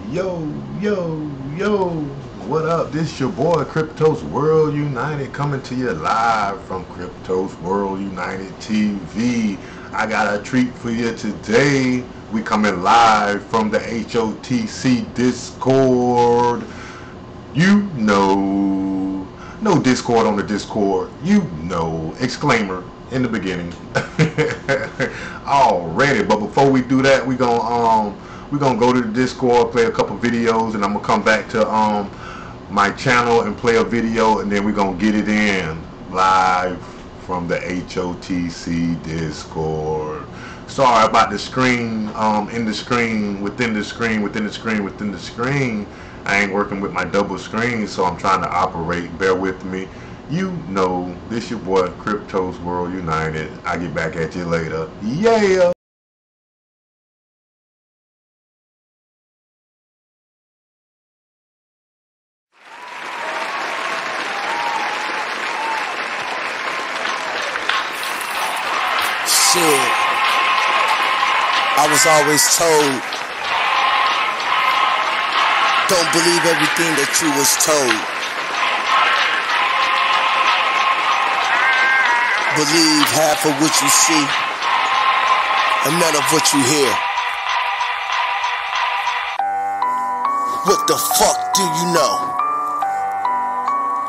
Yo, what up? This your boy Cryptos World United coming to you live from Cryptos World United TV. I got a treat for you today. We coming live from the H.O.T.C Discord. You know, no Discord on the Discord. You know, exclaimer in the beginning. Already, but before we do that, we're gonna go to the Discord, play a couple videos, and I'm gonna come back to my channel and play a video, and then we're gonna get it in live from the H.O.T.C Discord. Sorry about the screen, within the screen. I ain't working with my double screen, so I'm trying to operate. Bear with me. You know, this your boy Cryptos World United. I get back at you later. Yeah. Shit, I was always told, don't believe everything that you was told. Believe half of what you see and none of what you hear. What the fuck do you know?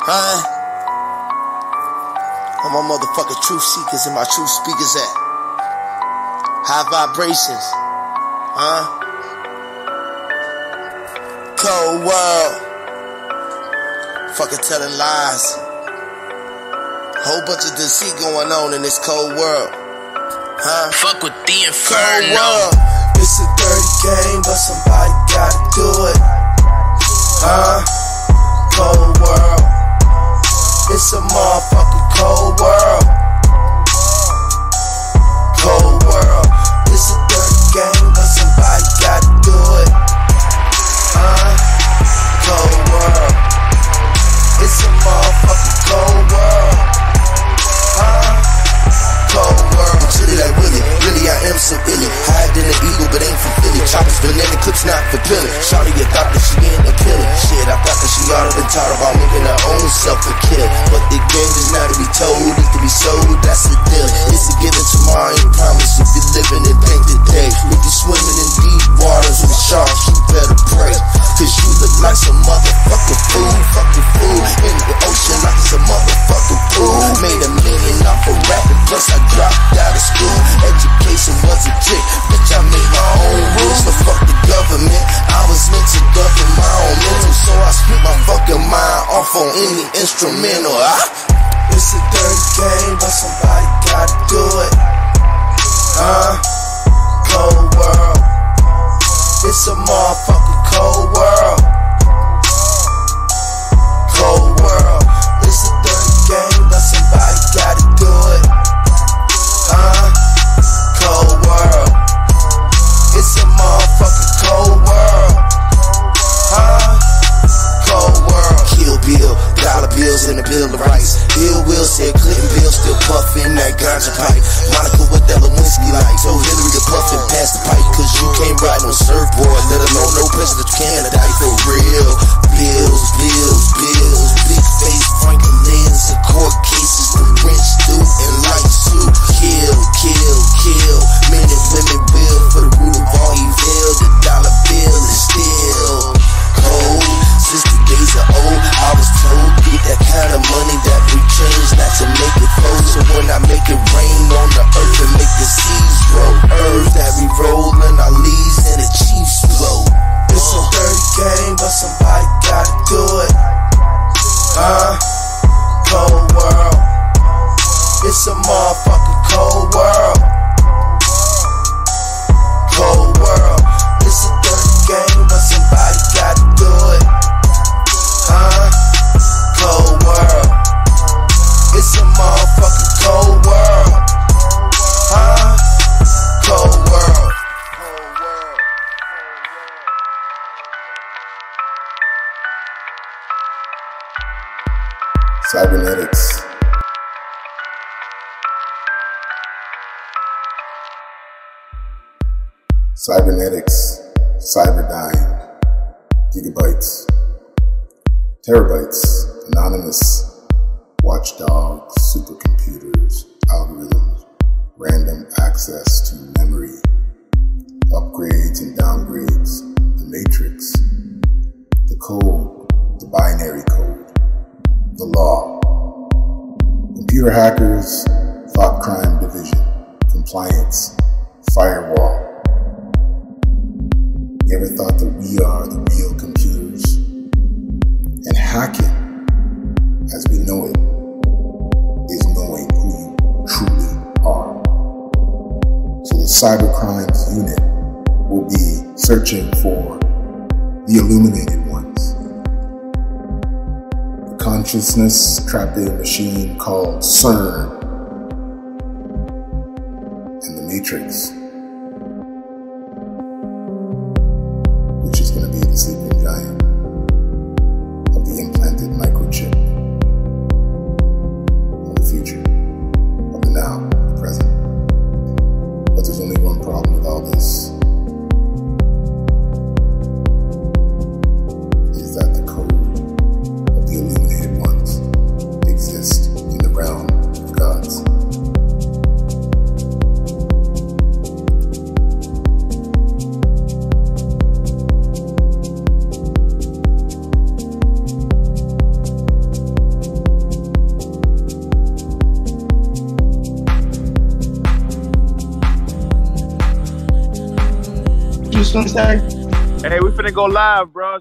Huh? Where my motherfucking truth seekers and my truth speakers at? High vibrations, huh? Cold world, fucking telling lies. Whole bunch of deceit going on in this cold world, huh? Fuck with the inferno. Cold world, it's a dirty game, but somebody gotta do it, huh? Cold world, it's a motherfucking cold world. Cold world, it's a dirty game, but somebody gotta do it, huh? Cold world, it's a motherfucking cold world, huh? Cold world. Chilly like really I am so illy. Higher than an eagle, but ain't from Philly. Choppers, banana clips, not for pilling. Shawty, you thought that she ain't a killer. Shit, I thought that she oughta been taught about making her own self a kill. But the game is not to be told, it can be sold, that's a deal. It's a given tomorrow, ain't promise if you're living in pain today. If you're swimming in deep waters with sharks, you better pray. Cause you look like some motherfucking fool, fucking fool. In the ocean like it's a motherfucking pool. Made $1 million off of rapping, plus I dropped out of school. Education was a trick, bitch, I made my own rules. So fuck the government, I was meant to govern my own mental. So I spit my fucking mind off on any instrumental. It's a dirty game, but somebody gotta do it, huh? Cold world, it's a motherfucking cold world. Cold world, it's a dirty game, but somebody gotta do it, huh? Cold world, it's a motherfucking cold world, huh? Cold world. Kill Bill, dollar bills and a bill of rice. Bill Will said Clinton Bill still puffin' that ganja pipe. Monica with that Lewinsky light. Told Hillary to puff and pass the pipe, cause you can't ride no surfboard, let alone no president candidate. For real, bills, big face Franklin's and court cases, the rich do and lights too. Kill, men and women will for the root of all evil. The dollar bill is still cold. Since the days of old, I was told get that kind of money that we change, not to make it fold. So when I make it rain on the earth and make the seas grow, earth that we rollin' our leaves and the Chiefs blow. It's a dirty game, but somebody gotta do it, huh? Cold world, it's a motherfucking cold world. Cold world, it's a dirty game, but somebody gotta do it, huh? Cold world, it's a motherfucking cold world, huh? Cold world. Cybernetics. Cybernetics. Cyberdyne. gigabytes, terabytes, anonymous, watchdogs, supercomputers, algorithms, random access to memory, upgrades and downgrades, the matrix, the code, the binary code, the law, computer hackers, thought crime division, compliance, firewall. You ever thought that we are the real computers? And hacking, as we know it, is knowing who you truly are. So the cybercrimes unit will be searching for the illuminated ones. The consciousness trapping machine called CERN and the matrix, which is going to be the sleeping giant of the implanted microchip of the future, of the now, the present. But there's only one problem with all this, is that the code of the illuminated ones exists in the realm of gods. Hey, we finna go live, bro.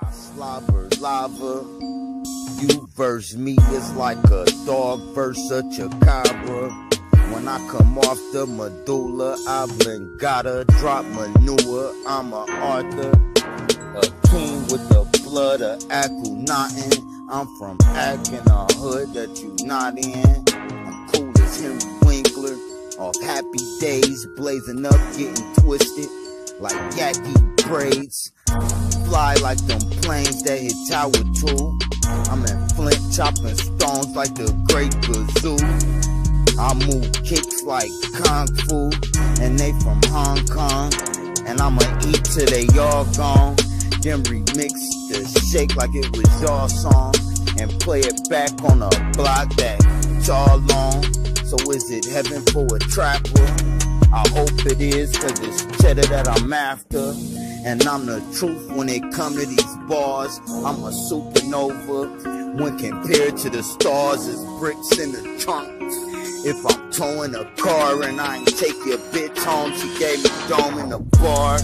I slobber lava. You verse me is like a dog versus a chupacabra. When I come off the medulla oblongata, drop manure. I'm a Arthur, a king with the blood of Akhenaten. I'm from Ak in a hood that you not in. I'm cool as Henry Winkler. Off happy days, blazing up, getting twisted like Yaki braids. Fly like them planes that hit Tower 2. I'm in Flint chopping stones like the Great Gazoo. I move kicks like Kung Fu, and they from Hong Kong. And I'ma eat till they all gone. Then remix the shake like it was your song, and play it back on a block that y'all long. So is it heaven for a trapper? I hope it is, cause it's cheddar that I'm after. And I'm the truth when it come to these bars. I'm a supernova when compared to the stars. It's bricks in the trunk. If I'm towing a car and I ain't take your bitch home, she gave me dome in a bar.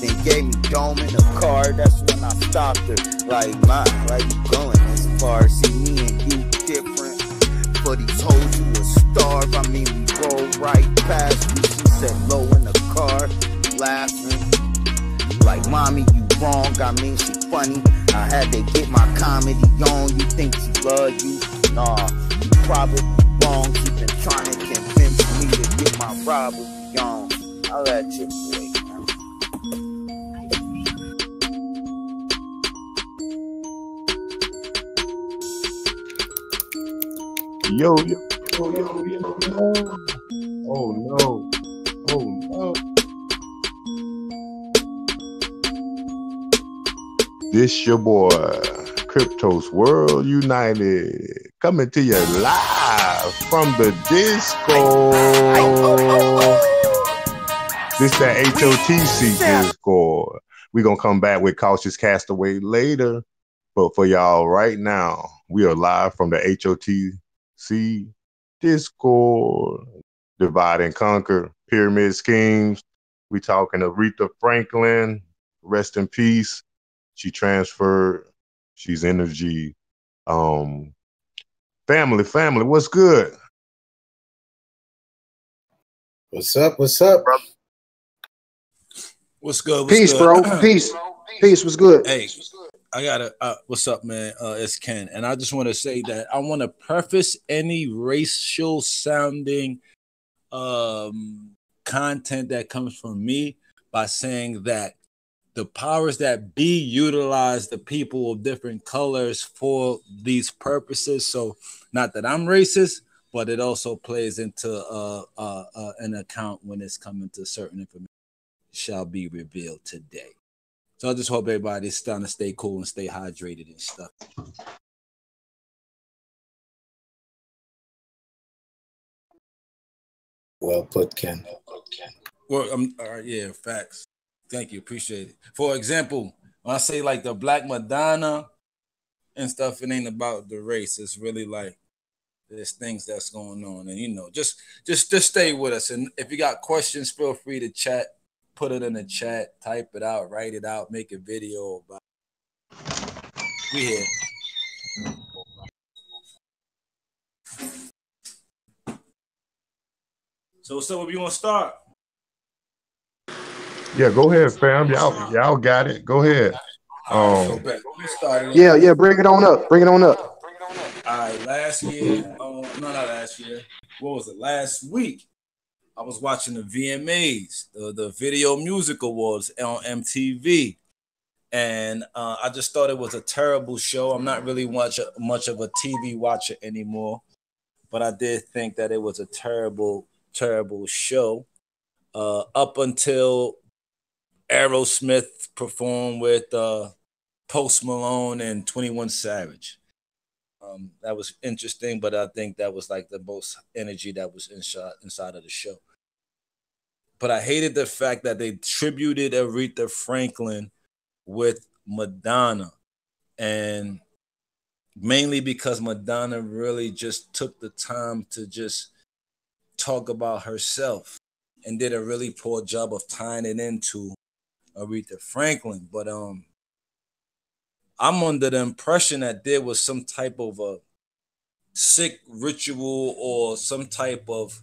Then gave me dome in a car. That's when I stopped her. Like, ma, why you going this far? See, me and you different. For these hoes you a starve. I mean, we roll right past you. She said low in the car, laughing like, mommy, you wrong. I mean, she funny. I had to get my comedy on. You think she love you? Nah, you probably wrong. She been trying to convince me to get my robbery on. I'll let you boy. Yo, yo, yo, yo, yo, yo. Oh no. Oh no. This your boy, Cryptos World United, coming to you live from the Discord. This that H.O.T.C Discord. We're going to come back with Cautious Castaway later. But for y'all right now, we are live from the H.O.T.C Discord. Divide and conquer, pyramid schemes. We talking Aretha Franklin, rest in peace. She transferred. She's energy. Family, what's good? What's up? What's up? What's good? What's Peace, good? bro. Peace. Peace. What's good? Hey, I gotta. What's up, man? It's Ken, and I just want to say that I want to preface any racial sounding content that comes from me by saying that the powers that be utilize the people of different colors for these purposes. So, not that I'm racist, but it also plays into an account when it's coming to certain information shall be revealed today. So I just hope everybody's trying to stay cool and stay hydrated and stuff. Well put, Ken. Well, all right, yeah, facts. Thank you, appreciate it. For example, when I say like the Black Madonna and stuff, it ain't about the race. It's really like there's things that's going on, and you know, just stay with us. And if you got questions, feel free to chat. Put it in the chat, type it out, write it out, make a video about it. We here. So what's up? If you want to start? Yeah, go ahead, fam. Y'all got it. Go ahead. Yeah, bring it on up. Bring it on up. All right, last year, not last year. What was it? Last week, I was watching the VMAs, the Video Music Awards on MTV, and I just thought it was a terrible show. I'm not really much of a TV watcher anymore, but I did think that it was a terrible show. Up until Aerosmith performed with Post Malone and 21 Savage. That was interesting, but I think that was like the most energy that was inside of the show. But I hated the fact that they tributed Aretha Franklin with Madonna, and mainly because Madonna really just took the time to just talk about herself and did a really poor job of tying it into Aretha Franklin. But I'm under the impression that there was some type of a sick ritual or some type of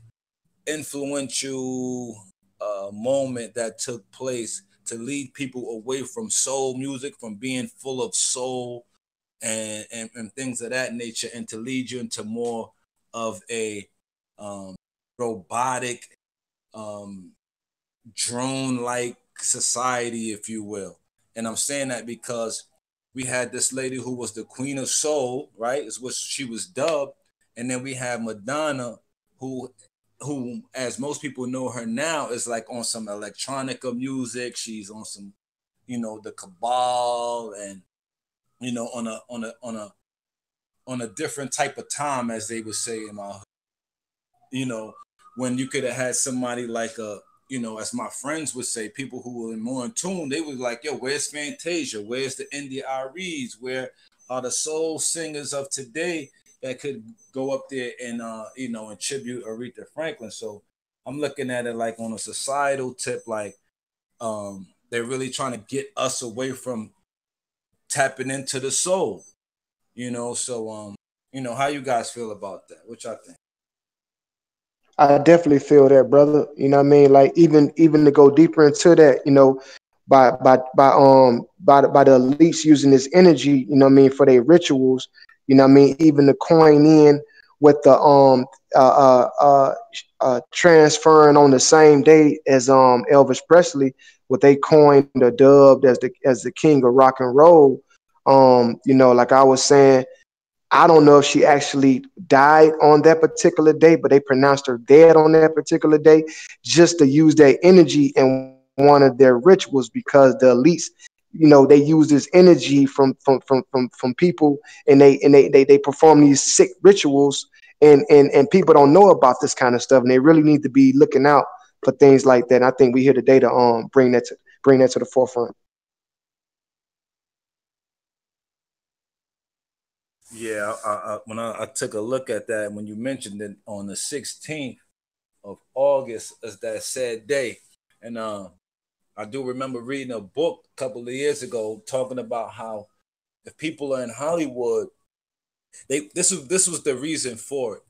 influential moment that took place to lead people away from soul music, from being full of soul and things of that nature, and to lead you into more of a robotic, drone-like society, if you will. And I'm saying that because we had this lady who was the queen of soul, right? Is what she was dubbed. And then we have Madonna, who, as most people know her now, is like on some electronica music. She's on some, the cabal, and on a different type of time, as they would say in my, when you could have had somebody like as my friends would say, people who were more in tune, they was like, yo, where's Fantasia? Where's the India Aries? Where are the soul singers of today that could go up there and, and tribute Aretha Franklin? So I'm looking at it like on a societal tip, like they're really trying to get us away from tapping into the soul, So, how you guys feel about that? What y'all think? I definitely feel that, brother. You know what I mean? Like even to go deeper into that, by the elites using this energy, for their rituals, even to coin in with the transferring on the same day as Elvis Presley, what they coined or dubbed as the king of rock and roll. Like I was saying, I don't know if she actually died on that particular day, but they pronounced her dead on that particular day just to use that energy in one of their rituals, because the elites, they use this energy from people, and they perform these sick rituals, and people don't know about this kind of stuff, and they really need to be looking out for things like that. And I think we here today to bring that to the forefront. Yeah, when I took a look at that, when you mentioned it on the 16th of August as that said day, and I do remember reading a book a couple of years ago talking about how if people are in Hollywood, this was the reason for it.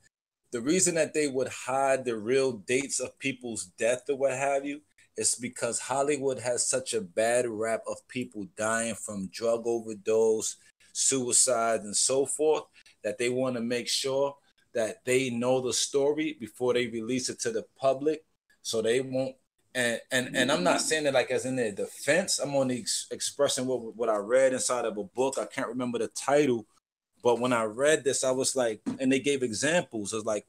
the reason that they would hide the real dates of people's death or what have you is because Hollywood has such a bad rap of people dying from drug overdose, suicide, and so forth, that they want to make sure that they know the story before they release it to the public, so they won't. And I'm not saying it like as in their defense. I'm only expressing what I read inside of a book. I can't remember the title, but when I read this, I was like, and they gave examples of like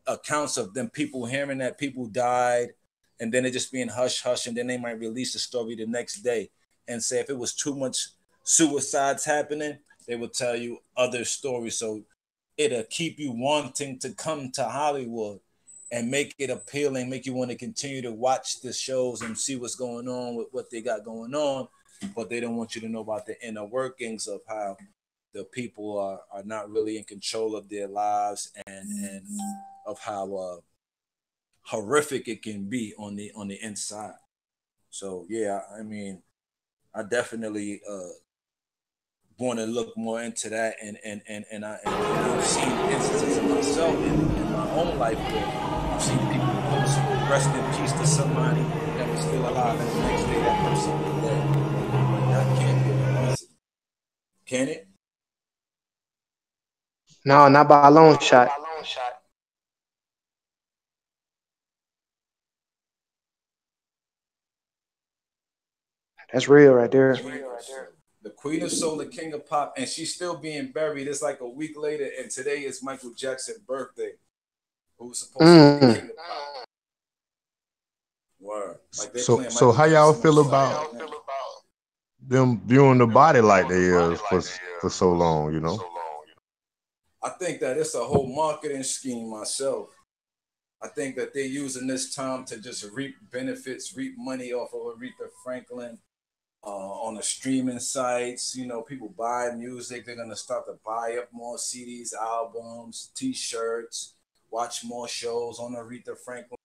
accounts of them people hearing that people died, and then it just being hush hush, and then they might release the story the next day and say if it was too much suicides happening, they would tell you other stories. So it'll keep you wanting to come to Hollywood and make it appealing, make you want to continue to watch the shows and see what's going on with what they got going on, but they don't want you to know about the inner workings of how the people are not really in control of their lives, and of how horrific it can be on the inside. So yeah, I mean, I definitely want to look more into that, and I've seen instances of myself in my own life where I've seen people post rest in peace to somebody that was still alive, and the next day that person was dead. That can't be a reason, can it? No, not by a long shot. That's real right there. The Queen of Soul, the King of Pop, and she's still being buried. It's like a week later, and today is Michael Jackson's birthday, who's supposed to be the King of Pop. Word. Like so how y'all feel about them viewing the body like they is for so long, you know? I think that it's a whole marketing scheme myself. I think that they're using this time to just reap benefits, reap money off of Aretha Franklin on the streaming sites. You know, people buy music. They're going to start to buy up more CDs, albums, T-shirts, watch more shows on Aretha Franklin.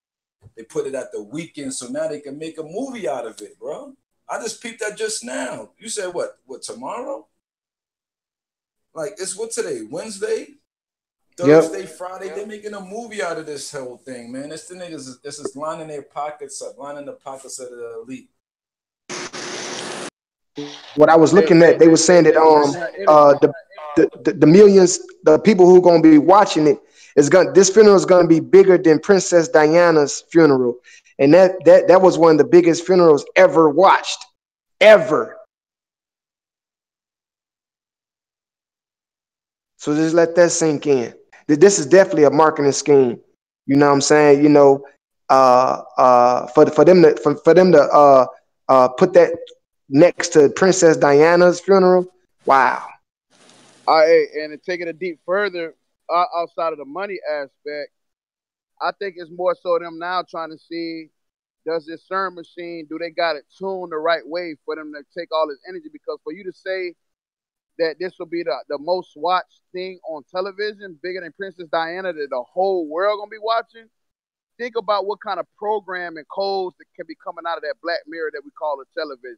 They put it at the weekend, so now they can make a movie out of it, bro. I just peeped that just now. You said what tomorrow? Like, it's what today? Wednesday? Thursday, Friday? They're making a movie out of this whole thing, man. This is lining their pockets up, lining the pockets of the elite. What I was looking at, they were saying that the millions, the people who are gonna be watching it this funeral is gonna be bigger than Princess Diana's funeral, and that was one of the biggest funerals ever watched, ever. So just let that sink in. This is definitely a marketing scheme. You know what I'm saying? You know, for them to put that next to Princess Diana's funeral. Wow. And to take it a deep further, outside of the money aspect, I think it's more so them now trying to see, does this CERN machine, do they got it tuned the right way for them to take all this energy? Because for you to say that this will be the most watched thing on television, bigger than Princess Diana, that the whole world gonna be watching, think about what kind of program and codes that can be coming out of that black mirror that we call a television.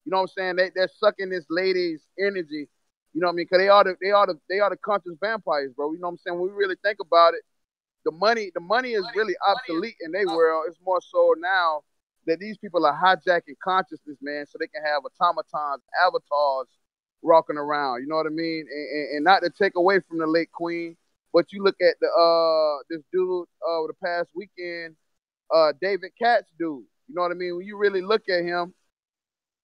You know what I'm saying? They're sucking this lady's energy. You know what I mean? Because they are the conscious vampires, bro. You know what I'm saying? When we really think about it, the money is really obsolete in their world. It's more so now that these people are hijacking consciousness, man, so they can have automatons, avatars walking around. You know what I mean? And not to take away from the late queen, but you look at this dude the past weekend, David Katz dude. You know what I mean? When you really look at him,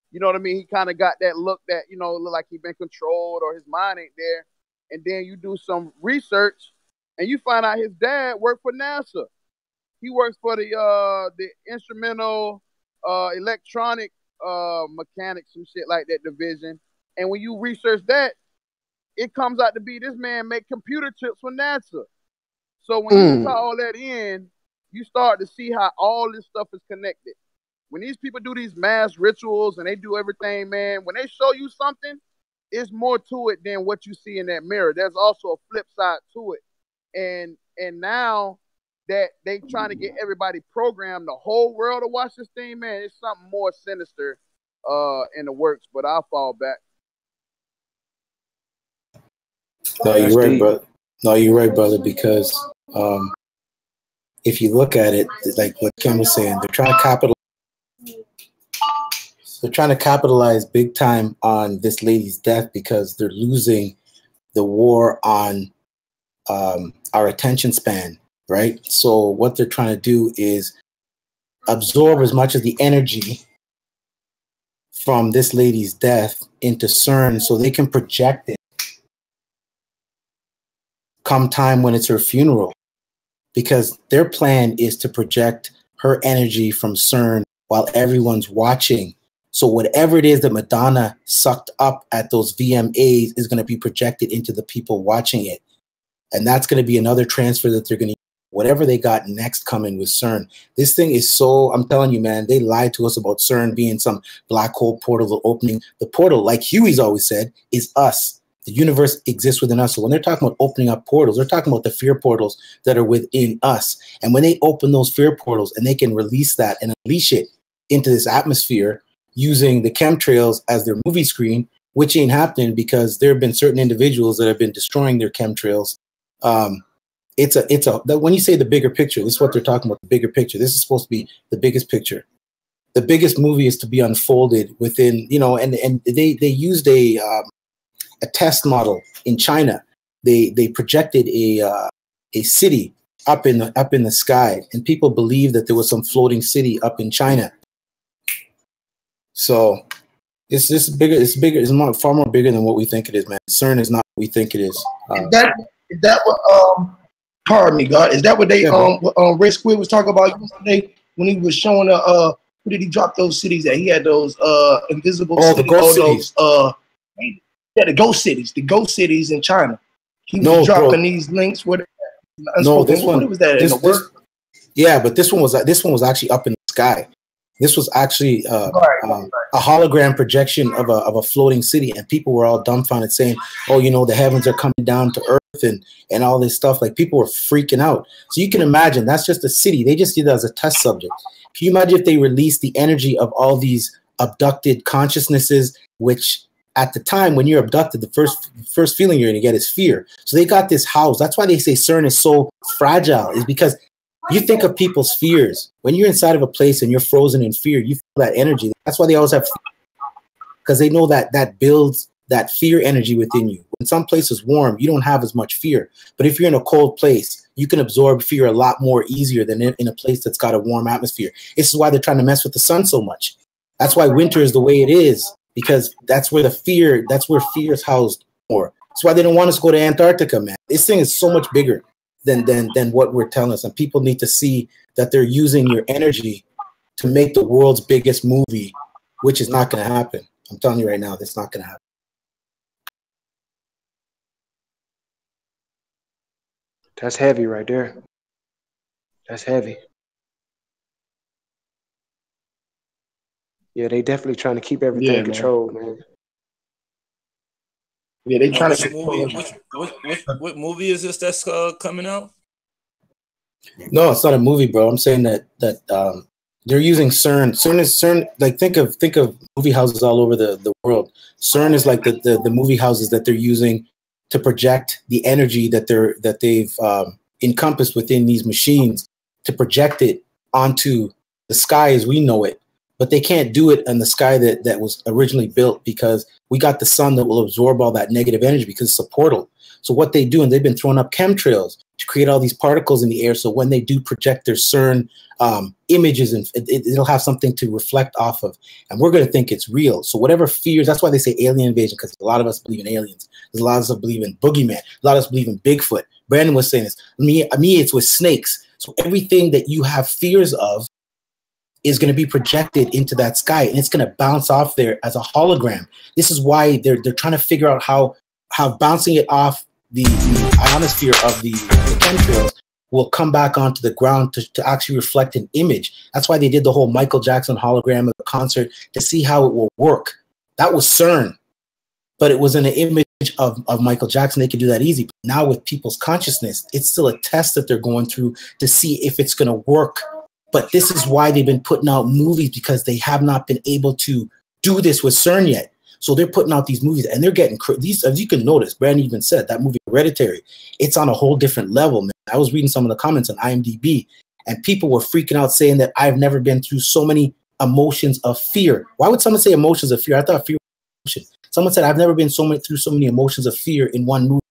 you know what I mean? He kind of got that look that, you know, look like he been controlled or his mind ain't there. And then you do some research and you find out his dad worked for NASA. He works for the instrumental electronic mechanics and shit like that division. And when you research that, it comes out to be this man make computer chips for NASA. So when you tie all that in, you start to see how all this stuff is connected. When these people do these mass rituals and they do everything, man, when they show you something, it's more to it than what you see in that mirror. There's also a flip side to it. And now that they trying to get everybody programmed, the whole world to watch this thing, man, it's something more sinister in the works, but I'll fall back. No, you're right, brother. No, you're right, brother, because if you look at it, like what Ken was saying, they're trying to capitalize big time on this lady's death because they're losing the war on our attention span, right? So what they're trying to do is absorb as much of the energy from this lady's death into CERN so they can project it come time when it's her funeral, because their plan is to project her energy from CERN while everyone's watching. So whatever it is that Madonna sucked up at those VMAs is going to be projected into the people watching it. And that's going to be another transfer that they're going to, whatever they got next coming with CERN. This thing is so, I'm telling you, man, they lied to us about CERN being some black hole portal opening. The portal, like Huey's always said, is us. The universe exists within us. So when they're talking about opening up portals, they're talking about the fear portals that are within us. And when they open those fear portals and they can release that and unleash it into this atmosphere using the chemtrails as their movie screen, which ain't happening because there have been certain individuals that have been destroying their chemtrails. When you say the bigger picture, this is what they're talking about, the bigger picture. This is supposed to be the biggest picture. The biggest movie is to be unfolded within, you know, and they used a test model in China. They projected a city up in the sky, and people believe that there was some floating city up in China. So it's bigger. It's bigger. It's far more bigger than what we think it is, man. CERN is not what we think it is. Is that what? Pardon me, God. Is that what they Ray Squid was talking about yesterday when he was showing who did he drop those cities at? He had those invisible cities, the ghost cities. The ghost cities, in China. He was dropping these links with this one. What was that? Yeah, but this one was actually up in the sky. This was actually a hologram projection of a floating city, and people were all dumbfounded, saying, "Oh, you know, the heavens are coming down to earth," and all this stuff. Like, people were freaking out. So you can imagine that's just a city. They just did that as a test subject. Can you imagine if they released the energy of all these abducted consciousnesses, which at the time when you're abducted, the first feeling you're going to get is fear. So they got this house. That's why they say CERN is so fragile, is because you think of people's fears. When you're inside of a place and you're frozen in fear, you feel that energy. That's why they always have fear, because they know that builds that fear energy within you. When some place is warm, you don't have as much fear. But if you're in a cold place, you can absorb fear a lot more easier than in a place that's got a warm atmosphere. This is why they're trying to mess with the sun so much. That's why winter is the way it is, because that's where fear is housed more. That's why they don't want us to go to Antarctica, man. This thing is so much bigger than what we're telling us. And people need to see that they're using your energy to make the world's biggest movie, which is not going to happen. I'm telling you right now, that's not going to happen. That's heavy right there. That's heavy. Yeah, they definitely trying to keep everything controlled, man. Yeah, they trying to. What movie is this that's coming out? No, it's not a movie, bro. I'm saying that they're using CERN. CERN. Like, think of movie houses all over the world. CERN is like the movie houses that they're using to project the energy that they've encompassed within these machines, to project it onto the sky as we know it. But they can't do it in the sky that was originally built, because we got the sun that will absorb all that negative energy, because it's a portal. So what they do, and they've been throwing up chemtrails to create all these particles in the air, so when they do project their CERN images, and it'll have something to reflect off of, and we're going to think it's real. So whatever fears, that's why they say alien invasion, because a lot of us believe in aliens. There's a lot of us believe in boogeyman. A lot of us believe in Bigfoot. Brandon was saying this. Me, it's with snakes. So everything that you have fears of is going to be projected into that sky, and it's going to bounce off there as a hologram. This is why they're trying to figure out how bouncing it off the ionosphere of the chemtrails will come back onto the ground to actually reflect an image. That's why they did the whole Michael Jackson hologram of the concert, to see how it will work. That was CERN, but it was in an image of Michael Jackson. They could do that easy. But now with people's consciousness, it's still a test that they're going through to see if it's going to work. But this is why they've been putting out movies, because they have not been able to do this with CERN yet. So they're putting out these movies, and they're getting these. As you can notice, Brandon even said that movie Hereditary, it's on a whole different level, man. I was reading some of the comments on IMDb, and people were freaking out saying that I've never been through so many emotions of fear. Why would someone say emotions of fear? I thought fear was emotion. Someone said I've never been through so many emotions of fear in one movie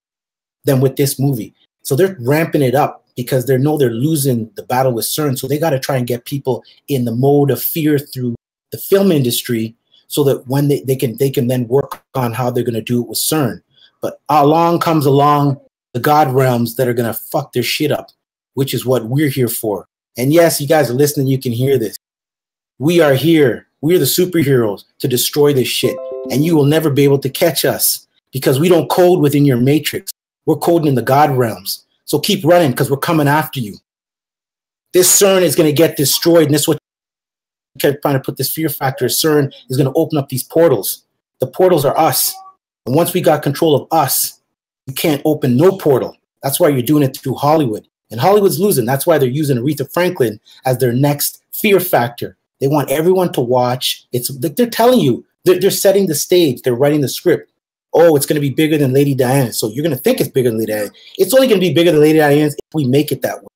than with this movie. So they're ramping it up because they know they're losing the battle with CERN. So they got to try and get people in the mode of fear through the film industry, so that when they can then work on how they're going to do it with CERN. But along the God realms that are going to fuck their shit up, which is what we're here for. And yes, you guys are listening. You can hear this. We are here. We're the superheroes to destroy this shit. And you will never be able to catch us because we don't code within your matrix. We're coding in the God realms. So keep running because we're coming after you. This CERN is going to get destroyed. And this is what kept trying to put this fear factor. CERN is going to open up these portals. The portals are us. And once we got control of us, you can't open no portal. That's why you're doing it through Hollywood. And Hollywood's losing. That's why they're using Aretha Franklin as their next fear factor. They want everyone to watch. They're telling you, they're setting the stage. They're writing the script. Oh, it's going to be bigger than Lady Diana. So you're going to think it's bigger than Lady Diana. It's only going to be bigger than Lady Diana's if we make it that way.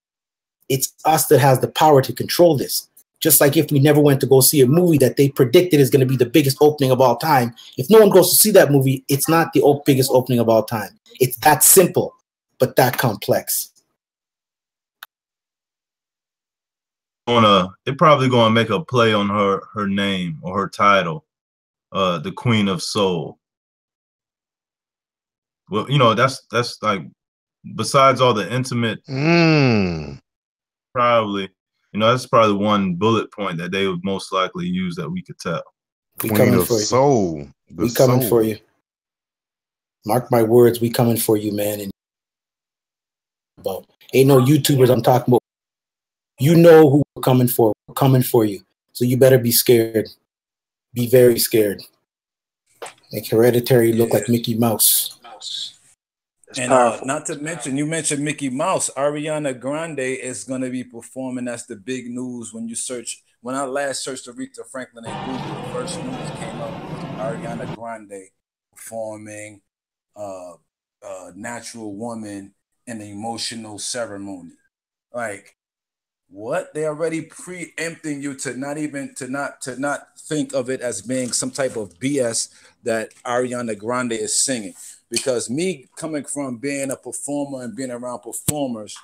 It's us that has the power to control this. Just like if we never went to go see a movie that they predicted is going to be the biggest opening of all time. If no one goes to see that movie, it's not the biggest opening of all time. It's that simple, but that complex. They're probably going to make a play on her name or her title, the Queen of Soul. Well, you know, that's like, besides all the intimate, probably. You know, that's probably one bullet point that they would most likely use that we could tell. Queen of Soul. We coming for you. Mark my words, we coming for you, man. And about ain't no YouTubers I'm talking about. You know who we're coming for. We're coming for you. So you better be scared. Be very scared. Make Hereditary look like Mickey Mouse. And not to mention, you mentioned Mickey Mouse. Ariana Grande is going to be performing. That's the big news when you search. When I last searched Aretha Franklin in Google, the first news came up was Ariana Grande performing Natural Woman in an emotional ceremony. Like, what? They already preempting you to not think of it as being some type of BS that Ariana Grande is singing. Because me coming from being a performer and being around performers,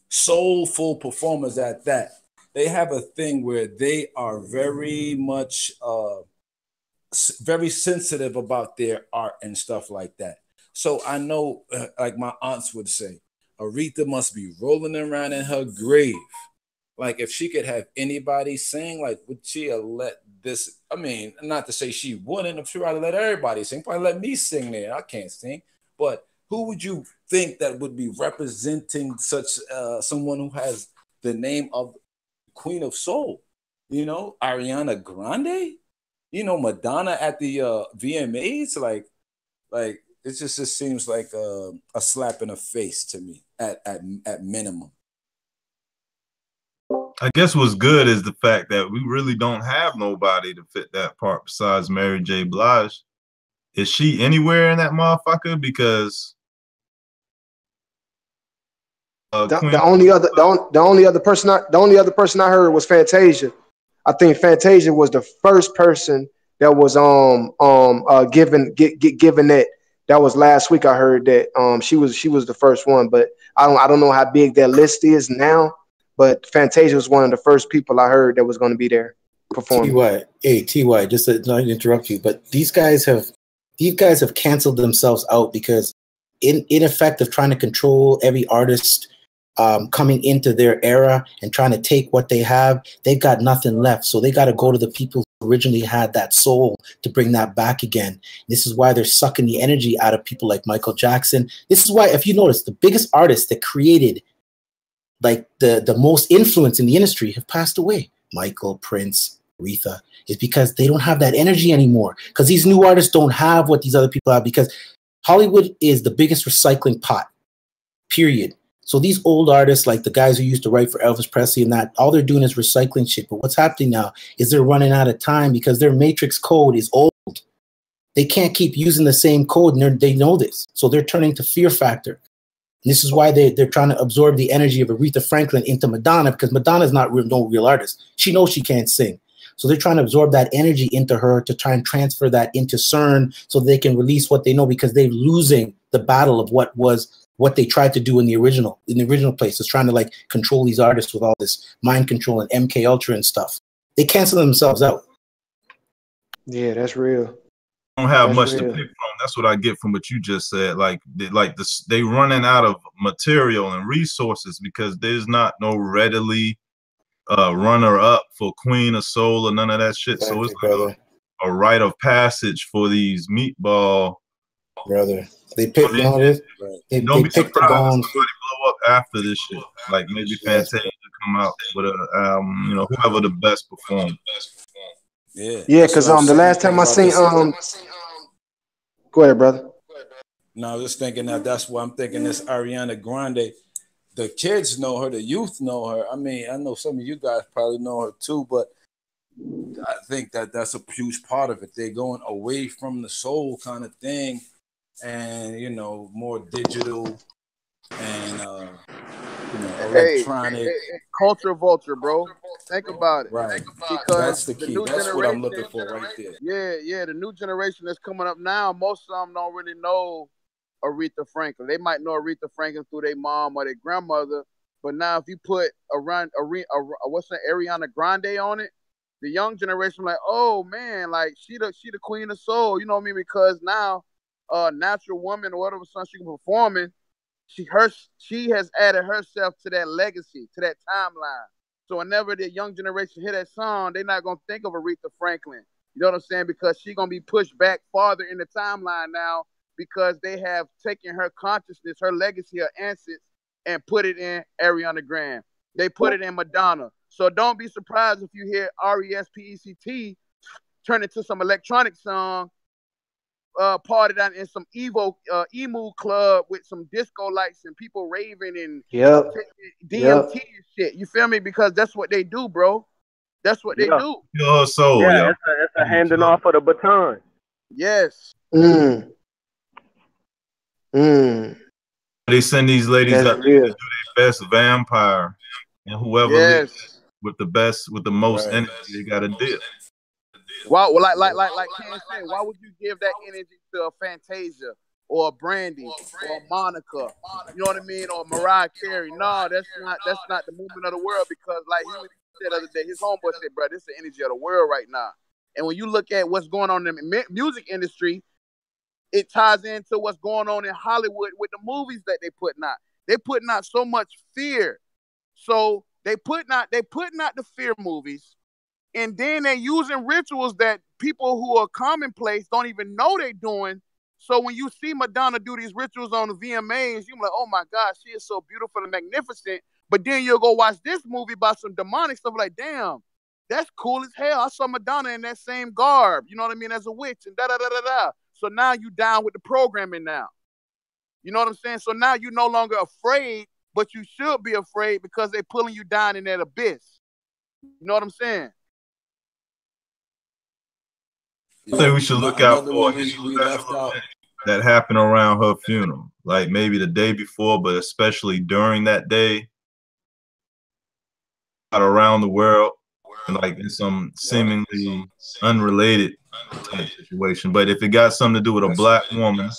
soulful performers at that, they have a thing where they are very much, very sensitive about their art and stuff like that. So I know, like my aunts would say, Aretha must be rolling around in her grave. Like if she could have anybody sing, like would she let this? I mean, not to say she wouldn't. I'm sure I'd let everybody sing. Probably let me sing there. I can't sing. But who would you think that would be representing such someone who has the name of Queen of Soul? You know, Ariana Grande. You know, Madonna at the VMAs. Like it just seems like a slap in the face to me at minimum. I guess what's good is the fact that we really don't have nobody to fit that part besides Mary J. Blige. Is she anywhere in that motherfucker? Because the only other person I heard was Fantasia. I think Fantasia was the first person that was given that. That was last week. I heard that she was the first one, but I don't know how big that list is now. But Fantasia was one of the first people I heard that was going to be there performing. TY, just to not interrupt you, but these guys have canceled themselves out because in effect of trying to control every artist coming into their era and trying to take what they have, they've got nothing left. So they got to go to the people who originally had that soul to bring that back again. This is why they're sucking the energy out of people like Michael Jackson. This is why, if you notice, the biggest artists that created like the most influence in the industry have passed away. Michael, Prince, Aretha, is because they don't have that energy anymore. Because these new artists don't have what these other people have, because Hollywood is the biggest recycling pot, period. So these old artists, like the guys who used to write for Elvis Presley and that, all they're doing is recycling shit. But what's happening now is they're running out of time because their matrix code is old. They can't keep using the same code, and they know this. So they're turning to fear factor. And this is why they're trying to absorb the energy of Aretha Franklin into Madonna, because Madonna's no real artist. She knows she can't sing. So they're trying to absorb that energy into her to try and transfer that into CERN so they can release what they know, because they're losing the battle of what they tried to do in the original place, is trying to like control these artists with all this mind control and MK Ultra and stuff. They cancel themselves out. Yeah, that's real. Don't have That's much to real. pick from. That's what I get from what you just said. Like they running out of material and resources because there's not no readily runner up for Queen of Soul or none of that shit. Exactly, so it's like a rite of passage for these meatball. Brother, they pick they Don't be pick the surprised bones. if somebody blow up after this shit. Like maybe Fantasia come out with a you know, whoever the best perform. Yeah, because the last time I seen go ahead, brother. No, I was just thinking that's why I'm thinking this Ariana Grande. The kids know her, the youth know her. I mean, I know some of you guys probably know her too, but I think that's a huge part of it. They're going away from the soul kind of thing, and you know, more digital and you know, electronic. Culture vulture, bro. Think about it. Right. Because That's the key. new That's generation, what I'm looking for right there. Yeah, the new generation that's coming up now, most of them don't really know Aretha Franklin. They might know Aretha Franklin through their mom or their grandmother, but now if you put what's that, Ariana Grande on it, the young generation like, oh man, like she the queen of soul, you know what I mean? Because now, natural woman or whatever song she can performing, she has added herself to that legacy, to that timeline. So whenever the young generation hear that song, they're not gonna think of Aretha Franklin. You know what I'm saying? Because she's gonna be pushed back farther in the timeline now, because they have taken her consciousness, her legacy, her ancestors, and put it in Ariana Grande. They put it in Madonna. So don't be surprised if you hear RESPECT turn into some electronic song, party down in some emu club with some disco lights and people raving and DMT and shit. You feel me? Because that's what they do, bro. That's what they do. Your soul, yeah, it's a handing off of the baton. Yes. They send these ladies That's up real. to do their best vampire, and whoever leads with the most energy, they got a deal. Why, like Ken said, why would you give that energy to a Fantasia or a Brandy or a Monica? You know what I mean? Or Mariah Carey? No, that's not the movement of the world, because like he said the other day, his homeboy said, bro, this is the energy of the world right now. And when you look at what's going on in the music industry, it ties into what's going on in Hollywood with the movies that they putting out. They putting out so much fear. So they putting out the fear movies. And then they're using rituals that people who are commonplace don't even know they're doing. So when you see Madonna do these rituals on the VMAs, you're like, oh my God, she is so beautiful and magnificent. But then you'll go watch this movie about some demonic stuff, like, damn, that's cool as hell. I saw Madonna in that same garb, you know what I mean, as a witch and da-da-da-da-da. So now you down with the programming now. You know what I'm saying? So now you're no longer afraid, but you should be afraid because they're pulling you down in that abyss. You know what I'm saying? I think we should look out for that happened around her funeral, like maybe the day before, but especially during that day, around the world, and like in some seemingly unrelated type situation. But if it got something to do with a black woman,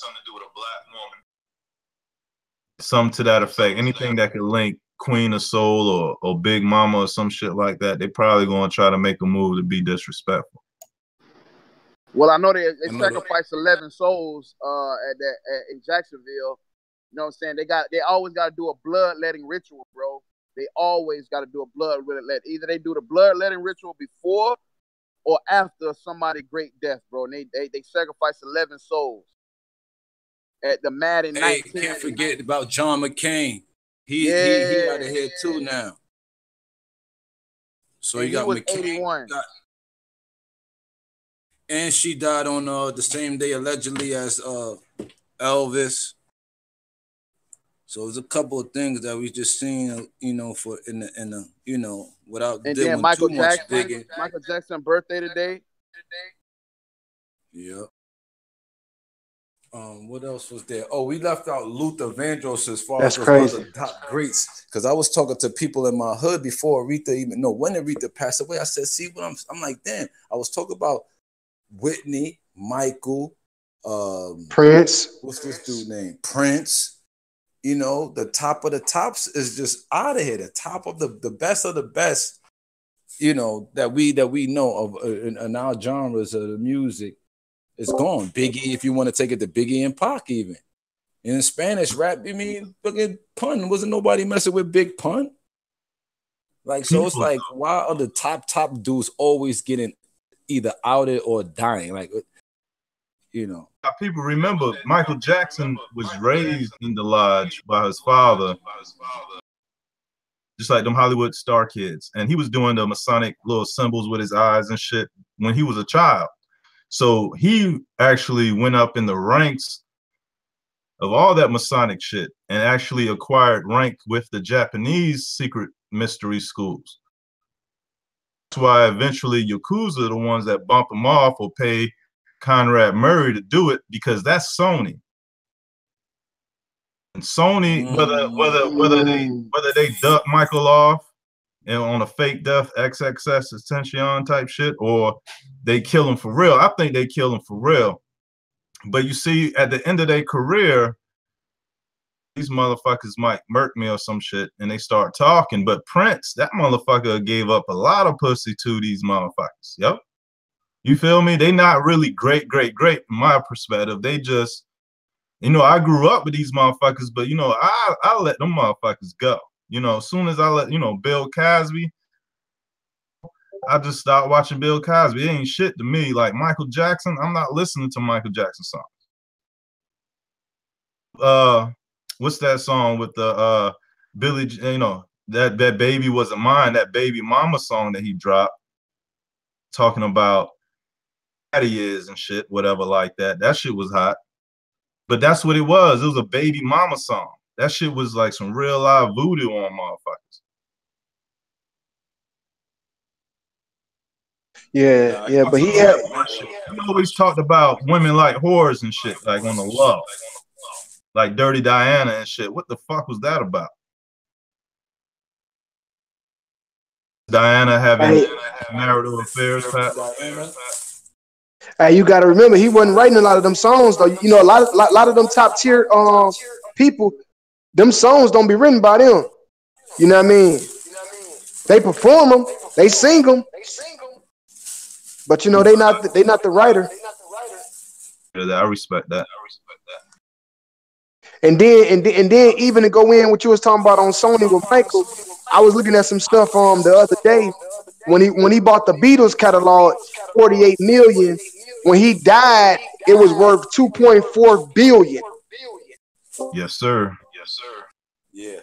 something to that effect, anything that could link Queen of Soul or Big Mama or some shit like that, they probably gonna try to make a move to be disrespectful. Well, I know they sacrificed 11 souls in Jacksonville. You know what I'm saying? They always got to do a bloodletting ritual, bro. They always got to do a bloodletting. Either they do the bloodletting ritual before or after somebody's great death, bro. And they sacrifice 11 souls at the Madden 19. Can't forget about John McCain. He out of here too now. So and you got he was McCain. 81. And she died on the same day allegedly as Elvis. So there's a couple of things that we just seen, you know, for in the you know, without and doing then Michael too much Jackson, digging. Michael Jackson's birthday today. Yeah. What else was there? Oh, we left out Luther Vandross as far That's as crazy. other top greats. Because I was talking to people in my hood before Aretha even when Aretha passed away. I said, see what I'm like, damn. I was talking about Whitney, Michael, Prince. what's this dude name? Prince. You know, the top of the tops is just out of here. The top of the best of the best, you know, that we know of in our genres of the music. It's gone. Biggie, if you want to take it to Biggie and Pac, even in Spanish rap, I mean, fucking Pun wasn't nobody messing with Big Pun. Like, so it's like, why are the top dudes always getting either outed or dying? Like, you know, people remember Michael Jackson was raised in the lodge by his father, just like them Hollywood star kids, and he was doing the Masonic little symbols with his eyes and shit when he was a child. So he actually went up in the ranks of all that Masonic shit and actually acquired rank with the Japanese secret mystery schools. That's why eventually Yakuza are the ones that bump him off or pay Conrad Murray to do it, because that's Sony. And Sony, whether they duck Michael off and on a fake death XXS Extension type shit, or they kill him for real. I think they kill him for real. But you see, at the end of their career, these motherfuckers might murk me or some shit, and they start talking. But Prince, that motherfucker gave up a lot of pussy to these motherfuckers. Yep. You feel me? They not really great from my perspective. They just, you know, I grew up with these motherfuckers, but, you know, I let them motherfuckers go. You know, as soon as I let, you know, Bill Cosby, I just stopped watching Bill Cosby. It ain't shit to me. Like Michael Jackson, I'm not listening to Michael Jackson songs. What's that song with the Billy, you know, that baby wasn't mine, that baby mama song that he dropped, talking about daddy is and shit, whatever like that. That shit was hot. But that's what it was. It was a baby mama song. That shit was like some real live voodoo on motherfuckers. Yeah, but he had. He always talked about women like whores and shit, like on the low, like Dirty Diana and shit. What the fuck was that about? Diana having marital affairs, Pat? Hey, you got to remember, he wasn't writing a lot of them songs though. You know, a lot of them top tier people, them songs don't be written by them. You know what I mean? They perform them, they sing them, but you know they not the writer. I respect that. And then even to go in what you was talking about on Sony with Michael, I was looking at some stuff the other day when he bought the Beatles catalog, 48 million. When he died, it was worth 2.4 billion. Yes, sir. Yeah.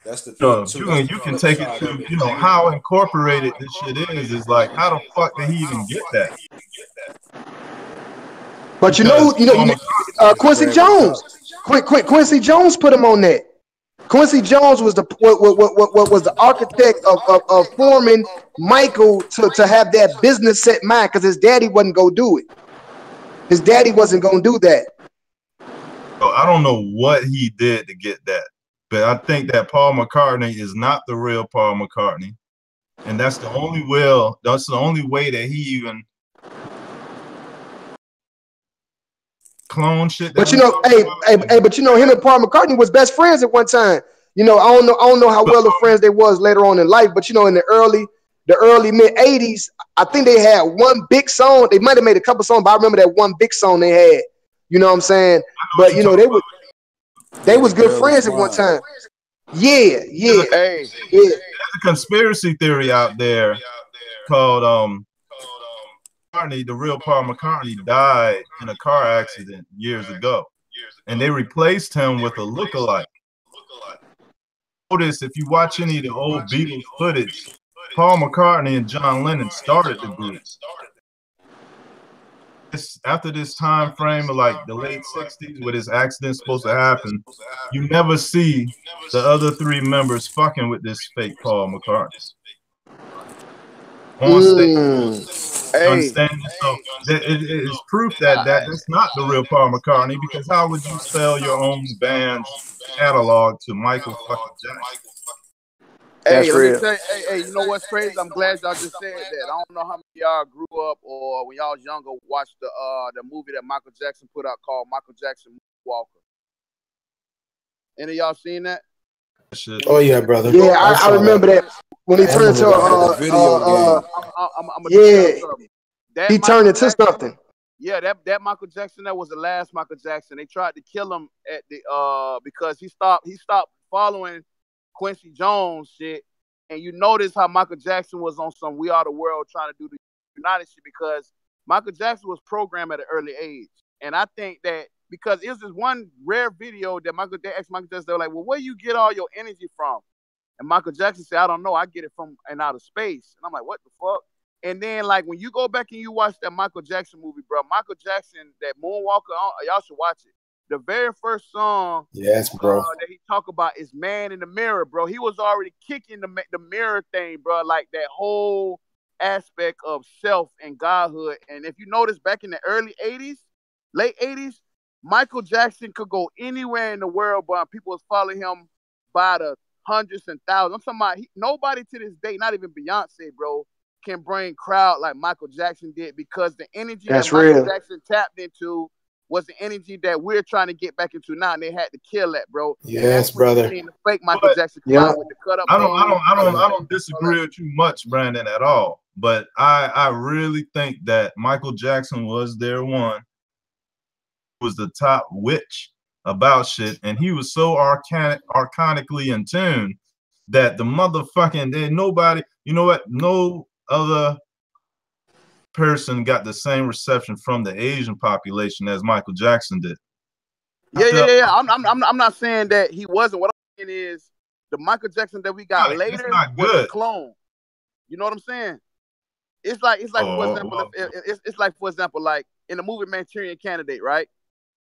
That's the thing. So you can take it to, you know, how incorporated this shit is like, how the fuck did he even get that? But you know, Quincy Jones. Quincy Jones put him on that. Quincy Jones was the architect of forming Michael to have that business set mind, because his daddy wasn't gonna do it. His daddy wasn't gonna do that. So I don't know what he did to get that, but I think that Paul McCartney is not the real Paul McCartney, and that's the only way that he even clone shit. But you know, but you know, him and Paul McCartney was best friends at one time. You know, I don't know how well of friends they was later on in life, but you know, in the early mid 80s, I think they had one big song. They might have made a couple songs, but I remember that one big song they had. You know what I'm saying? But you know, they was good friends at one time. Yeah. Hey, There's a conspiracy theory out there called McCartney, the real Paul McCartney, died in a car accident years ago, and they replaced him with a lookalike. Notice if you watch any of the old Beatles footage, Paul McCartney and John Lennon started the group. After this time frame of like the late 60s, where this accident's supposed to happen, you never see the other three members fucking with this fake Paul McCartney. On stage, You Hey, understand? So it is proof that that's not the real Paul McCartney, because how would you sell your own band's catalog to Michael fucking Jackson? That's let me real. tell you, hey, you know what's crazy? I'm glad y'all just said that. I don't know how many of y'all grew up or when y'all was younger watched the movie that Michael Jackson put out called Michael Jackson Walker. Any of y'all seen that? Shit. Oh yeah, brother. Yeah, I I saw remember that when he I turned into remember that. The video game. I'm gonna tell yeah, you something. That he Michael turned into Jackson, something. yeah, that Michael Jackson, that was the last Michael Jackson. They tried to kill him at the because he stopped following Quincy Jones shit. And you notice how Michael Jackson was on some We Are the World trying to do the United shit, because Michael Jackson was programmed at an early age. And I think that because it was this one rare video that they asked Michael Jackson, they were like, well, where you get all your energy from? And Michael Jackson said, I don't know. I get it from and out of space. And I'm like, what the fuck? And then, like, when you go back and you watch that Michael Jackson movie, bro, Michael Jackson, that Moonwalker, y'all should watch it. The very first song Yes, bro. that he talk about is Man in the Mirror, bro. He was already kicking the mirror thing, bro, like that whole aspect of self and godhood. And if you notice back in the early 80s, late 80s, Michael Jackson could go anywhere in the world, but people was following him by the hundreds and thousands. I'm talking about nobody to this day, not even Beyonce, bro, can bring crowd like Michael Jackson did, because the energy That's that Michael real. Jackson tapped into was the energy that we're trying to get back into now, and they had to kill that, bro. Yes, and that's when brother. you seen the fake Michael Jackson come out with the cut up. I don't disagree with you much, Brandon, at all. But I really think that Michael Jackson was their one, was the top witch about shit, and he was so archonically in tune that the motherfucking nobody, you know what, no other person got the same reception from the Asian population as Michael Jackson did. Yeah. I'm not saying that he wasn't. What I'm saying is the Michael Jackson that we got later was a clone. You know what I'm saying? It's like for example, it's like, for example, like in the movie Manchurian Candidate, right?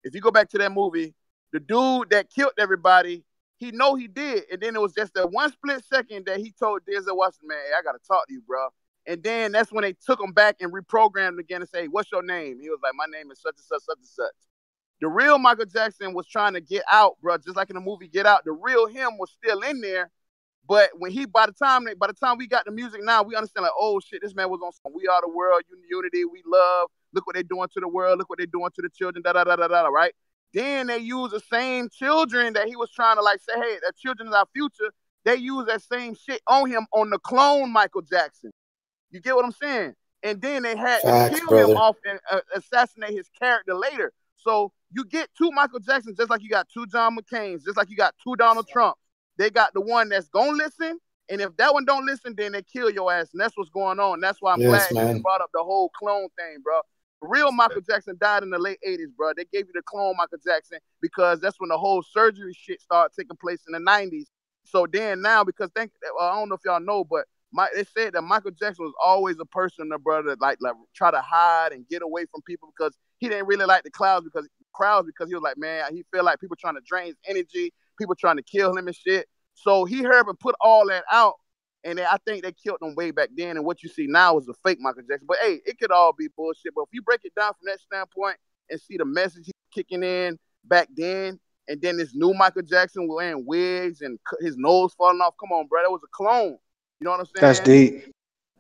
If you go back to that movie, the dude that killed everybody, he know he did, and then it was just that one split second that he told Denzel Washington, man, hey, I gotta talk to you, bro. And then that's when they took him back and reprogrammed him again and say, what's your name? He was like, my name is such and such, such and such. The real Michael Jackson was trying to get out, bro, just like in the movie Get Out. The real him was still in there, but when by the time we got the music now, we understand like, oh shit, this man was on some We Are the World, unity, we love. Look what they're doing to the world. Look what they're doing to the children. Da da da da da. Right? Then they use the same children that he was trying to like say, hey, that children is our future. They use that same shit on him on the clone Michael Jackson. You get what I'm saying? And then they had to kill him off and assassinate his character later. So you get two Michael Jacksons, just like you got two John McCains, just like you got two Donald Trumps. They got the one that's gonna listen, and if that one don't listen, then they kill your ass. And that's what's going on. That's why I'm glad you brought up the whole clone thing, bro. The real Michael Jackson died in the late 80s, bro. They gave you the clone Michael Jackson because that's when the whole surgery shit started taking place in the 90s. So then now, because I don't know if y'all know, but they said that Michael Jackson was always a person, bro, that like try to hide and get away from people because he didn't really like the crowds because he was like, man, he felt like people trying to drain his energy, people trying to kill him and shit. So he heard and put all that out, and I think they killed him way back then. And what you see now is a fake Michael Jackson. But hey, it could all be bullshit. But if you break it down from that standpoint and see the message he's kicking in back then, and then this new Michael Jackson wearing wigs and his nose falling off, come on, bro, that was a clone. You know what I'm saying? That's deep.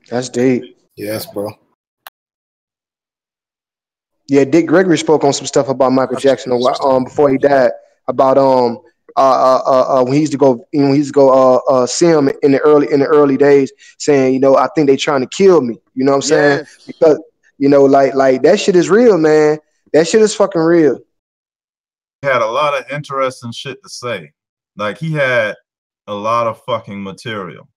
That's deep. Yes, bro. Yeah, Dick Gregory spoke on some stuff about Michael Jackson before he died, about when he used to go see him in the early days, saying, I think they trying to kill me. You know what I'm saying? Because like that shit is real, man. That shit is fucking real. He had a lot of interesting shit to say. Like he had a lot of fucking material.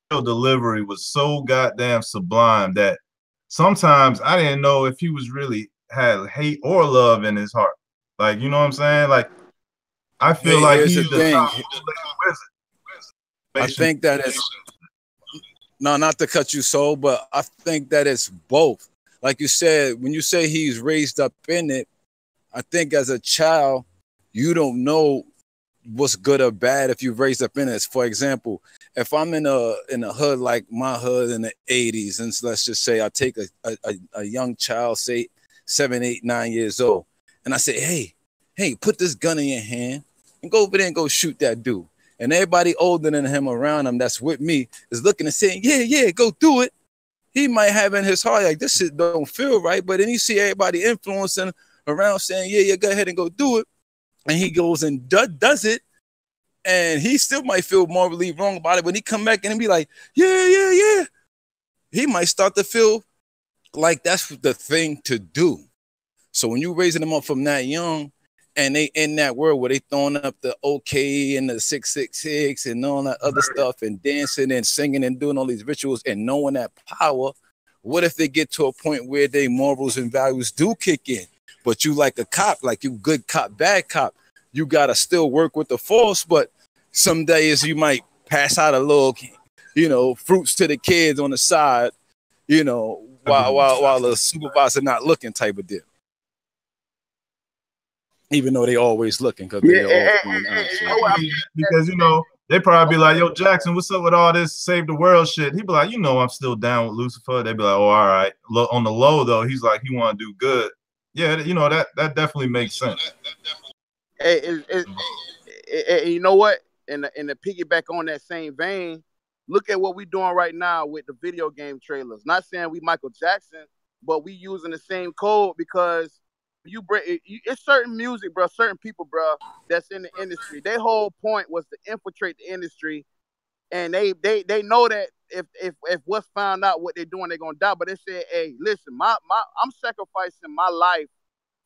Delivery was so goddamn sublime that sometimes I didn't know if he was really had hate or love in his heart. Like, you know what I'm saying? Like, I feel like he's the top wizard. I think that it's not to cut you so, but I think that it's both. Like you said, when you say he's raised up in it, I think as a child, you don't know what's good or bad if you raised up in it. For example, if I'm in a hood like my hood in the 80s, and let's just say I take a young child, say 7, 8, 9 years old, and I say, hey, put this gun in your hand and go over there and go shoot that dude. And everybody older than him around him that's with me is looking and saying, yeah, go do it. He might have in his heart like, this shit don't feel right, but then you see everybody influencing around saying, yeah, go ahead and go do it. And he goes and does it, and he still might feel morally wrong about it. When he come back and be like, yeah, he might start to feel like that's the thing to do. So when you raising them up from that young, and they in that world where they throwing up the OK and the 666 and all that other stuff and dancing and singing and doing all these rituals and knowing that power, what if they get to a point where their morals and values do kick in? But you like a cop, like you good cop, bad cop, you gotta still work with the force. But some days you might pass out a little, fruits to the kids on the side, while the supervisor not looking type of deal. Even though they always looking because because they probably be like, yo, Jackson, what's up with all this save the world shit? He be like, I'm still down with Lucifer. They be like, oh, all right. On the low though, he's like, he want to do good. Yeah, that definitely makes sense. Hey, you know what? And to piggyback on that same vein, look at what we're doing right now with the video game trailers. Not saying we Michael Jackson, but we using the same code because it's certain music, bro, certain people, bro, that's in the industry. Their whole point was to infiltrate the industry, and they know that if what's found out what they're doing, they're gonna die. But they said, hey, listen, I'm sacrificing my life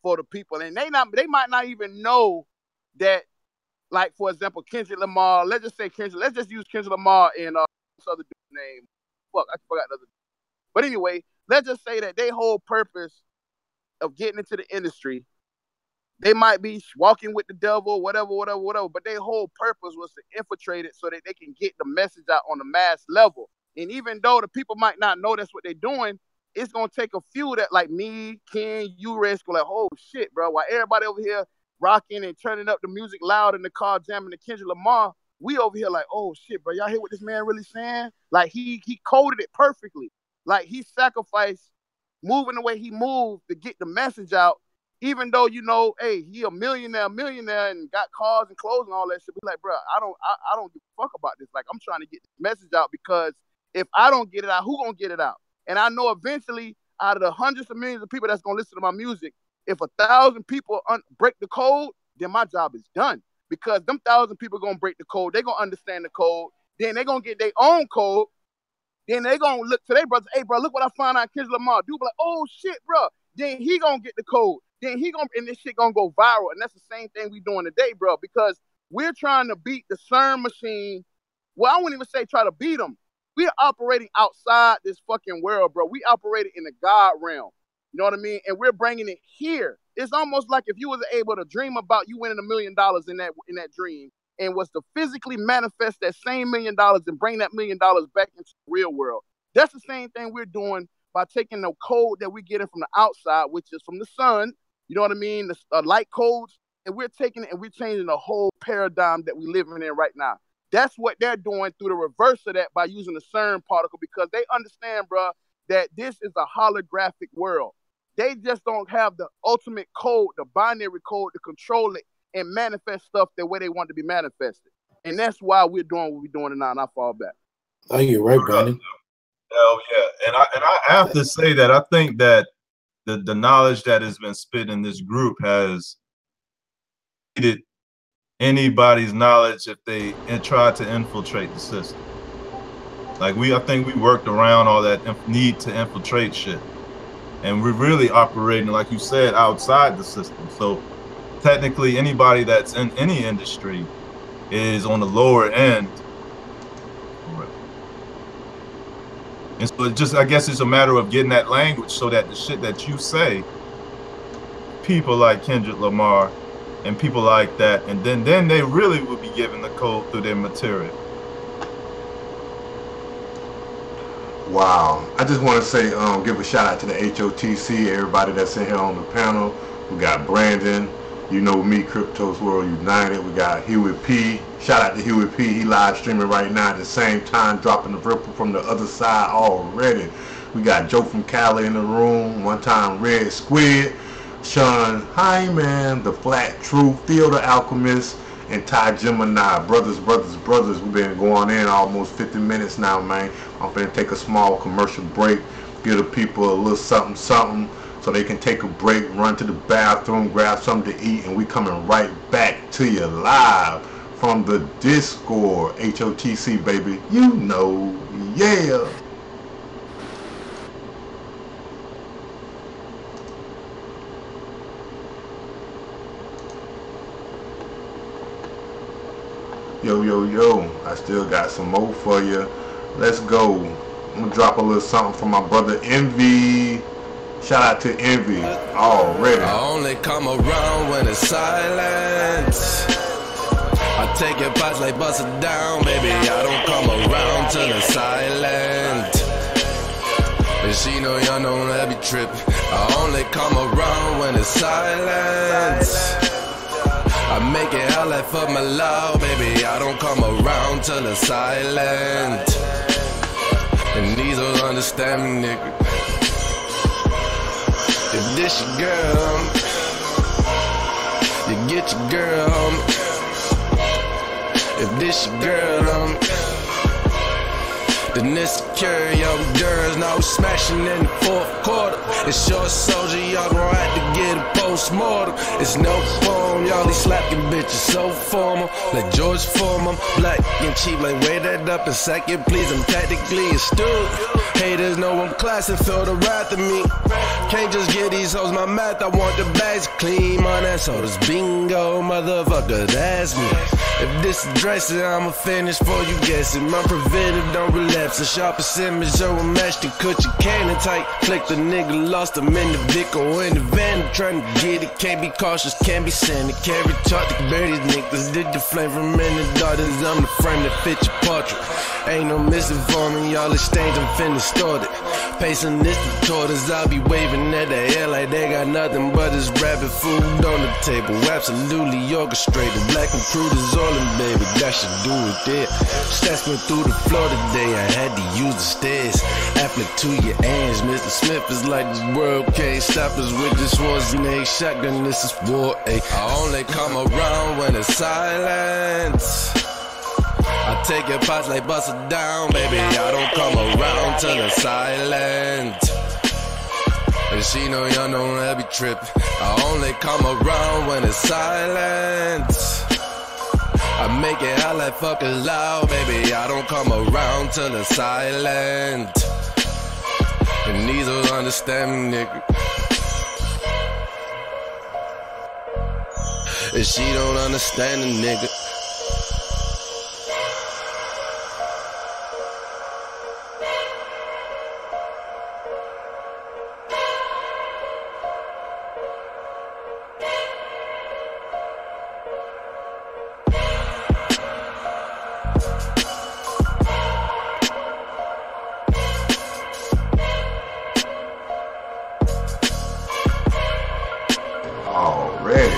for the people, and they might not even know that. Like, for example, Kendrick Lamar. Let's just use Kendrick Lamar and this other dude's name. Fuck, I forgot the other. But anyway, let's just say that their whole purpose of getting into the industry, they might be walking with the devil, whatever, but their whole purpose was to infiltrate it so that they can get the message out on the mass level. And even though the people might not know that's what they're doing, it's gonna take a few that, like me, Ken, you, Risk, like, oh shit, bro, while everybody over here rocking and turning up the music loud in the car, jamming to Kendrick Lamar, we over here like, oh shit, bro, y'all hear what this man really saying? Like, he coded it perfectly. Like, he sacrificed moving the way he moved to get the message out, even though, hey, he a millionaire and got cars and clothes and all that shit. Be like, bro, I don't give a fuck about this. Like, I'm trying to get this message out, because if I don't get it out, who gonna get it out? And I know eventually, out of the hundreds of millions of people that's gonna listen to my music, if 1,000 people break the code, then my job is done. Because them 1,000 people gonna break the code, they gonna understand the code, then they gonna get their own code, then they gonna look to their brothers, hey bro, look what I found out Kendrick Lamar. Dude be like, oh shit, bro. Then he gonna get the code. Then and this shit gonna go viral. And that's the same thing we doing today, bro, because we're trying to beat the CERN machine. Well, I wouldn't even say try to beat them. We're operating outside this fucking world, bro. We operated in the God realm. You know what I mean? And we're bringing it here. It's almost like if you was able to dream about you winning $1 million in that dream, and was to physically manifest that same $1 million and bring that $1 million back into the real world. That's the same thing we're doing by taking the code that we're getting from the outside, which is from the sun. You know what I mean? The light codes, and we're taking it and we're changing the whole paradigm that we're living in right now. That's what they're doing through the reverse of that by using the CERN particle, because they understand, bro, that this is a holographic world. They just don't have the ultimate code, the binary code, to control it and manifest stuff the way they want to be manifested. And that's why we're doing what we're doing now, and I fall back. Oh, you're right, Brandon. Hell yeah. And I have to say that I think that the knowledge that has been spit in this group has exceeded anybody's knowledge if they try to infiltrate the system. Like, I think we worked around all that need to infiltrate shit. And we're really operating, like you said, outside the system. So technically anybody that's in any industry is on the lower end. And so I guess it's a matter of getting that language so that the shit that you say, people like Kendrick Lamar and people like that, and then they really will be given the code through their material. Wow. I just want to say, give a shout out to the H.O.T.C, everybody that's in here on the panel. We got Brandon, You know me, Cryptos World United. We got Huey P. Shout out to Huey P. He live streaming right now at the same time, dropping the ripple from the other side already. We got Joe from Cali in the room. One time Red Squid, Sean Hyman, The Flat Truth, Theo the Alchemist, and Ty Gemini. Brothers. We've been going in almost 50 minutes now, man. I'm finna take a small commercial break, give the people a little something so they can take a break, run to the bathroom, grab something to eat, and we coming right back to you live from the Discord. H.O.T.C, baby. You know, yeah. Yo, I still got some more for you. Let's go. I'm gonna drop a little something from my brother Envy. Shout out to Envy already. I only come around when it's silence. I take your parts like bust it down, baby. I don't come around till it's silent. And she know y'all don't let me trip. I only come around when it's silence. I make it out like fuck my love, baby. I don't come around till it's silent. And these don't understand me, nigga. If this your girl, you get your girl. If this your girl, then this secure, young girls now smashing in the fourth quarter. It's short soldier, y'all gon' have to get a post-mortem. It's no form, y'all these slapping bitches so formal. Like George Foreman, black and cheap, like weigh that up in second, please. I'm tactically astute. Haters know I'm class and feel the wrath of me. Can't just get these hoes my math, I want the bags clean. On that soda's bingo, motherfucker, that's me. If this is dressing, I'ma finish before you guess it. My preventive don't relapse. The sharpest image of a match to cut your cannon tight. Flick the nigga, lost him in the Vic or in the van. I'm trying to get it, can't be cautious, can't be sending. Carry chart to bury these niggas. Did the flame from in the daughters, I'm the frame that fit your portrait. Ain't no misinforming, y'all exchange, I'm finna start it. Pacing this to tortoise, I'll be waving at the air like they got nothing but this rabbit food on the table. Absolutely orchestrated, black and crude is all in, baby, that should do it there. Stats went through the floor today, I had to use the stairs. Applet to your hands, Mr. Smith is like the world can't stop us with this Schwarzenegger shotgun, this is war, ayy. I only come around when it's silence. I take your parts like bust it down, baby. I don't come around till it's silent. And she know y'all don't let me trip. I only come around when it's silent. I make it out like fucking loud, baby. I don't come around till it's silent. And these don't understand me, nigga. And she don't understand the nigga. Already.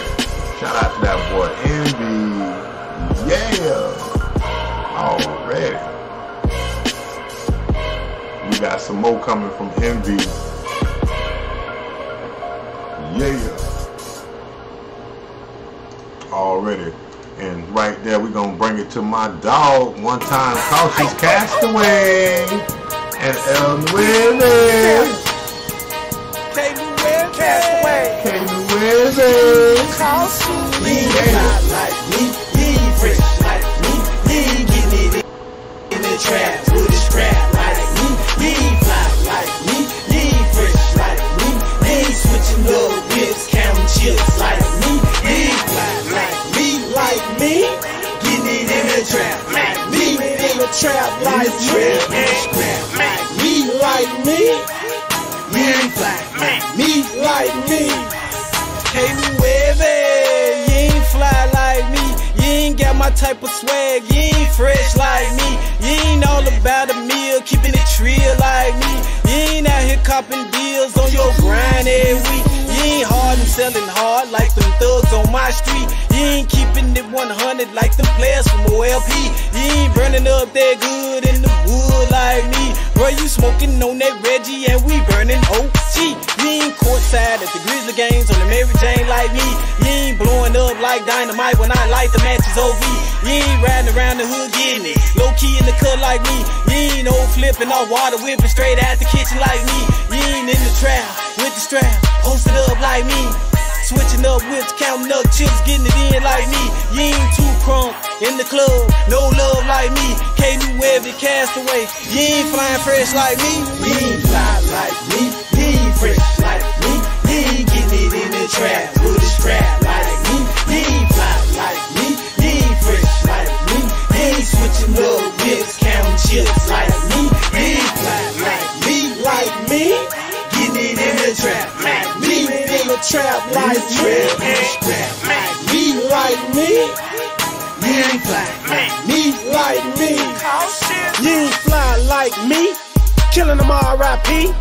Shout out to that boy Envy. Yeah. Already. We got some more coming from Envy. Yeah. Already. And right there, we're going to bring it to my dog. One time, Cautious Castaway. And El Nueve. You ain't not like me, you ain't fresh like me, you ain't getting it in the trap with a strap like me, you ain't fly like me, you ain't fresh like me, you ain't switching up whips, counting chips like me, you ain't fly like me, getting it in the trap like me, in the trap like me, like me, you ain't fly like me. Hey, Nueve, you ain't fly like me, you ain't got my type of swag, you ain't fresh like me, you ain't all about a meal, keeping it real like me, you ain't out here copping deals on your grind every week, you You ain't hard and selling hard like them thugs on my street. You ain't keeping it 100 like them players from OLP. You ain't burning up that good in the wood like me. Bro, you smoking on that Reggie and we burning OG. You ain't courtside at the Grizzly games on the Mary Jane like me. You ain't blowing up like dynamite when I light the matches OV. You ain't riding around the hood getting it low key in the cut like me. You ain't no flipping off water whipping straight out the kitchen like me. You ain't in the trap with the strap posted up like me. Switching up whips, counting up chips, getting it in like me. You ain't too crunk in the club, no love like me. Can't do every castaway. You ain't flying fresh like me. You ain't fly like me. You ain't fresh like me. You ain't getting it in the trap with a strap like me. You ain't fly like me. You ain't fresh like me. You ain't switching up whips, counting chips like me. You ain't fly like me, like me. Getting it in the trap like me. Trap like me, like me, like me. You ain't fly like me, like me. You ain't fly like me. Killing them R.I.P.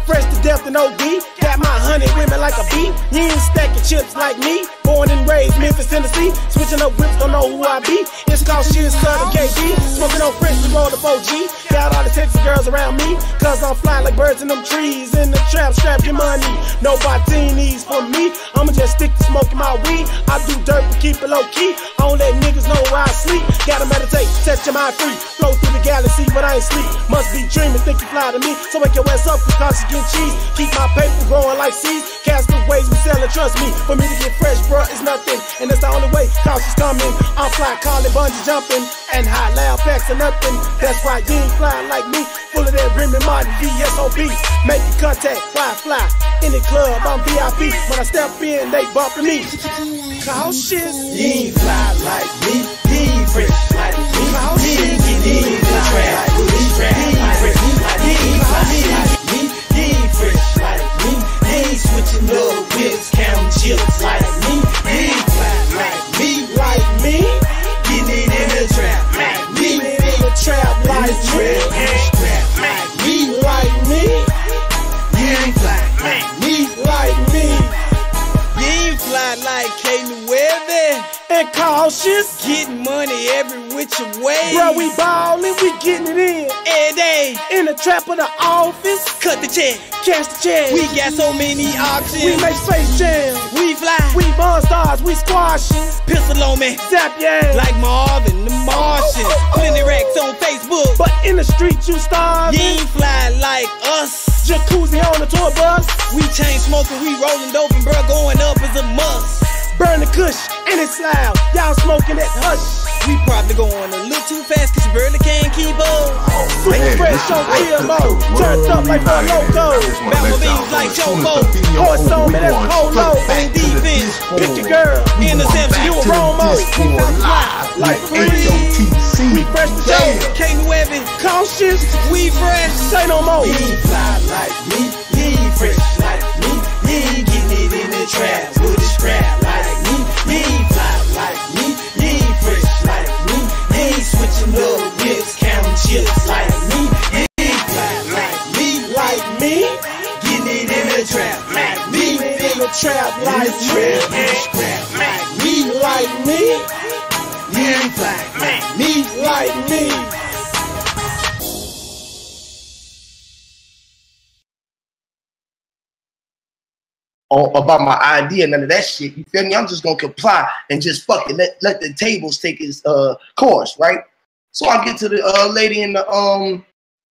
Fresh to death and OD. Got my 100 women like a bee. You ain't stacking chips like me. Born and raised Memphis, Tennessee. Switching up whips, don't know who I be. It's called shit, Southern KD. Smoking on French, we roll the 4G. Got all the Texas girls around me. Cause I'm flying like birds in them trees. In the trap, strap your money. No martinis for me. I'ma just stick to smoking my weed. I do dirt but keep it low key. I don't let niggas know where I sleep. Gotta meditate, set your mind free. Flow through the galaxy, but I ain't sleep. Must be dreaming, think you fly to me. So wake your ass up, cause you get cheese. Keep my paper growing like seeds. Castaways we sellin', trust me. For me to get fresh, bruh, it's nothing. And that's the only way, cause she's coming. I'm fly, calling, bungee jumping. And high loud facts or nothing. That's why you ain't flying like me. Full of that Remy Martin, VSOB. Making contact, fly. In the club, I'm VIP. When I step in, they bumping me. Cautious. You ain't fly like me. You ain't fresh like me. You ain't getting in the trap. You ain't fresh like me. You ain't fly like me. You ain't fresh like me. You ain't switching up whips, counting chips like me. You ain't fly like me, like me. Getting in the trap like me. In the trap like me. Like me, like me. You ain't fly like me, like me. You ain't fly like K-9 and cautious. Getting money every which way. Bro, we ballin', we getting it in. Every day. In the trap of the office. Cut the check, cash the check. We got so many options. We make Space Jam. We fly. We monsters, we squashing. Pistol on me. Zap your ass. Like Marvin, the Martian. Plenty racks on Facebook. But in the street, you starving. You ain't fly like us. Jacuzzi on the tour bus. We chain smoking, we rolling dope, and bro, going up is a must. Burn the kush, and it's loud. Y'all smoking that hush. We probably going a little too fast, cause you barely can't keep up. Sweet fresh on GMO. Turned up like my loco. Battle beats like Choco. Horse on me, that's polo. On defense, pick your girl. Interception, you a Romo. We fly like H.O.T.C. We fresh to show. K-9 cautious. We fresh. Say no more. You ain't fly like me. You ain't fresh like me. You ain't getting it in the trap with a strap like me. You ain't fly like me. You ain't fresh like me. You ain't switching up whips, counting chips like me. You ain't fly like me, like me. Getting it in the trap like me. In the trap like me. Scrap like me, like me. You ain't fly like me, like me. About my idea, none of that shit. You feel me? I'm just gonna comply and just fucking let the tables take its course, right? So I get to the lady in the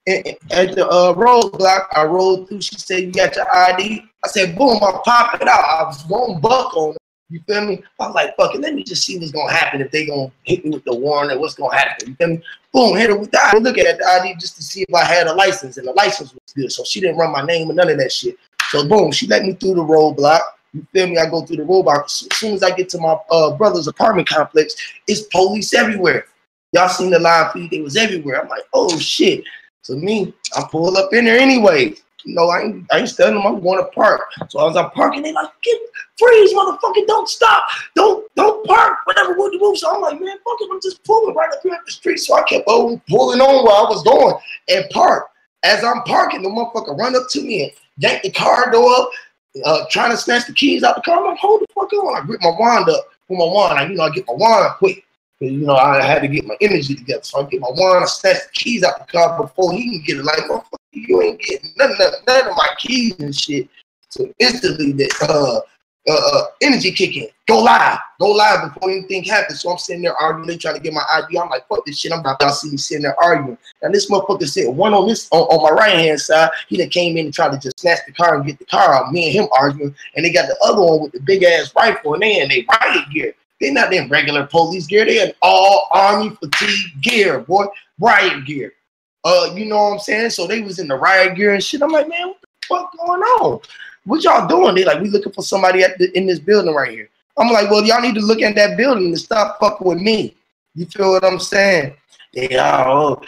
at the roadblock. I rolled through. She said, "You got your ID?" I said, "Boom!" I pop it out. I was going buck on her. You feel me? I was like, "Fuck it, let me just see what's gonna happen if they gonna hit me with the warrant or what's gonna happen." You feel me? Boom! Hit her with the ID. Looking at the ID just to see if I had a license, and the license was good. So she didn't run my name or none of that shit. So boom, she let me through the roadblock. You feel me? I go through the roadblock. As soon as I get to my brother's apartment complex, it's police everywhere. Y'all seen the live feed? They was everywhere. I'm like, oh shit. So me, I pull up in there anyway. You know, I ain't studying them. I'm going to park. So as I'm parking, they like, freeze, motherfucker, don't stop. Don't park, whatever, move. So I'm like, man, fuck it, I'm just pulling right up here at the street. So I kept pulling on where I was going and park. As I'm parking, the motherfucker run up to me and yank the car door up, trying to snatch the keys out the car. I'm like, hold the fuck on. I grip my wand up. With my wand, I get my wand quick. I had to get my energy together. So I get my wand, I snatch the keys out the car before he can get it. Like, motherfucker, you ain't getting none of my keys and shit. So instantly, the energy kick in. Go live before anything happens. So I'm sitting there arguing. They trying to get my ID. I'm like, fuck this shit. I'm about to see me sitting there arguing. And this motherfucker said one on my right hand side. He done came in and tried to just snatch the car and get the car out. Me and him arguing. And they got the other one with the big ass rifle, and they in their riot gear. They not in regular police gear. They in all army fatigue gear, boy, riot gear. You know what I'm saying? So they was in the riot gear and shit. I'm like, man, what the fuck going on? What y'all doing? They like, we looking for somebody in this building right here. I'm like, well, y'all need to look at that building and stop fucking with me. You feel what I'm saying? They all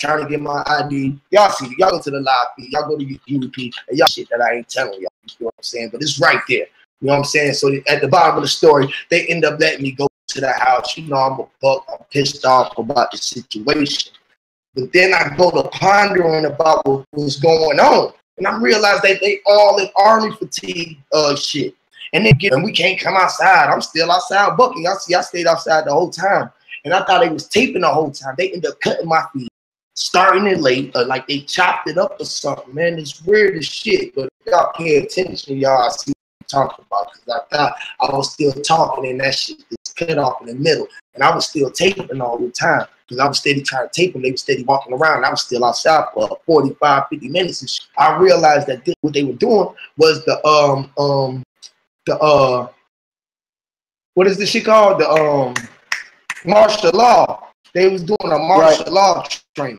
trying to get my ID. Y'all see it. Y'all go to the live feed. Y'all go to UDP and y'all shit that I ain't telling y'all. You feel what I'm saying? But it's right there. You know what I'm saying? So at the bottom of the story, they end up letting me go to the house. You know, I'm a buck. I'm pissed off about the situation. But then I go to pondering about what was going on. And I realized that they all in army fatigue shit. And we can't come outside. I'm still outside bucking. Y'all see, I stayed outside the whole time. And I thought they was taping the whole time. They ended up cutting my feet, starting it late, like they chopped it up or something. Man, it's weird as shit. But if y'all pay attention, y'all see talking about, because I thought I was still talking and that shit is cut off in the middle, and I was still taping all the time because I was steady trying to tape them. They were steady walking around, and I was still outside for 45, 50 minutes. And I realized that what they were doing was the what is this shit called? The martial law. They was doing a martial law training.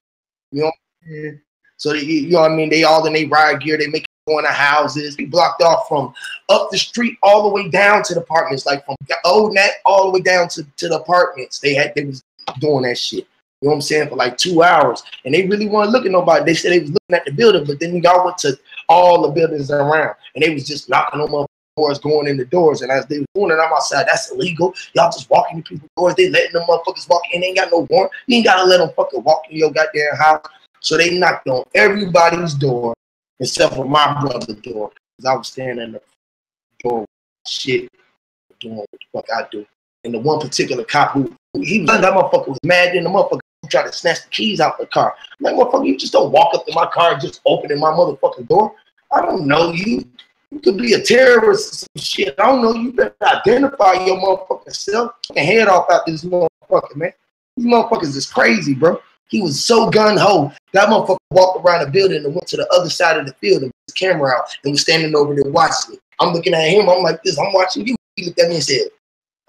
You know what I'm saying? So you know what I mean? They all in their riot gear. They make going to houses. They blocked off from up the street all the way down to the apartments, like from Old Nat all the way down to the apartments. They was doing that shit. You know what I'm saying? For like 2 hours. And they really weren't looking at nobody. They said they was looking at the building, but then y'all went to all the buildings around. And they was just knocking on my doors, going in the doors. And as they were doing it, I'm outside. That's illegal. Y'all just walking in people's doors. They letting them motherfuckers walk in. They ain't got no warrant. You ain't got to let them fucking walk in your goddamn house. So they knocked on everybody's door except for my brother's door. Because I was standing in the door shit, doing what the fuck I do. And the one particular cop that motherfucker was mad, and the motherfucker tried to snatch the keys out the car. I'm like, motherfucker, you just don't walk up to my car and just opening my motherfucking door. I don't know you. You could be a terrorist or some shit. I don't know. You better identify your motherfucking self. And head off out this motherfucker, man. These motherfuckers is crazy, bro. He was so gun-ho. That motherfucker walked around the building and went to the other side of the field and put his camera out and was standing over there watching it. I'm looking at him. I'm like this. I'm watching you. He looked at me and said,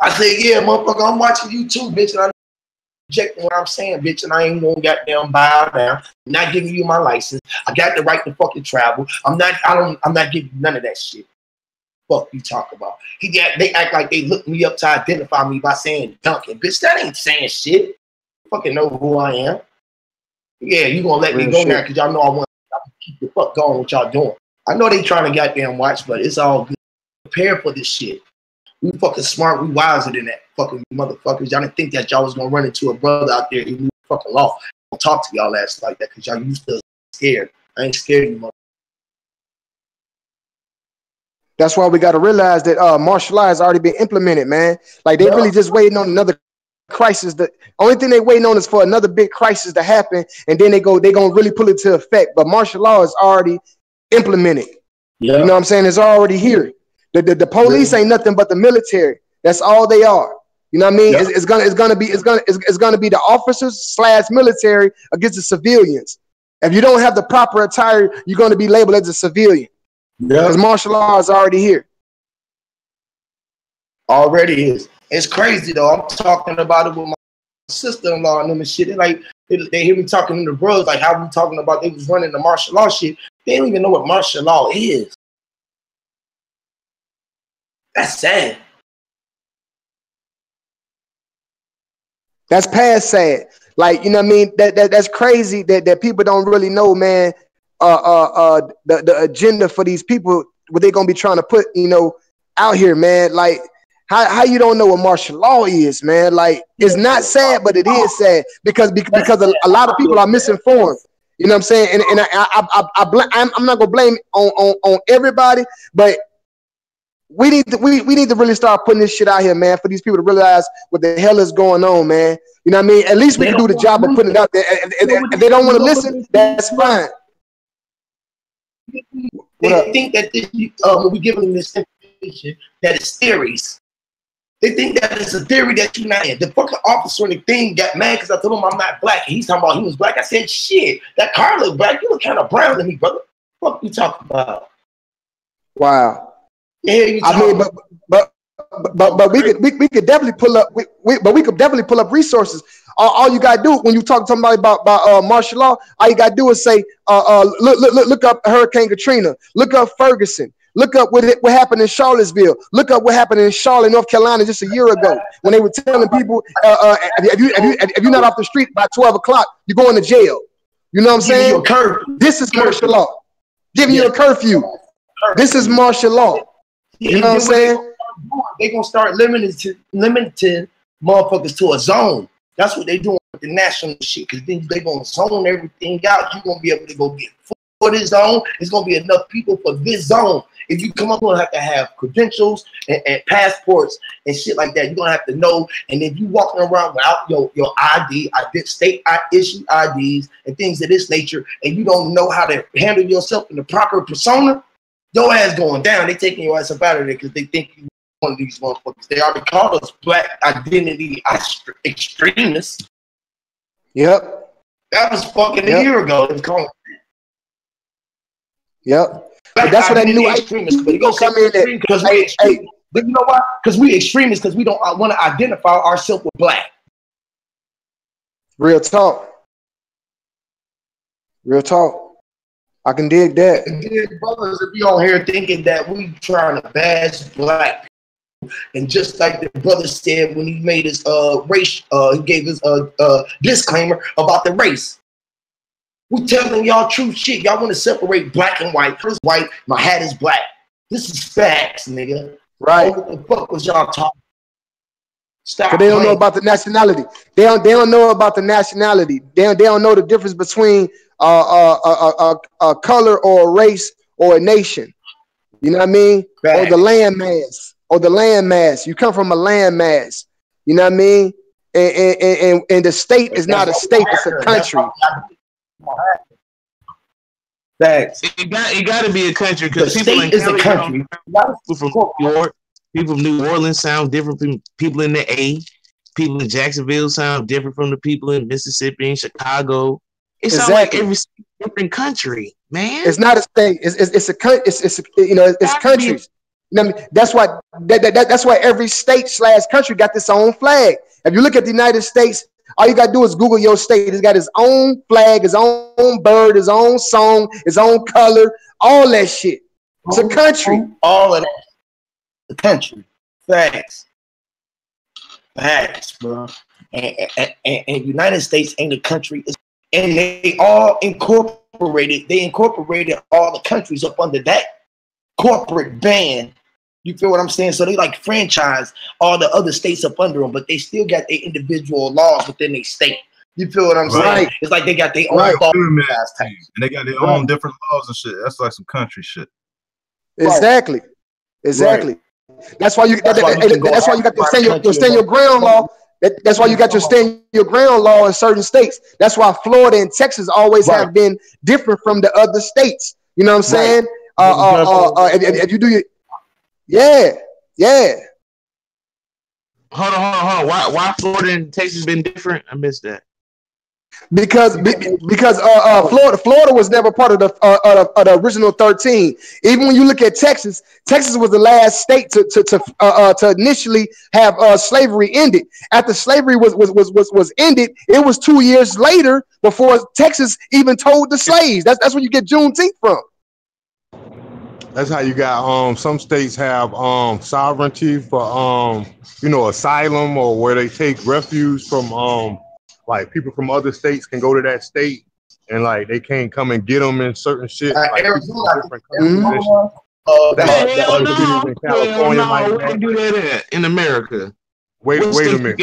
I said, yeah, motherfucker, I'm watching you too, bitch. And I'm rejecting what I'm saying, bitch. And I ain't gonna goddamn bow down. I'm not giving you my license. I got the right to fucking travel. I'm not giving you none of that shit. Fuck you talk about. They act like they looked me up to identify me by saying Duncan. Bitch, that ain't saying shit. You fucking know who I am. Yeah, you gonna let me go now because y'all know I want to keep the fuck going what y'all doing. I know they trying to goddamn watch, but it's all good. Prepare for this shit. We fucking smart, we wiser than that. Fucking motherfuckers. Y'all didn't think that y'all was gonna run into a brother out there who knew fucking law. I don't talk to y'all ass like that because y'all used to scared. I ain't scared of you, motherfucker. That's why we got to realize that martial law has already been implemented, man. Like they really just waiting on another crisis. The only thing they waiting on is for another big crisis to happen, and then they gonna really put it to effect. But martial law is already implemented. Yeah. You know what I'm saying? It's already here. The police ain't nothing but the military. That's all they are. You know what I mean? Yeah. It's gonna be the officers / military against the civilians. If you don't have the proper attire, you're gonna be labeled as a civilian. Yeah. Because martial law is already here. Already is. It's crazy though. I'm talking about it with my sister-in-law and them and shit. They hear me talking to the bros like how we talking about they was running the martial law shit. They don't even know what martial law is. That's sad. That's past sad. Like, you know what I mean? That's crazy that people don't really know, man. The agenda for these people, what they're gonna be trying to put, you know, out here, man. Like, how you don't know what martial law is, man? Like, it's not sad, but it is sad because a lot of people are misinformed. You know what I'm saying? And I'm not gonna blame on everybody, but we need to really start putting this shit out here, man, for these people to realize what the hell is going on, man. You know what I mean? At least we can do the job of putting it out there. If they don't want to listen, that's fine. They think that this, when we give them this information, that it's theories. They think that it's a theory that you're not in. The fucking officer on the thing got mad because I told him I'm not black. And he's talking about he was black. I said, shit, that car look black. You look kind of brown to me, brother. What you talking about? Wow. Yeah, I mean, but we could definitely pull up. But we could definitely pull up resources. All you gotta do when you talk to somebody about martial law, all you gotta do is say, look up Hurricane Katrina, look up Ferguson, look up what happened in Charlottesville, look up what happened in Charlotte, North Carolina, just a year ago when they were telling people, if you're not off the street by 12 o'clock, you're going to jail. You know what I'm saying? This is martial law. Giving you a curfew. This is martial law. You know what I'm saying? They're gonna start limiting motherfuckers to a zone. That's what they're doing with the national shit, because then they're gonna zone everything out. You're gonna be able to go get food for this zone. There's gonna be enough people for this zone. If you come up, you're gonna have to have credentials and passports and shit like that. You're gonna have to know. And if you walking around without your ID, state issued IDs and things of this nature, and you don't know how to handle yourself in the proper persona, your ass going down. They taking your ass up out of there because they think you one of these motherfuckers. They already called us black identity extremists. Yep. That was fucking a year ago. It was called. Yep. But that's what I knew. Extremists. But go come in there because we extremists. But you know why? Because we extremists. Because we don't want to identify ourselves with black. Real talk. Real talk. I can dig that. And then brothers, if you on here thinking that we trying to bash black people, and just like the brother said when he made his race, he gave his disclaimer about the race. We telling y'all true shit. Y'all want to separate black and white. First white, my hat is black. This is facts, nigga. Right. What the fuck was y'all talking? Stop. But they don't know about the nationality. They don't know about the nationality. They don't know the difference between a color or a race or a nation. You know what I mean? Right. Or the landmass. Or the landmass. You come from a landmass. You know what I mean? And the state is not a state, it's a country. Facts. It got to be a country because people in is a country. People from New York, people from New Orleans sound different from people in the A. People in Jacksonville sound different from the people in Mississippi and Chicago. It sounds like every different country, man. It's not a state. It's a countries. You know what I mean? That's why that's why every state / country got its own flag. If you look at the United States, all you gotta do is Google your state. It's got its own flag, its own bird, its own song, its own color, all that shit. It's a country. All of that. The country. Facts. Facts, bro. And United States ain't a country. And they all incorporated. They incorporated all the countries up under that corporate ban. You feel what I'm saying? So they like franchise all the other states up under them, but they still got their individual laws within their state. You feel what I'm saying? It's like they got their own laws. And they got their own different laws and shit. That's like some country shit. Exactly. Exactly. Right. That's why you got to stand your ground law. That's why you got to stand your ground law in certain states. That's why Florida and Texas always have been different from the other states. You know what I'm saying? If you do your Hold on. Why Florida and Texas been different? I missed that. Because Florida was never part of the original 13. Even when you look at Texas was the last state to initially have slavery ended. After slavery was ended, it was 2 years later before Texas even told the slaves. That's where you get Juneteenth from. That's how you got some states have sovereignty for asylum, or where they take refuge from like people from other states can go to that state and like they can't come and get them in certain shit. Like Arizona. Where do that in America? Wait a minute.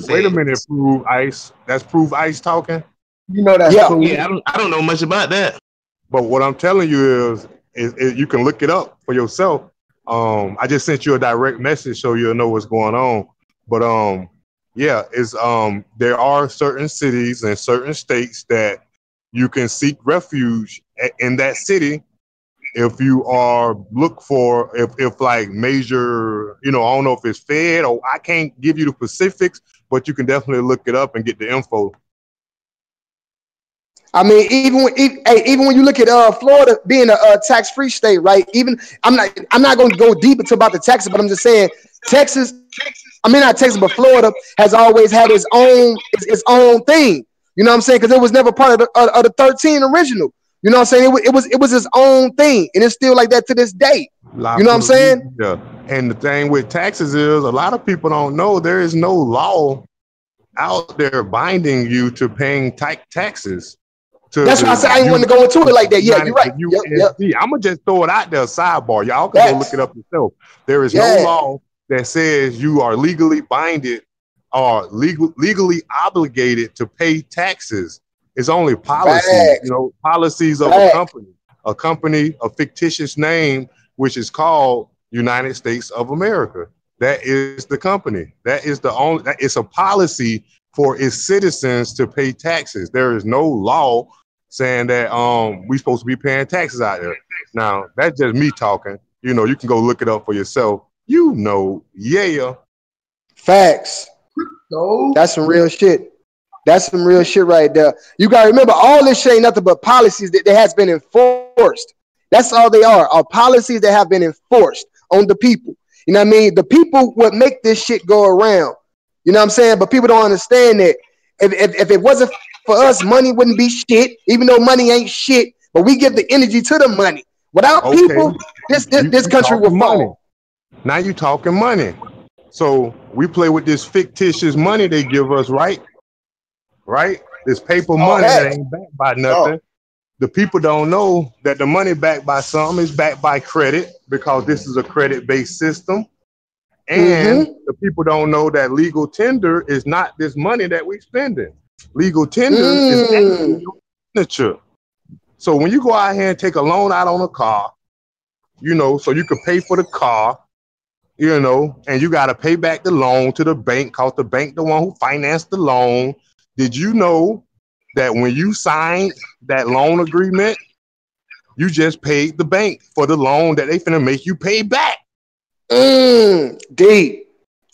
Wait a minute, Prove Ice. That's Prove Ice talking. You know that? Yeah, I don't know much about that. But what I'm telling you is you can look it up for yourself. I just sent you a direct message so you'll know what's going on. But yeah, it's there are certain cities and certain states that you can seek refuge in that city if you are look for if like major, you know, I don't know if it's Fed or I can't give you the specifics, but you can definitely look it up and get the info. I mean, even when you look at Florida being a tax-free state, right? Even I'm not going to go deep into about the taxes, but I'm just saying Texas. I mean, not Texas, but Florida has always had its own thing. You know what I'm saying? Because it was never part of the 13 original. You know what I'm saying? It was its own thing, and it's still like that to this day. You know what I'm saying? Yeah. And the thing with taxes is a lot of people don't know there is no law out there binding you to paying taxes. That's why I said I ain't want to go into it like that. Yeah, you're right. Yep. I'm gonna just throw it out there, sidebar. Y'all can go look it up yourself. There is no law that says you are legally binded or legally obligated to pay taxes. It's only policies, you know, policies of a company, a fictitious name, which is called United States of America. That is the company. That is the only. It's a policy for its citizens to pay taxes. There is no law saying that we supposed to be paying taxes out there. Now that's just me talking. You know, you can go look it up for yourself. You know, yeah. Facts. That's some real shit. That's some real shit right there. You gotta remember, all this shit ain't nothing but policies that has been enforced. That's all they are policies that have been enforced on the people. You know what I mean? The people would make this shit go around. You know what I'm saying? But people don't understand that if it wasn't for us, money wouldn't be shit, even though money ain't shit, but we give the energy to the money. Without people, this country will fall. Now you talking money. So we play with this fictitious money they give us, right? Right? This paper money that ain't backed by nothing. The people don't know that the money backed by something is backed by credit, because this is a credit-based system. And the people don't know that legal tender is not this money that we spending. Legal tender is actually your signature. So when you go out here and take a loan out on a car, you know, so you can pay for the car, you know, and you got to pay back the loan to the bank, because the bank the one who financed the loan. Did you know that when you signed that loan agreement, you just paid the bank for the loan that they finna make you pay back? Deep.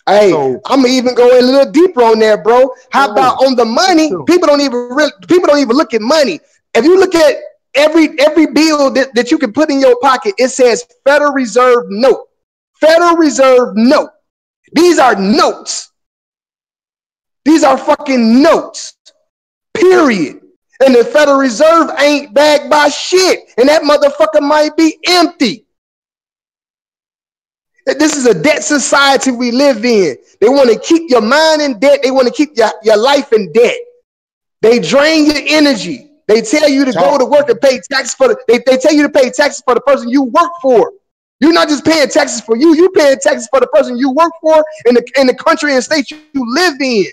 Hey, so, I'm gonna even go a little deeper on there, bro. How about on the money? People don't even look at money. If you look at every bill that you can put in your pocket, it says Federal Reserve note. Federal Reserve note. These are notes. These are fucking notes. Period. And the Federal Reserve ain't backed by shit. And that motherfucker might be empty. This is a debt society we live in. They want to keep your mind in debt. They want to keep your life in debt. They drain your energy. They tell you to go to work and pay taxes for they tell you to pay taxes for the person you work for. You're not just paying taxes for you. You're paying taxes for the person you work for in the country and state you live in.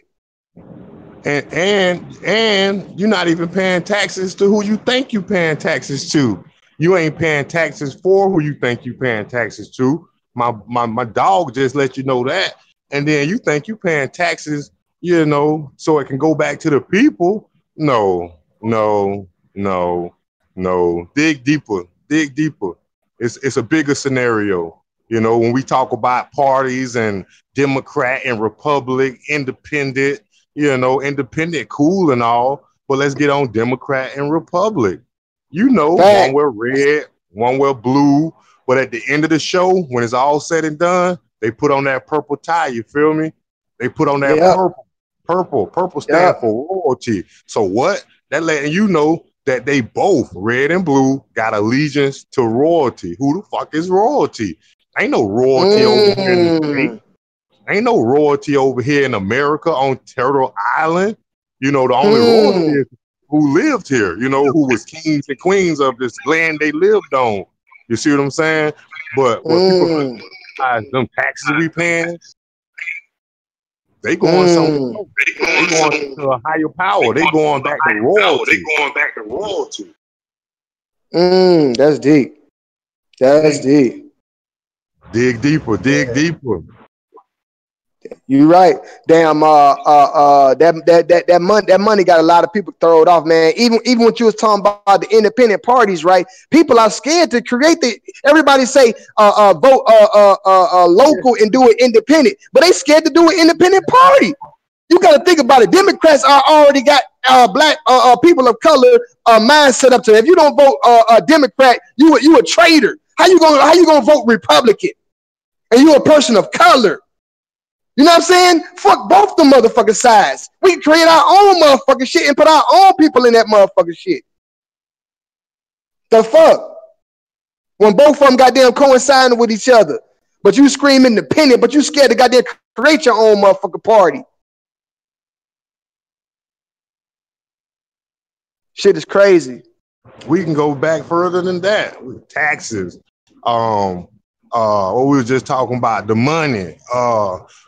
And you're not even paying taxes to who you think you're paying taxes to. You ain't paying taxes for who you think you're paying taxes to. My dog just let you know that. And then you think you're paying taxes, you know, so it can go back to the people. No. Dig deeper. It's a bigger scenario. You know, when we talk about parties and Democrat and Republic, independent, you know, independent, cool and all, but let's get on Democrat and Republic. You know, one wear red, one wear blue, but at the end of the show, when it's all said and done, they put on that purple tie, you feel me? They put on that purple stand for royalty. So what? That letting you know that they both, red and blue, got allegiance to royalty. Who the fuck is royalty? Ain't no royalty over here in the state. Ain't no royalty over here in America on Turtle Island. You know, the only royalty is who lived here, you know, who was kings and queens of this land they lived on. You see what I'm saying? But what people realize, them taxes we paying, they going they going to a higher power. They going back to royalty. That's deep. That's deep. Dig deeper, dig deeper. You're right. Damn. That money got a lot of people thrown off, man. Even what you was talking about the independent parties, right? People are scared to create the. Everybody say vote local and do it independent, but they scared to do an independent party. You got to think about it. Democrats are already got black people of color mind set up to. If you don't vote Democrat, you a traitor. How you gonna vote Republican? And you a person of color. You know what I'm saying? Fuck both the motherfucking sides. We can create our own motherfucking shit and put our own people in that motherfucking shit. The fuck? When both of them goddamn coinciding with each other. But you scream independent, but you scared to goddamn create your own motherfucking party. Shit is crazy. We can go back further than that with taxes. What we were just talking about, the money.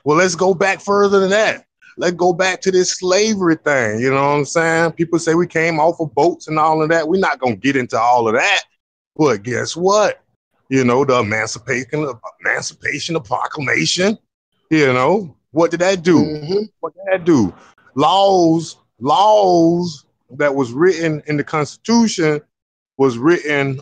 Well, let's go back further than that. Let's go back to this slavery thing. You know what I'm saying? People say we came off of boats and all of that. We're not going to get into all of that. But guess what? You know, the Emancipation of Proclamation, you know, what did that do? Mm-hmm. What did that do? Laws that was written in the Constitution was written,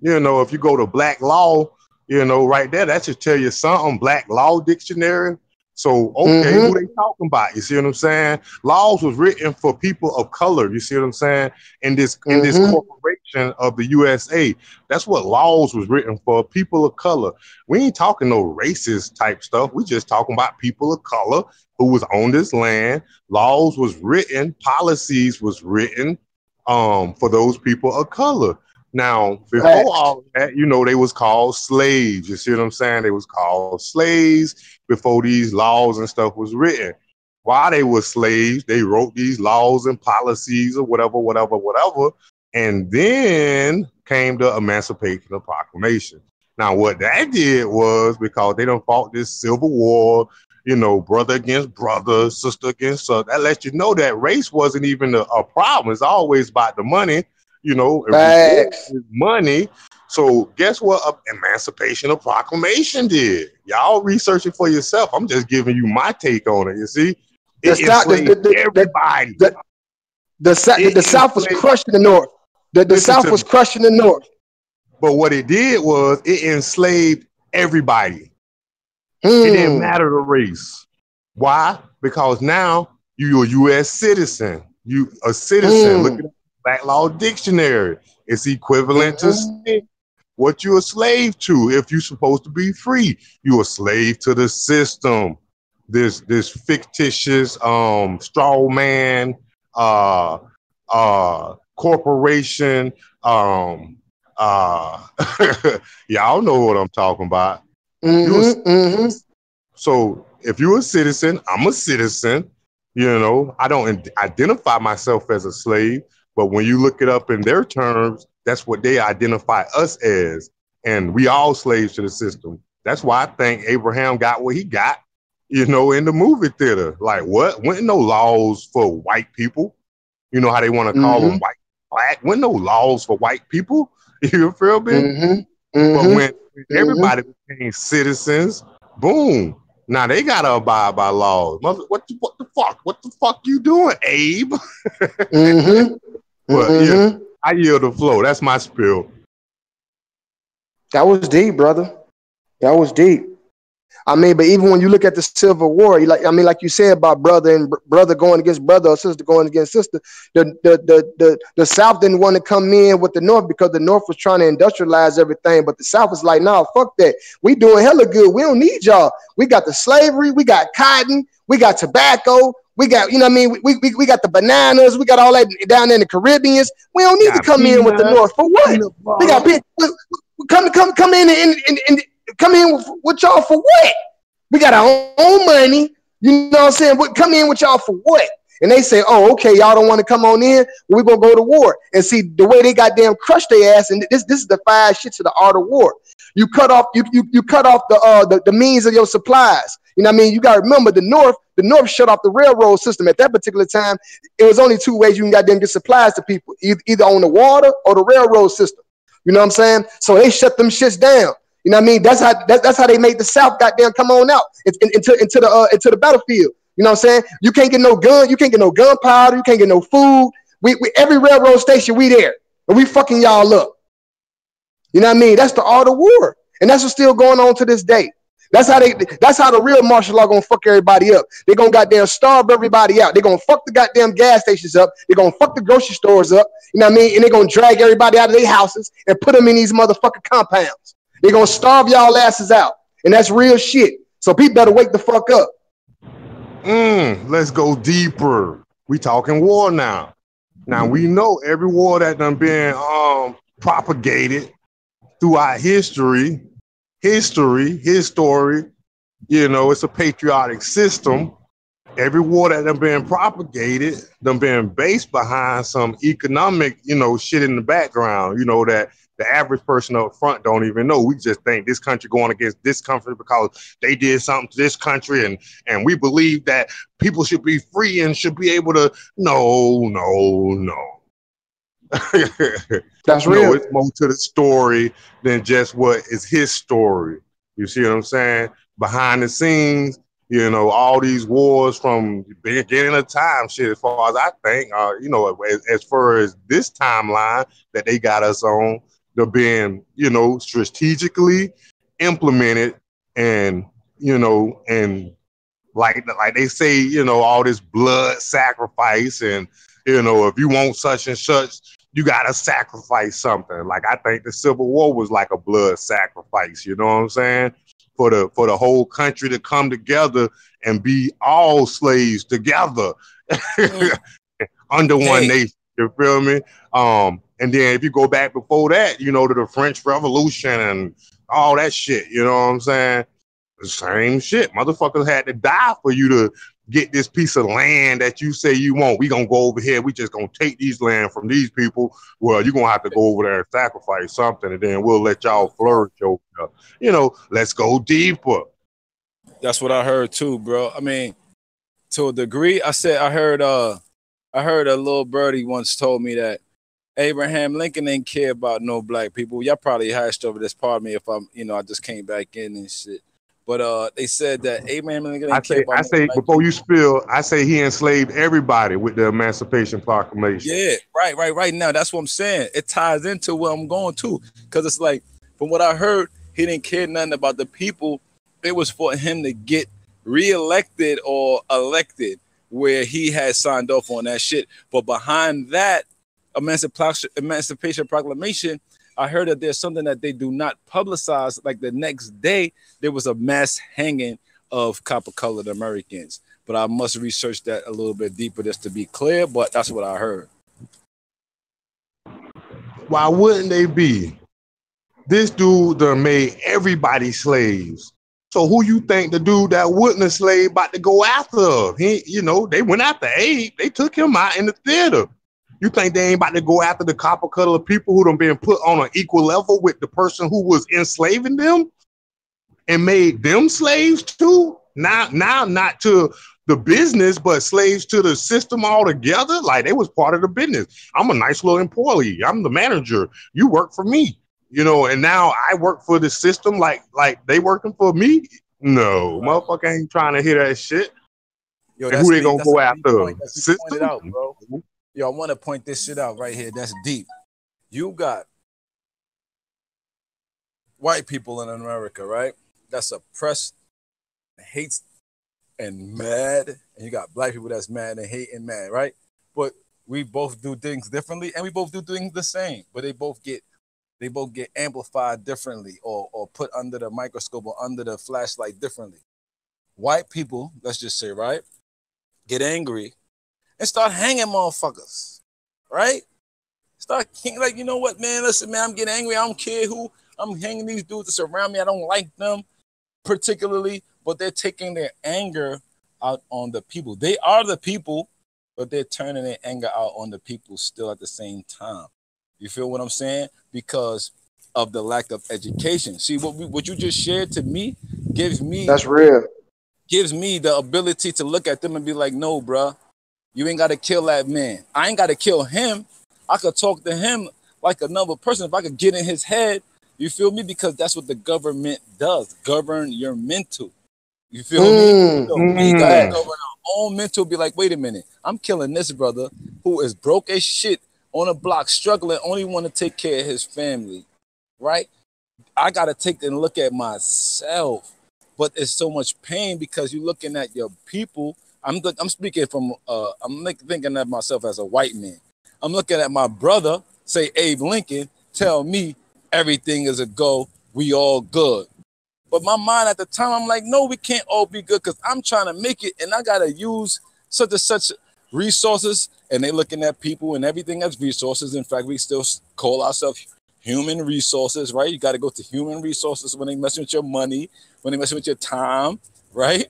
you know, if you go to Black Law, you know, right there, that should tell you something. Black Law Dictionary. So, okay, who they talking about? You see what I'm saying? Laws was written for people of color. You see what I'm saying? In this corporation of the USA, that's what laws was written for, people of color. We ain't talking no racist type stuff. We just talking about people of color who was on this land. Laws was written, policies was written for those people of color. Now, before all that, you know, they was called slaves. You see what I'm saying? They was called slaves before these laws and stuff was written. While they were slaves, they wrote these laws and policies or whatever. And then came the Emancipation of Proclamation. Now, what that did was, because they done fought this civil war, you know, brother against brother, sister against sister, that lets you know that race wasn't even a problem. It's always about the money. You know, money. So guess what? Emancipation of Proclamation did. Y'all research it for yourself. I'm just giving you my take on it. You see, everybody. The South was crushed in the North. The South was crushed in the North. But what it did was it enslaved everybody. It didn't matter the race. Why? Because now you're a U.S. citizen. You a citizen. Look at Black Law Dictionary. It's equivalent to slave. What you a slave to if you're supposed to be free. You a slave to the system. This fictitious straw man corporation. Y'all know what I'm talking about. So if you're a citizen, I'm a citizen. You know, I don't identify myself as a slave. But when you look it up in their terms, that's what they identify us as. And we all slaves to the system. That's why I think Abraham got what he got, you know, in the movie theater. Like, what? Wasn't no laws for white people. You know how they want to call them white, black. Wasn't no laws for white people. You feel me? But when everybody became citizens, boom. Now they got to abide by laws. What the fuck? What the fuck you doing, Abe? But yeah, I yield the flow. That's my spill. That was deep, brother. That was deep. I mean, but even when you look at the Civil War, like you said about brother and brother going against brother or sister going against sister, the South didn't want to come in with the North because the North was trying to industrialize everything. But the South was like, nah, fuck that. We doing hella good. We don't need y'all. We got the slavery. We got cotton. We got tobacco. We got, you know what I mean? We got the bananas. We got all that down there in the Caribbeans. We don't need to come in with the North. For what? We got come in and come in with y'all for what? We got our own money. You know what I'm saying? Come in with y'all for what? And they say, oh, okay, y'all don't want to come on in? Well, we're going to go to war. And see, the way they goddamn crushed their ass, and this is the 5 shits of the art of war. You cut off the means of your supplies. You know what I mean? You got to remember the North shut off the railroad system. At that particular time, it was only 2 ways you can goddamn get supplies to people, either on the water or the railroad system. You know what I'm saying? So they shut them shits down. You know what I mean? That's how they made the South goddamn come on out into the battlefield. You know what I'm saying? You can't get no gun, you can't get no gunpowder, you can't get no food. We every railroad station we there, and we fucking y'all up. You know what I mean? That's the art of war, and that's what's still going on to this day. That's how the real martial law gonna fuck everybody up. They gonna goddamn starve everybody out. They gonna fuck the goddamn gas stations up. They gonna fuck the grocery stores up. You know what I mean? And they gonna drag everybody out of their houses and put them in these motherfucking compounds. They gonna starve y'all asses out, and that's real shit. So people better wake the fuck up. Let's go deeper. We talking war now. Now we know every war that done been propagated throughout history, you know, it's a patriotic system. Every war that done been propagated, done been based behind some economic, you know, shit in the background, you know, that the average person up front don't even know. We just think this country going against this country because they did something to this country, and we believe that people should be free and should be able to. No. That's real. No, it's more to the story than just what is his story. You see what I'm saying? Behind the scenes, you know, all these wars from the beginning of time, shit, as far as I think, you know, as far as this timeline that they got us on, they're being, you know, strategically implemented, and, you know, and like they say, you know, all this blood sacrifice, and, you know, if you want such and such, you gotta sacrifice something. Like, I think the Civil War was like a blood sacrifice, you know what I'm saying? For the whole country to come together and be all slaves together under one nation. You feel me? And then if you go back before that, you know, to the French Revolution and all that shit, you know what I'm saying? The same shit. Motherfuckers had to die for you to get this piece of land that you say you want. We gonna go over here. We just gonna take these land from these people. Well, you're gonna have to go over there and sacrifice something, and then we'll let y'all flourish over there. You know, let's go deeper. That's what I heard too, bro. I mean, to a degree, I heard a little birdie once told me that Abraham Lincoln didn't care about no black people. Y'all probably hashed over this. Pardon me if I'm, you know, I just came back in and shit. But they said that Abraham Lincoln didn't care about. I say before you spill, I say he enslaved everybody with the Emancipation Proclamation. Yeah, right now. That's what I'm saying. It ties into where I'm going to, because it's like, from what I heard, he didn't care nothing about the people. It was for him to get reelected or elected, where he had signed off on that shit. But behind that Emancipation Proclamation, I heard that there's something that they do not publicize. Like the next day, there was a mass hanging of copper-colored Americans. But I must research that a little bit deeper just to be clear. But that's what I heard. Why wouldn't they be? This dude done made everybody slaves. So who you think the dude that wouldn't have slave about to go after? He, you know, they went after Abe. They took him out in the theater. You think they ain't about to go after the copper-colored people who done been put on an equal level with the person who was enslaving them and made them slaves too? Now not to the business, but slaves to the system altogether. Like, they was part of the business. I'm a nice little employee. I'm the manager. You work for me, you know, and now I work for the system like they working for me. No, motherfucker ain't trying to hear that shit. Yo, and who they gonna go after? System? Out, bro. Yo, I want to point this shit out right here. That's deep. You got white people in America, right? That's oppressed, hates, and mad. And you got black people that's mad and hate and mad, right? But we both do things differently, and we both do things the same. But they both get amplified differently, or put under the microscope or under the flashlight differently. White people, let's just say, right, get angry and start hanging motherfuckers, right? Start like, you know what, man? Listen, man, I'm getting angry. I don't care who. I'm hanging these dudes that's around me. I don't like them particularly, but they're taking their anger out on the people. They are the people, but they're turning their anger out on the people still at the same time. You feel what I'm saying? Because of the lack of education. See, what you just shared to me gives me... That's real. Gives me the ability to look at them and be like, no, bruh. You ain't got to kill that man. I ain't got to kill him. I could talk to him like another person. If I could get in his head You feel me? Because that's what the government does. Govern your mental. You feel me? So we gotta govern our own mental. Be like, wait a minute, I'm killing this brother who is broke as shit on a block, struggling, only want to take care of his family, right? I gotta take and look at myself, but it's so much pain because you're looking at your people. I'm speaking from thinking of myself as a white man. I'm looking at my brother, say Abe Lincoln, tell me everything is a go, we all good. But my mind at the time, I'm like, no, we can't all be good because I'm trying to make it and I gotta use such and such resources. And they looking at people and everything as resources. In fact, we still call ourselves human resources, right? You got to go to human resources when they messing with your money, when they messing with your time, right?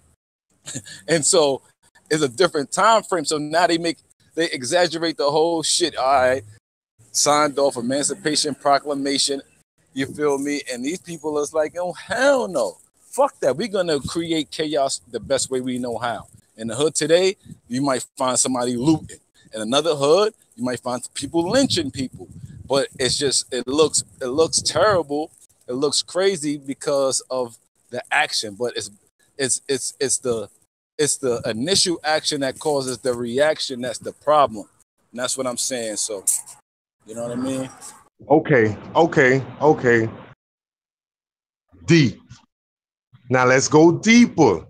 And so it's a different time frame. So now they exaggerate the whole shit. All right, signed off Emancipation Proclamation. You feel me? And these people is like, oh, hell no. Fuck that. We're going to create chaos the best way we know how. In the hood today, you might find somebody looting. In another hood, you might find people lynching people. But it's just, it looks terrible. It looks crazy because of the action. But it's the initial action that causes the reaction that's the problem. And that's what I'm saying. So, you know what I mean? Okay. Deep. Now let's go deeper.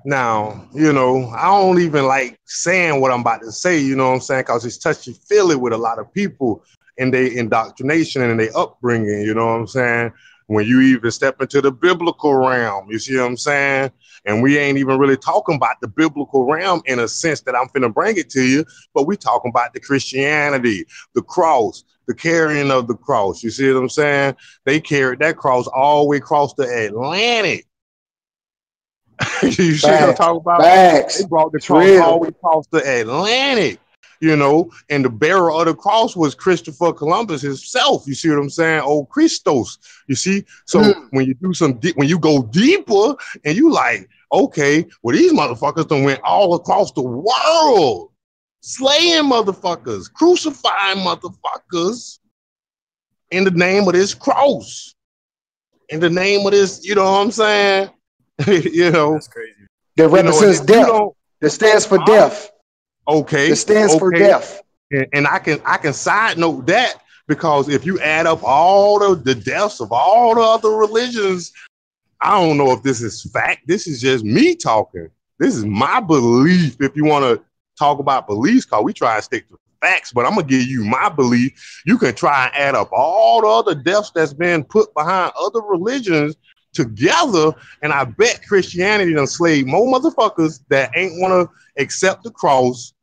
Now, you know, I don't even like saying what I'm about to say, you know what I'm saying? Because it's touchy-feely with a lot of people in their indoctrination and in their upbringing, you know what I'm saying? When you even step into the biblical realm, you see what I'm saying? And we ain't even really talking about the biblical realm in a sense that I'm finna bring it to you, but we talking about the Christianity, the cross, the carrying of the cross. You see what I'm saying? They carried that cross all the way across the Atlantic. You see what I'm talking about? Facts. They brought the cross all the way across the Atlantic, you know, and the bearer of the cross was Christopher Columbus himself. You see what I'm saying? Old Christos. You see? So when you do when you go deeper and you like, okay, well, these motherfuckers done went all across the world, slaying motherfuckers, crucifying motherfuckers in the name of this cross, in the name of this, you know what I'm saying? You know, that's crazy. That represents death. That stands for death. Okay. That stands for death. And I can side note that because if you add up all the deaths of all the other religions, I don't know if this is fact. This is just me talking. This is my belief. If you want to talk about beliefs, because we try to stick to facts, but I'm gonna give you my belief. You can try and add up all the other deaths that's been put behind other religions together, and I bet Christianity done slayed more motherfuckers that ain't want to accept the cross,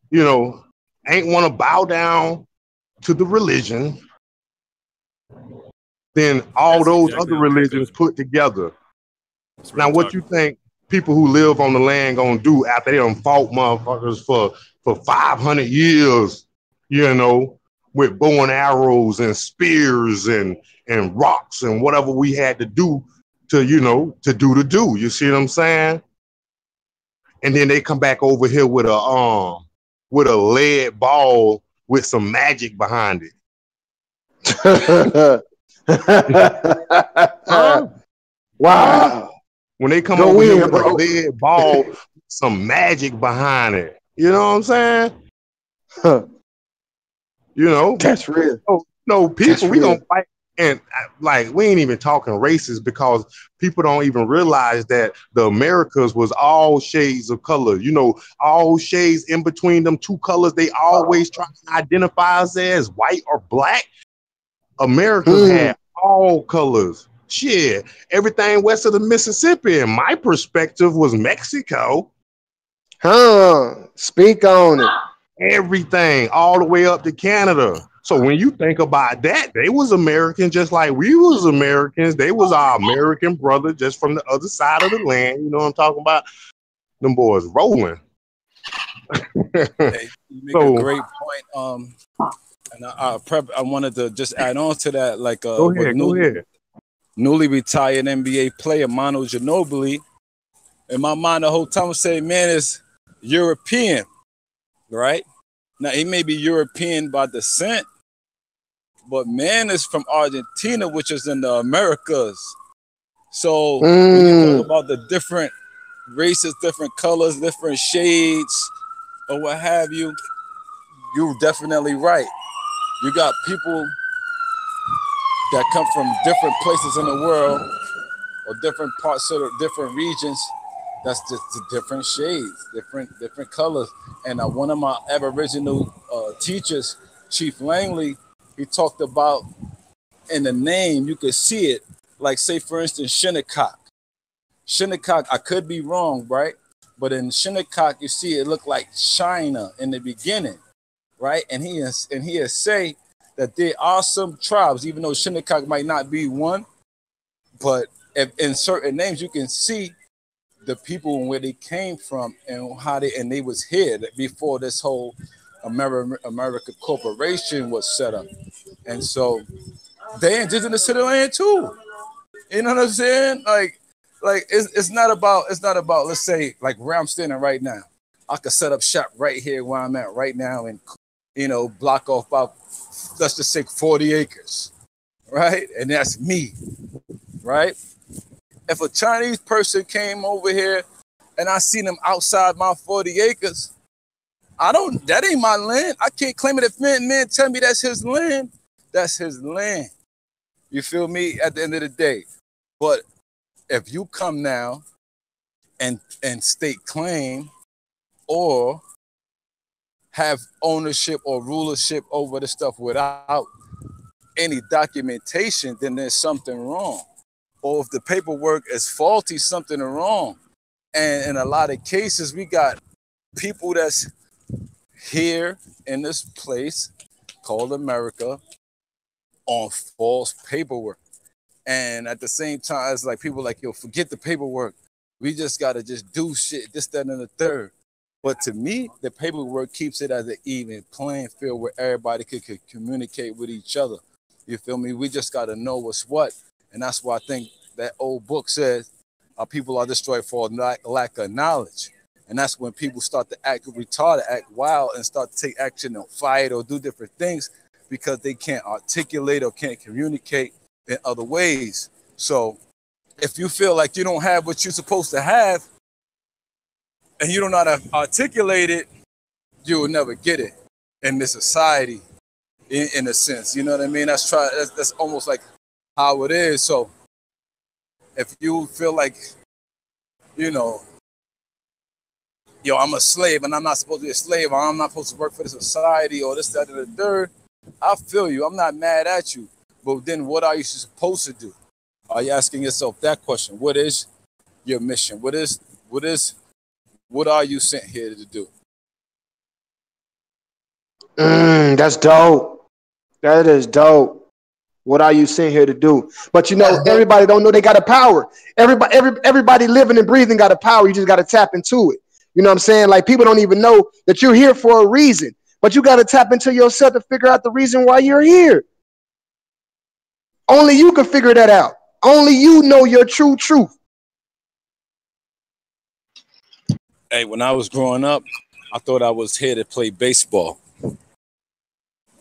you know, ain't want to bow down to the religion than all those other religions put together. Now, what you think people who live on the land gonna do after they done fought motherfuckers for 500 years, you know, with bow and arrows and spears and rocks and whatever we had to do to, you know, to do. You see what I'm saying? And then they come back over here with a lead ball with some magic behind it. Huh? Wow. When they come over here with a lead ball, some magic behind it. You know what I'm saying? You know, that's real. No, people, we gonna fight. And like, we ain't even talking races because people don't even realize that the Americas was all shades of color. You know, all shades in between them two colors. They always try to identify us as white or black. Americas had all colors. Shit, everything west of the Mississippi, in my perspective, was Mexico. Speak on it. Everything, all the way up to Canada. So when you think about that, they was Americans just like we was Americans. They was our American brother just from the other side of the land. You know what I'm talking about? Them boys rolling. Hey, you make a great point. And I wanted to just add on to that, like go ahead. Newly retired NBA player Manu Ginobili. In my mind, the whole time I say, man, is European, right? Now he may be European by descent, but man is from Argentina, which is in the Americas. So when you talk about the different races, different colors, different shades, or what have you, you're definitely right. You got people that come from different places in the world or different parts of the different regions. That's just the different shades, different colors. And one of my Aboriginal teachers, Chief Langley, he talked about in the name, you could see it. Like, say, for instance, Shinnecock. Shinnecock, I could be wrong, right? But in Shinnecock, you see it look like China in the beginning, right? And he is say that there are some tribes, even though Shinnecock might not be one, but in certain names, you can see the people and where they came from and how they was here before this whole America Corporation was set up. And so they indigenous to the land too. You know what I'm saying? Like it's not about let's say like where I'm standing right now. I could set up shop right here where I'm at right now and block off about, let's just say 40 acres, right? And that's me, right? If a Chinese person came over here and I seen them outside my 40 acres, that ain't my land. I can't claim it. If man tell me that's his land, that's his land. You feel me? At the end of the day. But if you come now and state claim or have ownership or rulership over the stuff without any documentation, then there's something wrong. Or if the paperwork is faulty, something wrong. And in a lot of cases, we got people that's here in this place called America on false paperwork. And at the same time, it's like people like, yo, forget the paperwork. We just got to just do shit, this, that, and the third. But to me, the paperwork keeps it as an even playing field where everybody could communicate with each other. You feel me? We just got to know what's what. And that's why I think that old book says people are destroyed for lack of knowledge. And that's when people start to act retarded, act wild, and start to take action or fight or do different things because they can't articulate or can't communicate in other ways. So if you feel like you don't have what you're supposed to have and you don't know how to articulate it, you will never get it in this society, in a sense. You know what I mean? That's almost like how it is. So if you feel like, yo, I'm a slave and I'm not supposed to be a slave, or I'm not supposed to work for the society, or this, that, and the third, I feel you. I'm not mad at you. But then what are you supposed to do? Are you asking yourself that question? What is your mission? What are you sent here to do? That's dope. That is dope. What are you sent here to do? But everybody don't know they got a power. Everybody living and breathing got a power. You just got to tap into it. You know what I'm saying? Like, people don't even know that you're here for a reason, but you got to tap into yourself to figure out the reason why you're here. Only you can figure that out. Only you know your true truth. Hey, when I was growing up, I thought I was here to play baseball.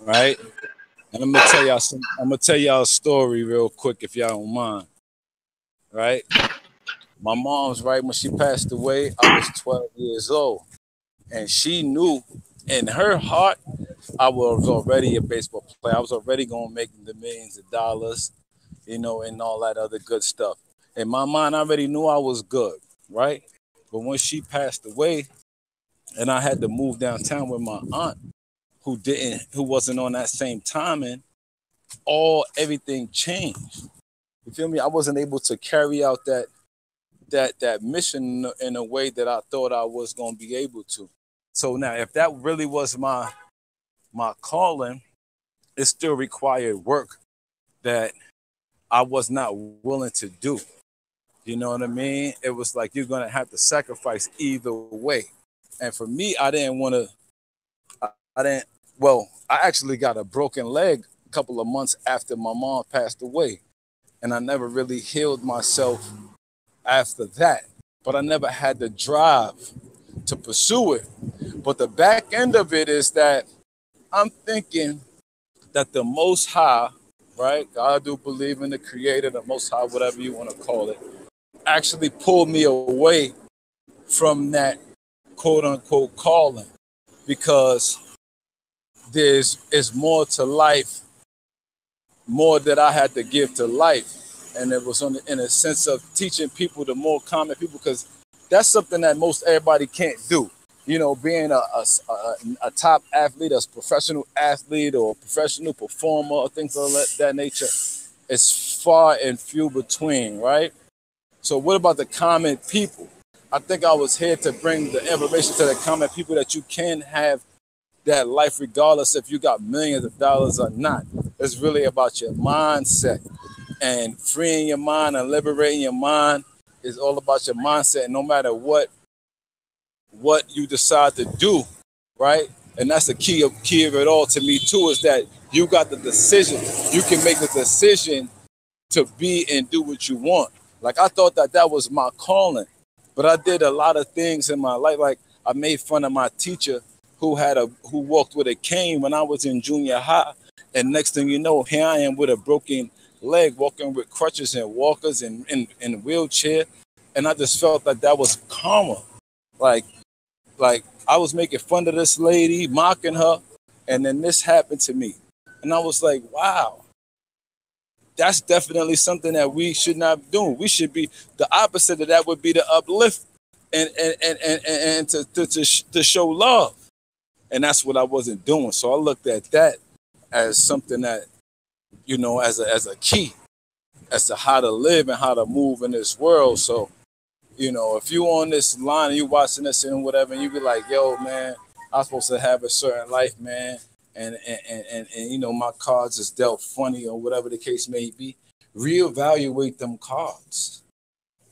Right? And I'm gonna tell y'all a story real quick if y'all don't mind. Right? My mom's right when she passed away, I was 12 years old. And she knew in her heart I was already a baseball player. I was already gonna make the millions of dollars, and all that other good stuff. In my mind, I already knew I was good, right? But when she passed away, and I had to move downtown with my aunt, who wasn't on that same timing, everything changed. You feel me? I wasn't able to carry out that mission in a way that I thought I was going to be able to. So now, if that really was my calling, it still required work that I was not willing to do. You know what I mean? It was like you're going to have to sacrifice either way. And for me, I didn't want to, I actually got a broken leg a couple of months after my mom passed away. And I never really healed myself after that. But I never had the drive to pursue it. But the back end of it is that I'm thinking that the Most High, right? God do believe in the Creator, the Most High, whatever you want to call it, actually pulled me away from that quote unquote calling, because is more to life, more that I had to give to life. And it was in a sense of teaching people, the more common people, because that's something that most everybody can't do. You know, being a top athlete, a professional athlete or a professional performer or things of that nature is far and few between, right? So what about the common people? I think I was here to bring the information to the common people that you can have that life regardless if you got millions of dollars or not. It's really about your mindset, and freeing your mind and liberating your mind is all about your mindset. And no matter what you decide to do, right? And that's the key of it all to me too, is that you got the decision. You can make the decision to be and do what you want. Like I thought that was my calling, but I did a lot of things in my life. Like I made fun of my teacher who walked with a cane when I was in junior high, and next thing you know, here I am with a broken leg, walking with crutches and walkers and in a wheelchair, and I just felt like that was karma. Like I was making fun of this lady, mocking her, and then this happened to me, and I was like, wow. That's definitely something that we should not do. We should be the opposite of that. Would be to uplift and to show love, and that's what I wasn't doing. So I looked at that as something that, you know, as a key as to how to live and how to move in this world. So, you know, if you on this line and you watching this and whatever, and you be like, yo, man, I'm supposed to have a certain life, man. And you know, my cards is dealt funny or whatever the case may be, reevaluate them cards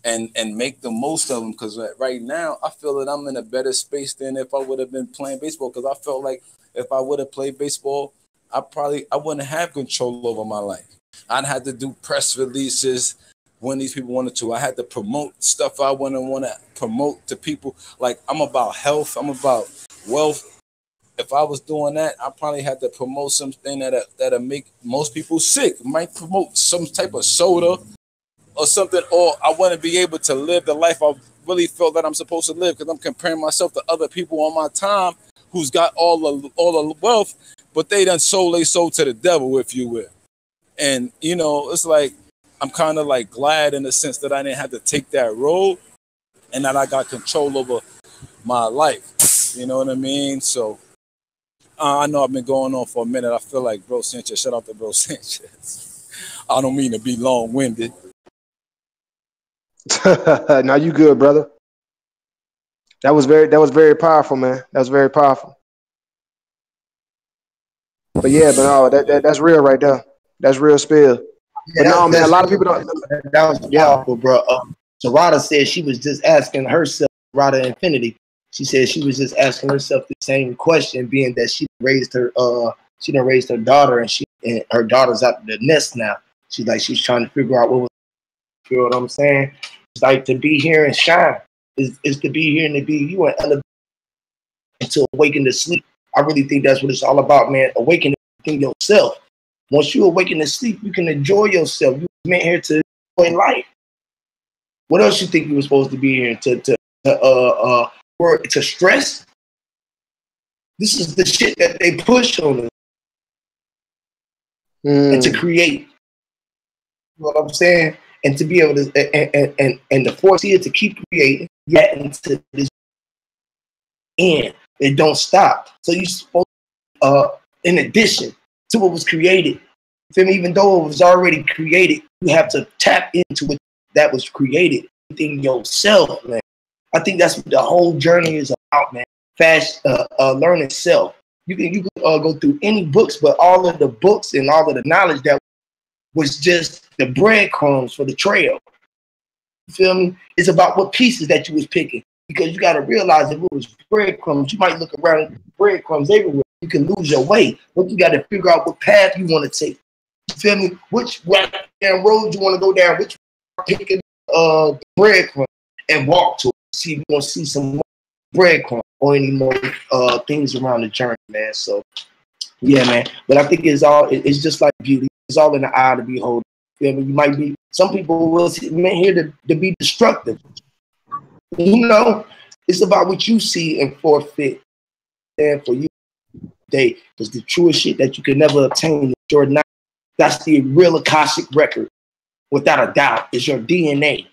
and make the most of them. Because right now, I feel that I'm in a better space than if I would have been playing baseball. Because I felt like if I would have played baseball, I wouldn't have control over my life. I'd have to do press releases when these people wanted to. I had to promote stuff I wouldn't want to promote to people. Like I'm about health, I'm about wealth. If I was doing that, I probably had to promote something that'll make most people sick. Might promote some type of soda or something, or I want to be able to live the life I really feel that I'm supposed to live, because I'm comparing myself to other people on my time who's got all the wealth, but they done sold their soul to the devil, if you will. And you know, it's like I'm kind of like glad in the sense that I didn't have to take that road, and that I got control over my life. You know what I mean? So. I know I've been going on for a minute. I feel like Bro Sanchez. Shout out to Bro Sanchez. I don't mean to be long-winded. Now you good, brother. That was very powerful, man. That was very powerful. But yeah, but no, that's real right there. That's real spill. Yeah, but no, man, a lot of people don't. That was powerful, bro. So Rada said she was just asking herself, Rada Infinity. She said she was just asking herself the same question, being that she done raised her daughter, and her daughter's out of the nest now. She's trying to figure out what was. You know what I'm saying? It's like to be here and shine. Is to be here and to be you and to awaken to sleep. I really think that's what it's all about, man. Awakening yourself. Once you awaken to sleep, you can enjoy yourself. You were meant here to enjoy life. What else you think you were supposed to be here to stress? This is the shit that they push on us. And to create. You know what I'm saying? And to be able to and the force here to keep creating, yet into this end. It don't stop. So you're supposed in addition to what was created, even though it was already created, you have to tap into it that was created within yourself, man. I think that's what the whole journey is about, man. Learning self. You can go through any books, but all of the books and all of the knowledge that was just the breadcrumbs for the trail. You feel me? It's about what pieces that you was picking, because you got to realize if it was breadcrumbs, you might look around and breadcrumbs everywhere. You can lose your way, but you got to figure out what path you want to take. You feel me? Which road you want to go down? Which picking the breadcrumbs and walk to it. See if you want to see some breadcrumbs or any more things around the journey, man. So Yeah, man. But I think it's just like beauty. It's all in the eye of the beholder. You know, you might be, some people will here to be destructive. You know, it's about what you see and forfeit. And for you today, because the truest shit that you can never obtain is your knowledge. That's the real Akashic record, without a doubt. It's your DNA.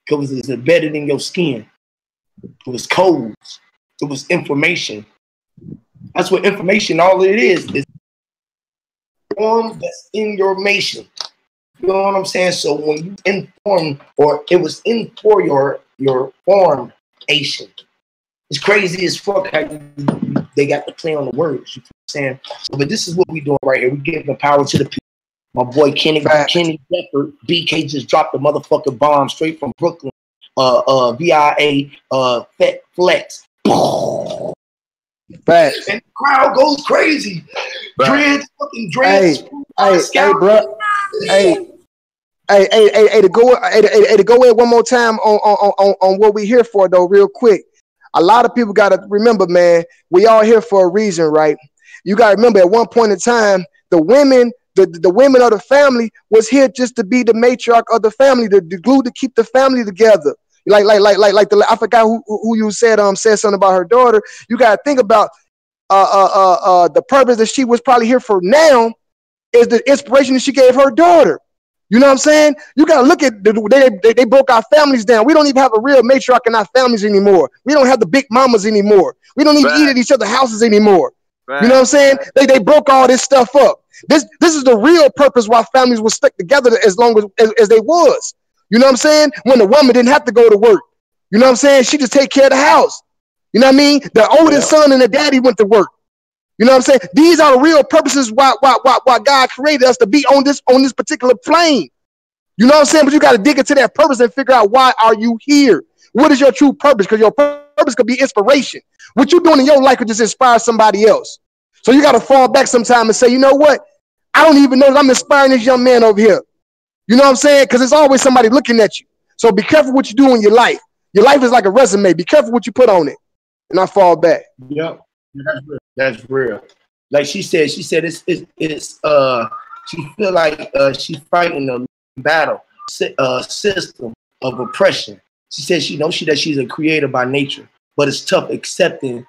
Because it's embedded in your skin. It was codes. It was information. That's what information, all it is form that's in your nation. You know what I'm saying? So when you inform, or it was in for your formation. It's crazy as fuck how they got to play on the words. You know what I'm saying? But this is what we doing right here. We giving the power to the people. My boy Kenny Shepard, BK just dropped a motherfucking bomb straight from Brooklyn. VIA Flex. Facts. And the crowd goes crazy. Dreads, fucking dreads. Hey, bro. Hey, to go in one more time on what we here for though, real quick. A lot of people gotta remember, man, we all here for a reason, right? You gotta remember at one point in time, the women of the family was here just to be the matriarch of the family, the glue to keep the family together. I forgot who you said something about her daughter. You gotta think about the purpose that she was probably here for now is the inspiration that she gave her daughter. You know what I'm saying? You gotta look at they broke our families down. We don't even have a real matriarch in our families anymore. We don't have the big mamas anymore. We don't even eat at each other's houses anymore. You know what I'm saying? They broke all this stuff up. This is the real purpose why families were stuck together as long as they was. You know what I'm saying? When the woman didn't have to go to work. You know what I'm saying? She just take care of the house. You know what I mean? The oldest son and the daddy went to work. You know what I'm saying? These are the real purposes why God created us to be on this particular plane. You know what I'm saying? But you got to dig into that purpose and figure out, why are you here? What is your true purpose? Because your purpose could be inspiration. What you're doing in your life could just inspire somebody else. So you got to fall back sometime and say, you know what? I don't even know that I'm inspiring this young man over here. You know what I'm saying? Because there's always somebody looking at you. So be careful what you do in your life. Your life is like a resume. Be careful what you put on it. And I fall back. Yep. That's real. Like she said it's she feel like she's fighting a battle system of oppression. She says she knows that she's a creator by nature, but it's tough accepting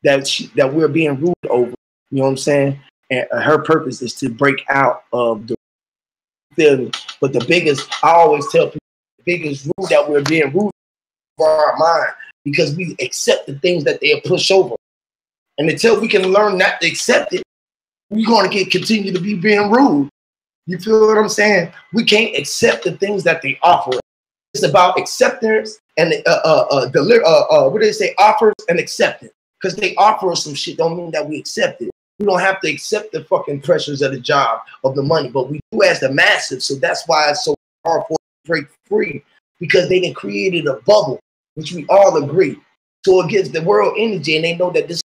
that we're being ruled over. You know what I'm saying? And her purpose is to break out of the feeling. But I always tell people, the biggest rule that we're being ruled for our mind, because we accept the things that they push over. And until we can learn not to accept it, we're going to continue to be being ruled. You feel what I'm saying? We can't accept the things that they offer. It's about acceptance and what do they say? Offers and acceptance. Because they offer us some shit don't mean that we accept it. We don't have to accept the fucking pressures of the job, of the money, but we do as the masses. So that's why it's so hard for us to break free, because they done created a bubble, which we all agree. So it gives the world energy, and they know that this is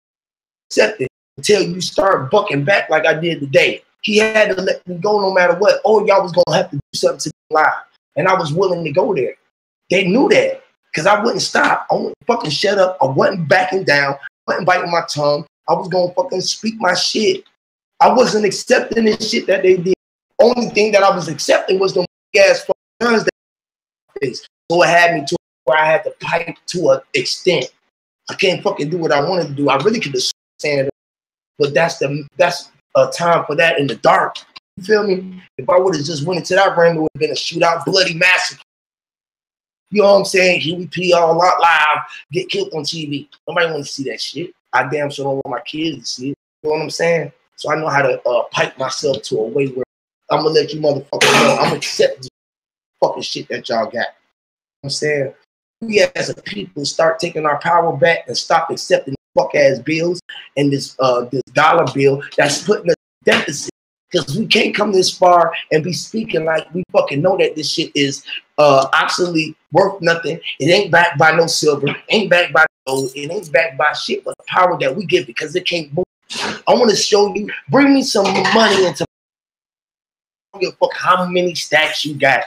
accepted until you start bucking back like I did today. He had to let me go no matter what. Oh, y'all was gonna have to do something to me live. And I was willing to go there. They knew that, because I wouldn't stop. I wouldn't fucking shut up. I wasn't backing down. I wasn't biting my tongue. I was gonna fucking speak my shit. I wasn't accepting this shit that they did. Only thing that I was accepting was the gas fucking guns that face. So it had me to where I had to pipe to an extent. I can't fucking do what I wanted to do. I really could have said it, but that's a time for that in the dark. You feel me? If I would have just went into that room, it would have been a shootout, bloody massacre. You know what I'm saying? Here we pee all out live, get killed on TV. Nobody want to see that shit. I damn sure don't want my kids to see it. You know what I'm saying? So I know how to pipe myself to a way where I'm gonna let you motherfuckers know I'm accepting this fucking shit that y'all got. You know what I'm saying? We as a people start taking our power back and stop accepting fuck ass bills and this dollar bill that's putting us in deficit. Because we can't come this far and be speaking like we fucking know that this shit is absolutely worth nothing. It ain't backed by no silver, ain't backed by gold, it ain't backed by shit but the power that we give, because it can't move. I want to show you, bring me some money into, I don't give a fuck how many stacks you got,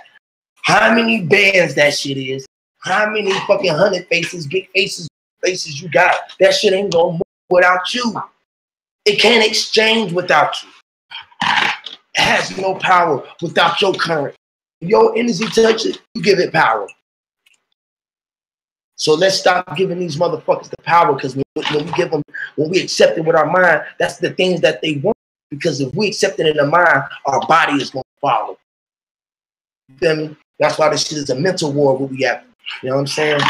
how many bands that shit is, how many fucking 100 faces, big faces you got. That shit ain't gonna move without you. It can't exchange without you. It has no power without your current. Your energy touch it, you give it power. So let's stop giving these motherfuckers the power, because when we give them, when we accept it with our mind, that's the things that they want. Because if we accept it in the mind, our body is going to follow. You feel me? That's why this shit is a mental war where we at. You know what I'm saying?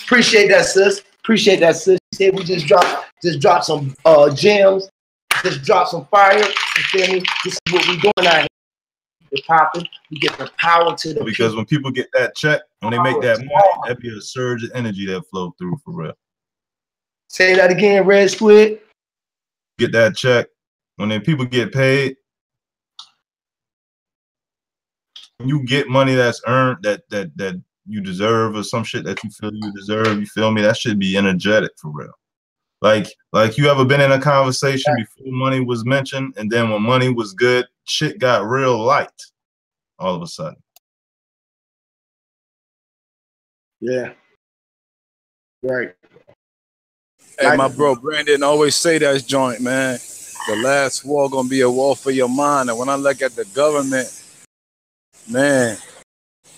Appreciate that, sis. Appreciate that, sis. She said we just dropped some gems, just dropped some fire. You feel me? This is what we doing out here. We're popping. We get the power to the because when people get that check, when they make that money, that'd be a surge of energy that flow through for real. Say that again, Red Squid. Get that check. When then people get paid, when you get money that's earned that you deserve, or some shit that you feel you deserve, you feel me? That should be energetic for real. Like you ever been in a conversation before money was mentioned, and then when money was good, shit got real light all of a sudden. Yeah. Right. Hey, my bro Brandon always say that joint, man. The last war gonna be a war for your mind. And when I look at the government, man,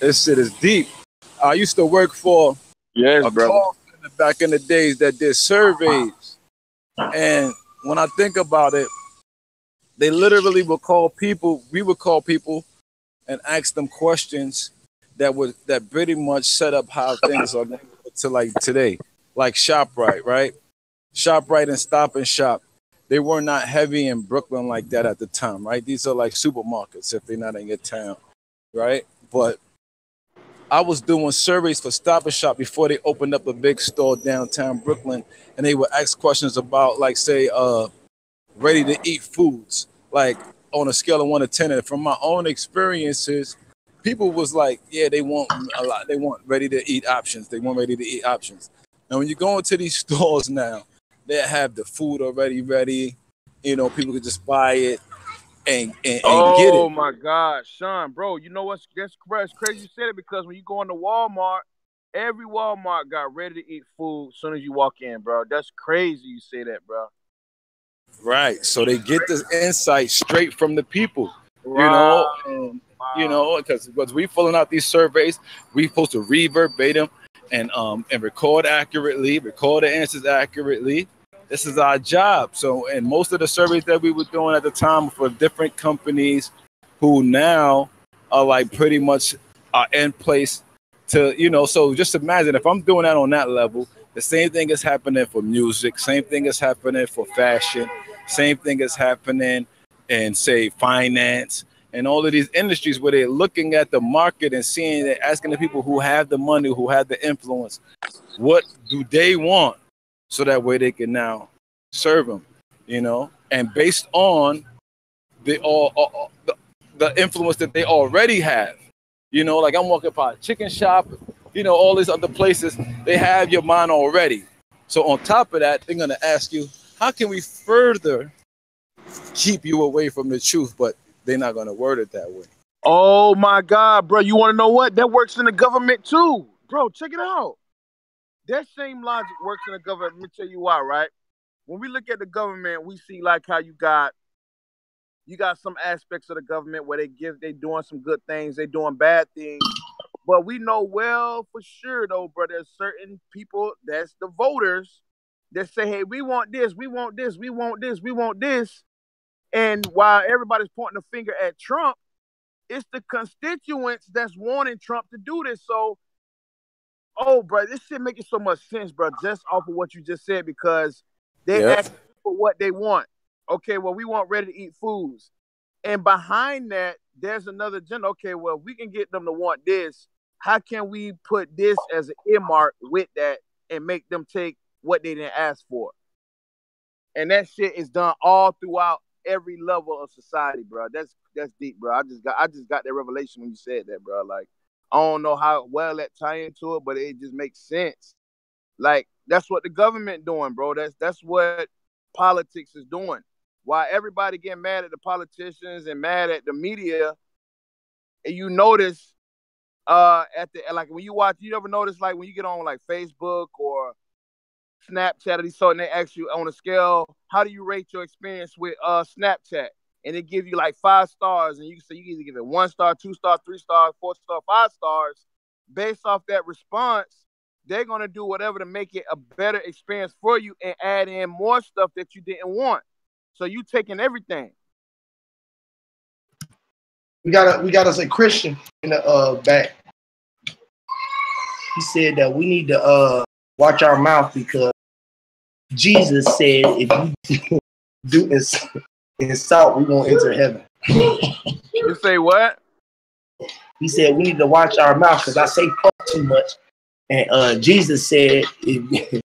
this shit is deep. I used to work for a call center back in the days that did surveys. And when I think about it, they literally would call people, we would call people and ask them questions that pretty much set up how things are to like today. Like ShopRite, right? ShopRite and Stop and Shop. They were not heavy in Brooklyn like that at the time, right? These are like supermarkets if they're not in your town, right? But I was doing surveys for Stop and Shop before they opened up a big store downtown Brooklyn, and they would ask questions about, like, say, ready to eat foods, like on a scale of 1 to 10. And from my own experiences, people was like, yeah, they want a lot. They want ready to eat options. They want ready to eat options. Now, when you go into these stores now, they have the food already ready. You know, people could just buy it and get it. Oh my God, Sean, bro, you know what's that's crazy you said it, because when you go into Walmart, every Walmart got ready to eat food as soon as you walk in, bro. That's crazy you say that, bro. Right. So they get this insight straight from the people, Wow. you know, and you know, because we filling out these surveys, we supposed to read verbatim and record accurately, record the answers accurately. This is our job. So, and most of the surveys that we were doing at the time for different companies who now are like pretty much are in place to, you know, so just imagine if I'm doing that on that level, the same thing is happening for music, same thing is happening for fashion, same thing is happening in, say, finance and all of these industries where they're looking at the market and seeing, they're asking the people who have the money, who have the influence, what do they want? So that way they can now serve them, you know, and based on the influence that they already have, you know, like I'm walking by a chicken shop, you know, all these other places, they have your mind already. So on top of that, they're going to ask you, how can we further keep you away from the truth? But they're not going to word it that way. Oh my God, bro. You want to know what? That works in the government too. Bro, check it out. That same logic works in the government. Let me tell you why, right? When we look at the government, we see like how you got some aspects of the government where they doing some good things, they doing bad things. But we know well for sure though, bro, there's certain people, that's the voters, that say, hey, we want this, we want this, we want this, we want this. And while everybody's pointing a finger at Trump, it's the constituents that's wanting Trump to do this. So, oh, bro, this shit making so much sense, bro, just off of what you just said, because they ask for what they want. Okay, well, we want ready-to-eat foods. And behind that, there's another agenda. Okay, well, we can get them to want this. How can we put this as an earmark with that and make them take what they didn't ask for? And that shit is done all throughout every level of society, bro. That's deep, bro. I just got that revelation when you said that, bro. Like, I don't know how well that tie into it, but it just makes sense. Like, that's what the government doing, bro. That's what politics is doing. Why everybody getting mad at the politicians and mad at the media, and you notice like when you watch, you ever notice like when you get on like Facebook or Snapchat or these so and they ask you on a scale, how do you rate your experience with Snapchat? And they give you like 5 stars, and you can say you can either give it 1 star, 2 star, 3 stars, 4 star, 5 stars. Based off that response, they're gonna do whatever to make it a better experience for you and add in more stuff that you didn't want. So you taking everything. We got us a Christian in the back. He said that we need to watch our mouth because Jesus said if you do insult, we won't enter heaven. You say what? He said we need to watch our mouth because I say fuck too much. And Jesus said if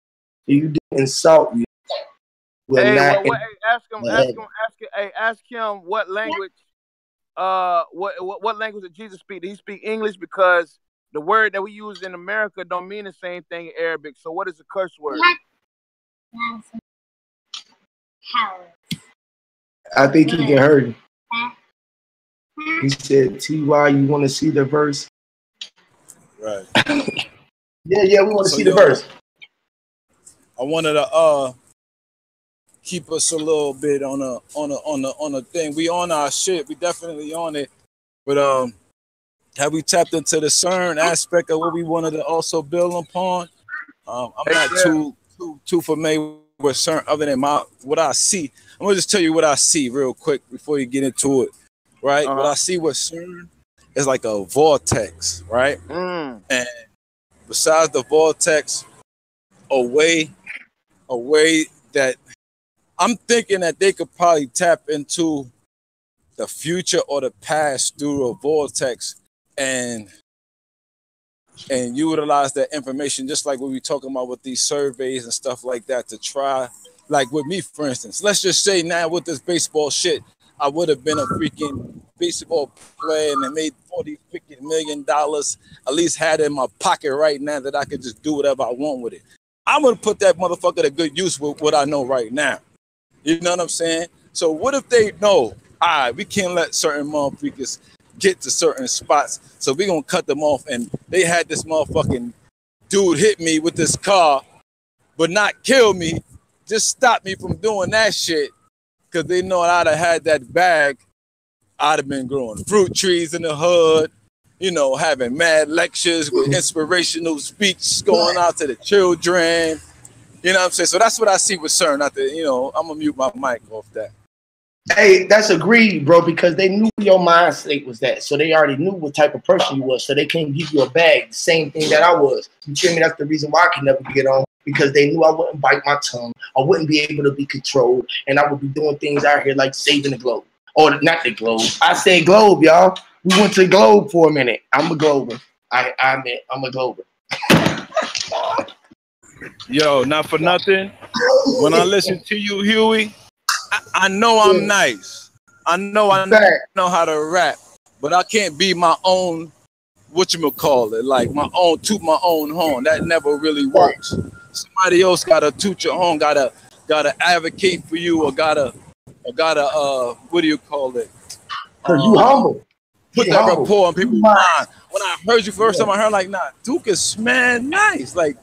you do insult, you will not. Ask him what language. What language did Jesus speak? Did he speak English? Because the word that we use in America don't mean the same thing in Arabic. So what is a curse word? I think he can hear you. He said, "Ty, you want to see the verse?" Right. Yeah, we want to see the verse. I wanted to keep us a little bit on a thing. We on our shit. We definitely on it. But have we tapped into the CERN aspect of what we wanted to also build upon? I'm not too familiar with CERN other than what I see. I'm gonna just tell you what I see real quick before you get into it. Right? What I see with CERN is like a vortex, right? And besides the vortex, a way that I'm thinking that they could probably tap into the future or the past through a vortex and utilize that information, just like what we talking about with these surveys and stuff like that, to try, like with me, for instance, let's just say now with this baseball shit, I would have been a freaking baseball player and made $40, $50 million, at least had it in my pocket right now that I could just do whatever I want with it. I'm going to put that motherfucker to good use with what I know right now. You know what I'm saying? So what if they know, all right, we can't let certain motherfuckers get to certain spots, so we're going to cut them off. And they had this motherfucking dude hit me with this car, but not kill me, just stop me from doing that shit, because they know I'd have had that bag. I'd have been growing fruit trees in the hood, you know, having mad lectures with inspirational speeches going out to the children. You know what I'm saying? So that's what I see with CERN. Not that, you know, I'm gonna mute my mic off that. Hey, that's agreed, bro, because they knew your mind state was that. So they already knew what type of person you was. So they can't give you a bag, the same thing that I was. You feel me? That's the reason why I could never get on, because they knew I wouldn't bite my tongue. I wouldn't be able to be controlled. And I would be doing things out here like saving the globe. Or not the globe. I say globe, y'all. We went to the globe for a minute. I'm a glober. I'm a glober. Yo, not for nothing. When I listen to you, Huey, I know I'm nice. I know know how to rap, but I can't be my own, whatchamacallit, like my own, toot my own horn. That never really works. Somebody else gotta toot your horn, gotta advocate for you, or gotta what do you call it? You humble. Put that rapport on people's mind. When I heard you first time, I heard like, nah, Duke is man nice. Like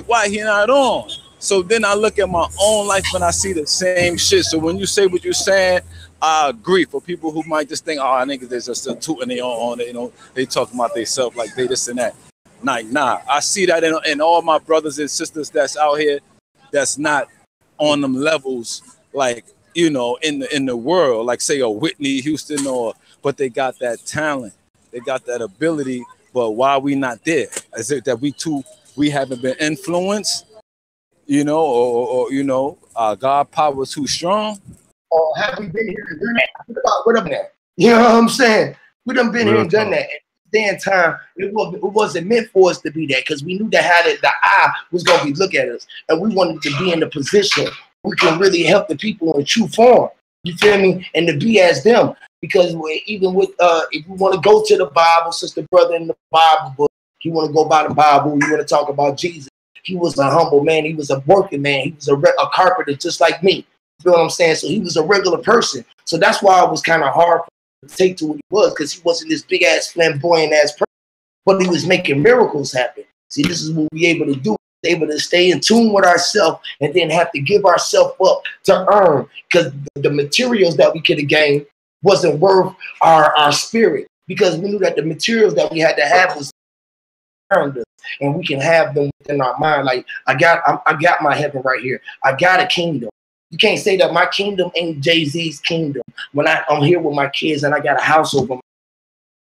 why he not on? So then I look at my own life and I see the same shit. So when you say what you're saying, I agree. For people who might just think, oh, niggas, they're just tooting their own, you know, they talking about themselves like they this and that. Nah, I see that in all my brothers and sisters that's out here that's not on them levels, like, you know, in the world, like say a Whitney Houston, but they got that talent, they got that ability. But why we not there? Is it that we haven't been influenced, you know, or you know, God power is too strong? Or have we been here and done that? What up there? You know what I'm saying? We done been here and done that. At the damn time, it wasn't meant for us to be that, because we knew that the eye was gonna be look at us, and we wanted to be in the position we can really help the people in true form. You feel me? And to be as them, because even with if you want to go to the Bible, sister brother in the Bible book, you want to go by the Bible, you want to talk about Jesus. He was a humble man. He was a working man. He was a carpenter just like me. You feel what I'm saying? So he was a regular person. So that's why it was kind of hard to take to what he was, because he wasn't this big ass flamboyant ass person, but he was making miracles happen. See, this is what we able to do. able to stay in tune with ourselves and then have to give ourselves up to earn, because the materials that we could have gained wasn't worth our spirit, because we knew that the materials that we had to have was earned us, and we can have them within our mind. Like I got my heaven right here. I got a kingdom. You can't say that my kingdom ain't Jay-Z's kingdom when I'm here with my kids and I got a house over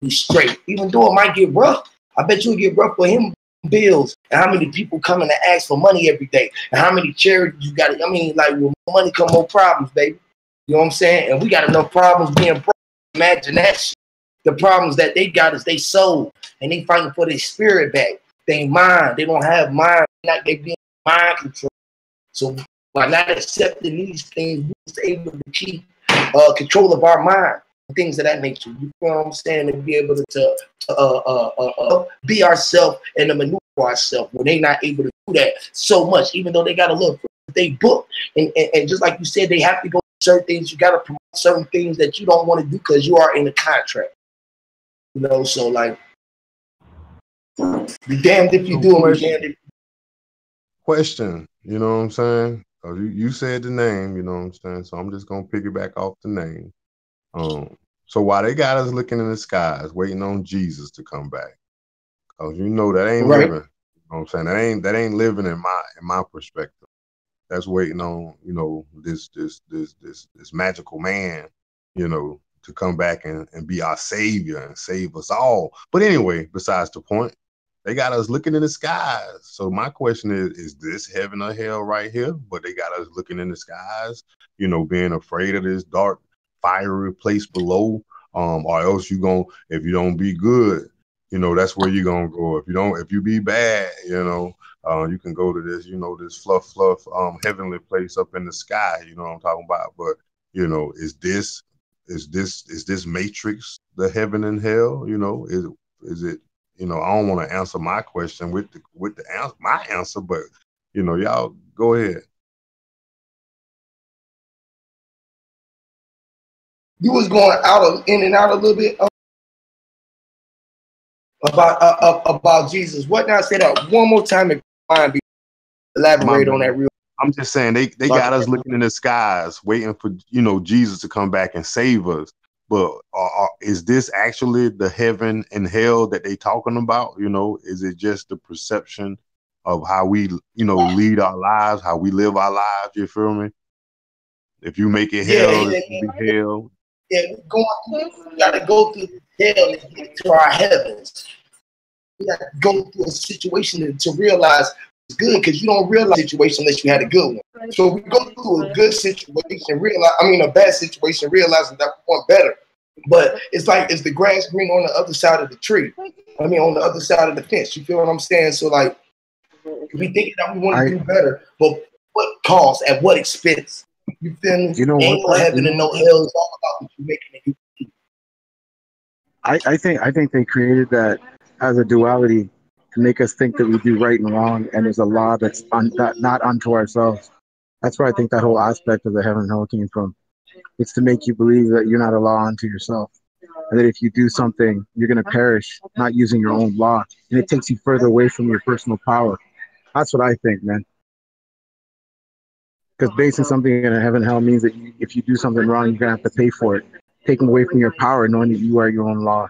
me straight. Even though it might get rough, I bet you'll get rough for him. Bills and how many people coming to ask for money every day, and how many charities you got. I mean, like, with more money come more problems, baby. You know what I'm saying? And we got enough problems being broke. Imagine that shit. The problems that they got is they soul, and they fighting for their spirit back. They mind. They don't have mind. Like they being mind control. So by not accepting these things, we was able to keep control of our mind. Things of that nature. You know what I'm saying? And be able to be ourselves and to maneuver ourselves when they not able to do that so much, even though they got to look. They book and just like you said, they have to go certain things. You got to promote certain things that you don't want to do because you are in a contract. You know, so like, be damned if you do and be damned if you. Question, you know what I'm saying? You said the name, you know what I'm saying? So I'm just gonna piggyback off the name. So while they got us looking in the skies, waiting on Jesus to come back, cause you know that ain't living. You know what I'm saying? That ain't living in my perspective. That's waiting on, you know, this magical man, you know, to come back and be our savior and save us all. But anyway, besides the point, they got us looking in the skies. So my question is this heaven or hell right here? But they got us looking in the skies, you know, being afraid of this dark, fiery place below, or else if you don't be good, you know, that's where you're gonna go. If you be bad, you know, you can go to this, you know, this fluff, heavenly place up in the sky. You know what I'm talking about? But you know, is this matrix the heaven and hell? You know, is it? You know, I don't want to answer my question with my answer, but you know, y'all go ahead. You was going in and out a little bit about Jesus. What now? Say that one more time and elaborate on that real. I'm just saying they got us looking in the skies, waiting for, you know, Jesus to come back and save us. But is this actually the heaven and hell that they talking about? You know, is it just the perception of how we, you know, lead our lives, how we live our lives? You feel me? If you make it hell, it will be hell. Yeah, we gotta go through hell to get to our heavens. We gotta go through a situation to realize it's good, because you don't realize a situation unless you had a good one. So we go through a good situation, a bad situation, realizing that we want better. But it's like, is the grass green on the other side of the tree? On the other side of the fence. You feel what I'm saying? So like, we think that we want to do better, but what cost? At what expense? You feel me? You know Ain't what? no heaven and no hell. It's all about what you're making it. I think they created that as a duality to make us think that we do right and wrong, and there's a law that's not unto ourselves. That's where I think that whole aspect of the heaven and hell came from. It's to make you believe that you're not a law unto yourself, and that if you do something, you're going to perish, not using your own law, and it takes you further away from your personal power. That's what I think, man. Because basing something in a heaven and hell means that if you do something wrong, you're going to have to pay for it, taking away from your power, knowing that you are your own law.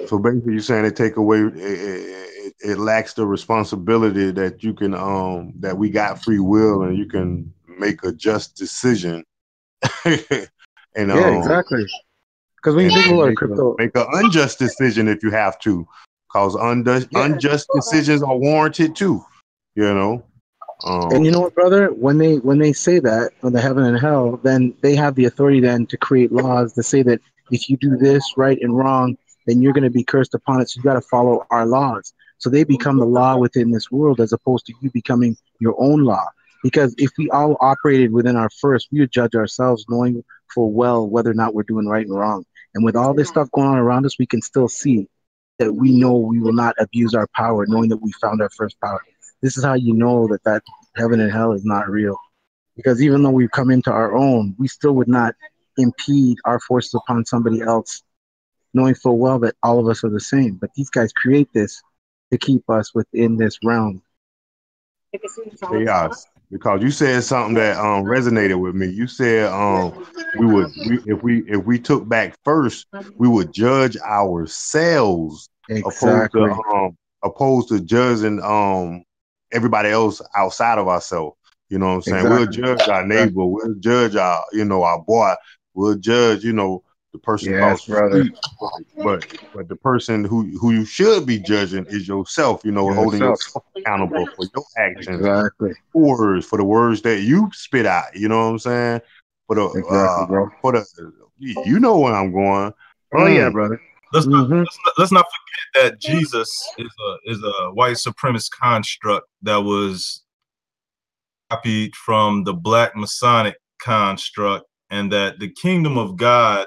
So basically, you're saying they take away, it lacks the responsibility that you can, that we got free will and you can make a just decision. And yeah, exactly. Because when you think about crypto, make an unjust decision if you have to, because unjust decisions are warranted too. You know. And you know what, brother? When they say that on the heaven and hell, then they have the authority then to create laws to say that if you do this right and wrong, then you're going to be cursed upon it. So you got to follow our laws. So they become the law within this world, as opposed to you becoming your own law. Because if we all operated within our first, we would judge ourselves, knowing full well whether or not we're doing right and wrong. And with all this stuff going on around us, we can still see that we know we will not abuse our power, knowing that we found our first power. This is how you know that heaven and hell is not real. Because even though we've come into our own, we still would not impede our forces upon somebody else, knowing full well that all of us are the same. But these guys create this to keep us within this realm. They are, because you said something that resonated with me. You said if we took back first, we would judge ourselves Exactly. opposed to judging everybody else outside of ourselves. You know what I'm saying? We'll Exactly. judge our neighbor, we'll judge our our boy, we'll judge the person across Yes, the brother. street. But the person who you should be judging is yourself, holding Yourself. yourself accountable for your actions, Exactly. for the words that you spit out. You know what I'm saying? Exactly, bro. You know where I'm going. Oh yeah, brother. Let's not forget that Jesus is a white supremacist construct that was copied from the Black Masonic construct, and that the kingdom of God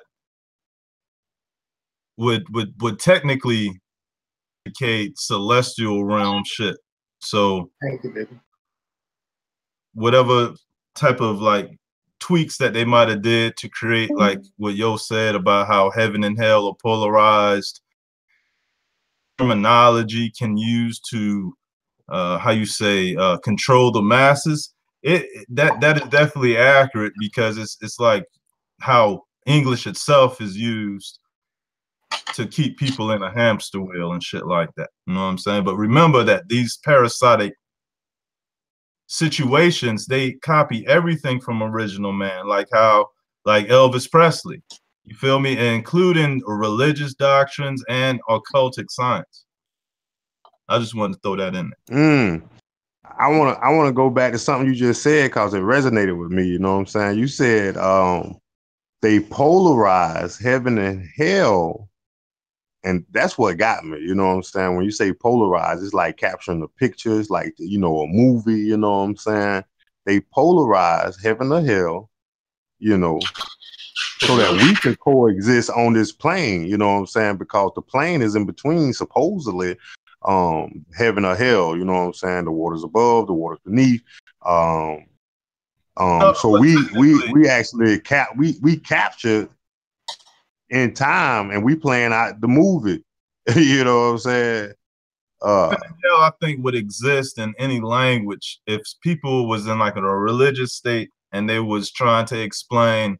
would technically indicate celestial realm shit. So Thank you, baby. Whatever type of like tweaks that they might have did to create, like what Yo said about how heaven and hell are polarized, terminology can use to control the masses. That is definitely accurate, because it's like how English itself is used to keep people in a hamster wheel and shit like that. You know what I'm saying? But remember that these parasitic situations, they copy everything from original man, like Elvis Presley. You feel me? Including religious doctrines and occultic science. I just wanted to throw that in there. I wanna go back to something you just said, because it resonated with me. You know what I'm saying? You said they polarize heaven and hell, and that's what got me. You know what I'm saying? When you say polarize, it's like capturing the pictures, like a movie. You know what I'm saying? They polarize heaven or hell, so that we can coexist on this plane. You know what I'm saying? Because the plane is in between, supposedly, heaven or hell. You know what I'm saying? The waters above, the waters beneath. So we actually we captured in time, and we playing out the movie. You know what I'm saying? Hell, I think would exist in any language if people was in like a religious state and they was trying to explain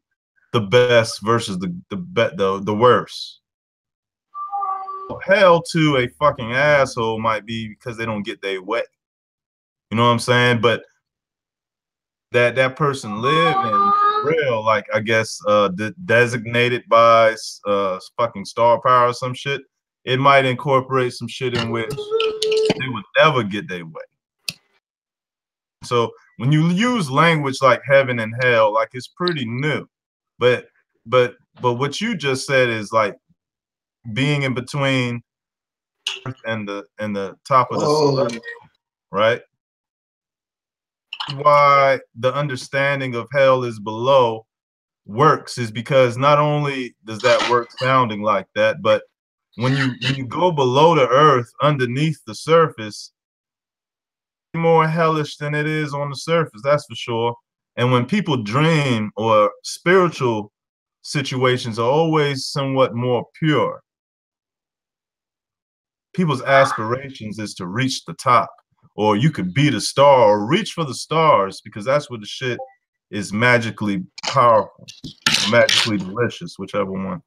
the best versus the worst. Hell to a fucking asshole might be because they don't get their way. You know what I'm saying? But that person live in real, like, I guess designated by fucking star power or some shit, it might incorporate some shit in which they would never get their way. So when you use language like heaven and hell, like, it's pretty new. But what you just said is like being in between earth and the top of the celestial, right? Why the understanding of hell is below works is because not only does that work sounding like that, but when you go below the earth, underneath the surface, it's more hellish than it is on the surface, that's for sure. And when people dream, or spiritual situations are always somewhat more pure. People's aspirations is to reach the top, or you could be the star, or reach for the stars, because that's where the shit is magically powerful, magically delicious, whichever one.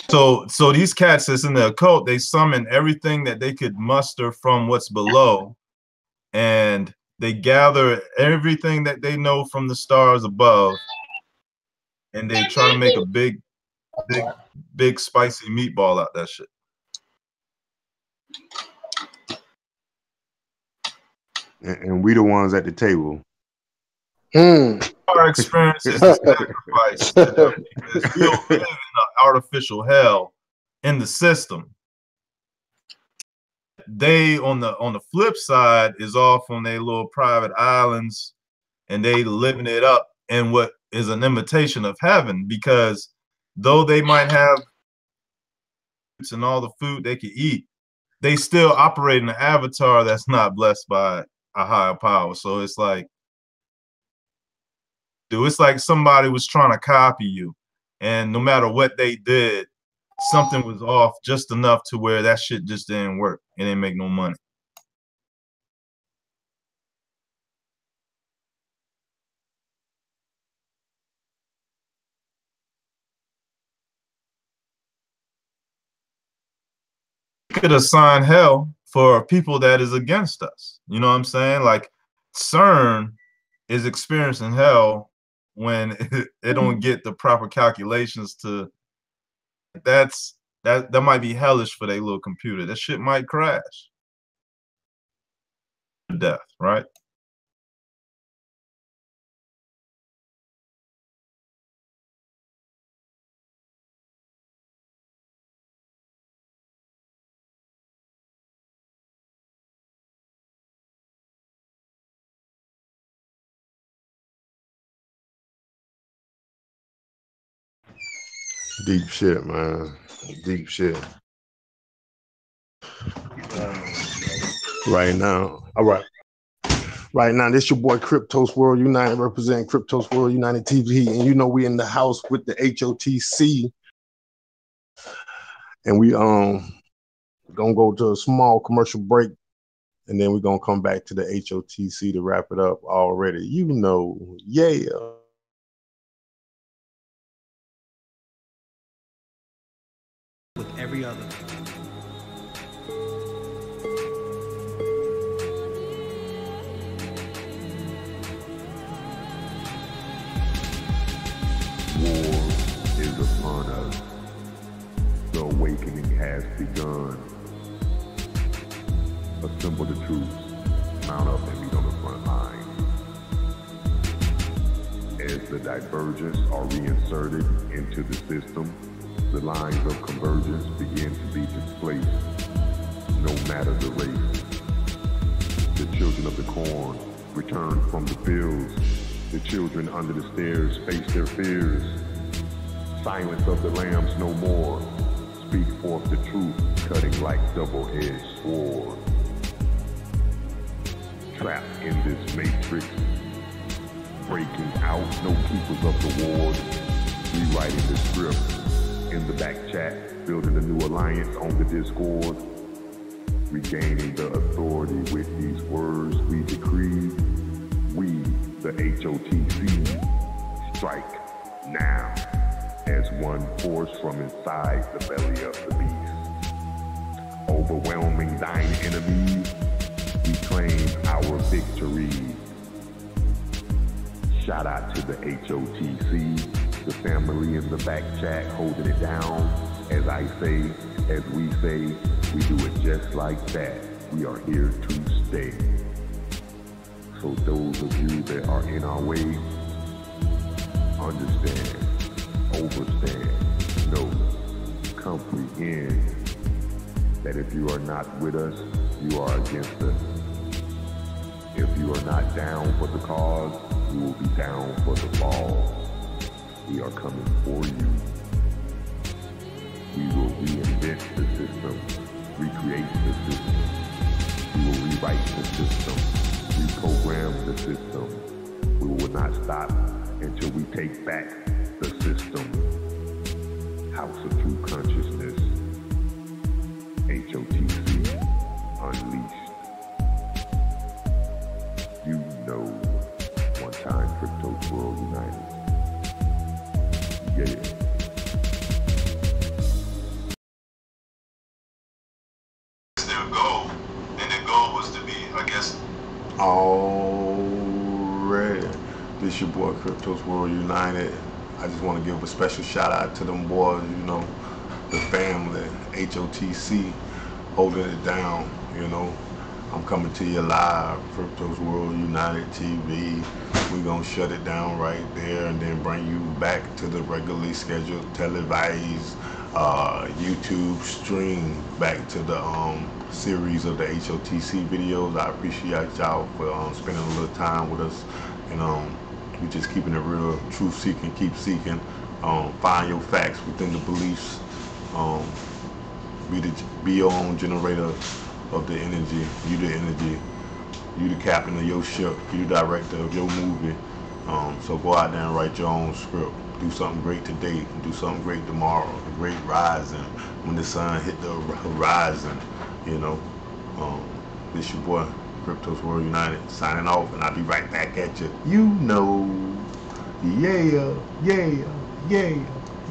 So these cats that's in the occult, they summon everything that they could muster from what's below, and they gather everything that they know from the stars above, and they try to make a big spicy meatball out that shit. And we the ones at the table. Our experience is the sacrifice to them, because we don't live in an artificial hell in the system. They on the flip side is off on their little private islands, and they living it up in what is an imitation of heaven, because though they might have and all the food they can eat, they still operate in an avatar that's not blessed by a higher power. So it's like do. It's like somebody was trying to copy you, and no matter what they did, something was off just enough to where that shit just didn't work. It didn't make no money. Could assign hell for people that is against us. You know what I'm saying? Like CERN is experiencing hell when they don't get the proper calculations to. That might be hellish for their little computer. That shit might crash. Death, right? Deep shit, man. Deep shit. Right now. All right. Right now, this your boy Cryptos World United, representing Cryptos World United TV. And you know we in the house with the H.O.T.C. And we gonna go to a small commercial break. And then we're gonna come back to the H.O.T.C. to wrap it up already. You know, yeah. With every other. War is upon us. The awakening has begun. Assemble the troops, mount up and meet on the front line. As the divergents are reinserted into the system, the lines of convergence begin to be displaced, no matter the race. The children of the corn return from the fields. The children under the stairs face their fears. Silence of the lambs no more. Speak forth the truth, cutting like double-edged sword. Trapped in this matrix, breaking out, no keepers of the ward. Rewriting the script. In the back chat, building a new alliance on the Discord, regaining the authority with these words we decree. We, the H.O.T.C, strike now as one force from inside the belly of the beast. Overwhelming thine enemies, we claim our victory. Shout out to the H.O.T.C, the family in the back chat holding it down. As I say, as we say, we do it just like that. We are here to stay. So those of you that are in our way, understand, overstand, know, comprehend that if you are not with us, you are against us. If you are not down for the cause, you will be down for the fall. We are coming for you. We will reinvent the system, recreate the system. We will rewrite the system, reprogram the system. We will not stop until we take back the system. House of True Consciousness, H.O.T.C, Unleashed. You know, one time Cryptos World United. Yeah. Their goal, and their goal was to be, I guess. Already. This your boy Cryptos World United. I just want to give a special shout out to them boys, you know, the family, H.O.T.C, holding it down, you know. I'm coming to you live, Cryptos World United TV. We're going to shut it down right there and then bring you back to the regularly scheduled televised YouTube stream, back to the series of the H.O.T.C videos. I appreciate y'all for spending a little time with us. And we just keeping it real, truth seeking, keep seeking. Find your facts within the beliefs. Be your own generator of the energy. You the energy. You the captain of your ship. You the director of your movie. So go out there and write your own script. Do something great today. Do something great tomorrow. A great rising when the sun hit the horizon. You know. This your boy, Cryptos World United, signing off, and I'll be right back at you. You know. Yeah, yeah, yeah.